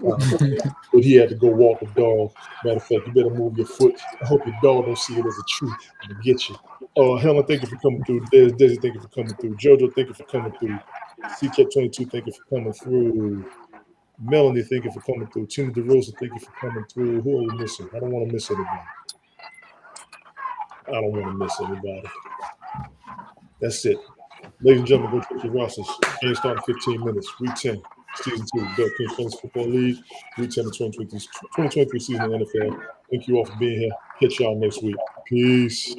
But he had to go walk the dog. Matter of fact, you better move your foot. I hope your dog don't see it as a treat and get you. Helen, thank you for coming through. Desi, thank you for coming through. Jojo, thank you for coming through. CKEP22, thank you for coming through. Melanie, thank you for coming through. Tina DeRosa, thank you for coming through. Who are you missing? I don't want to miss anybody. That's it. Ladies and gentlemen, go check your rosters. Game start in 15 minutes. Week 10, Season 2, Bell King Fantasy Football League. Week 10 of 2023 season in the NFL. Thank you all for being here. Catch y'all next week. Peace.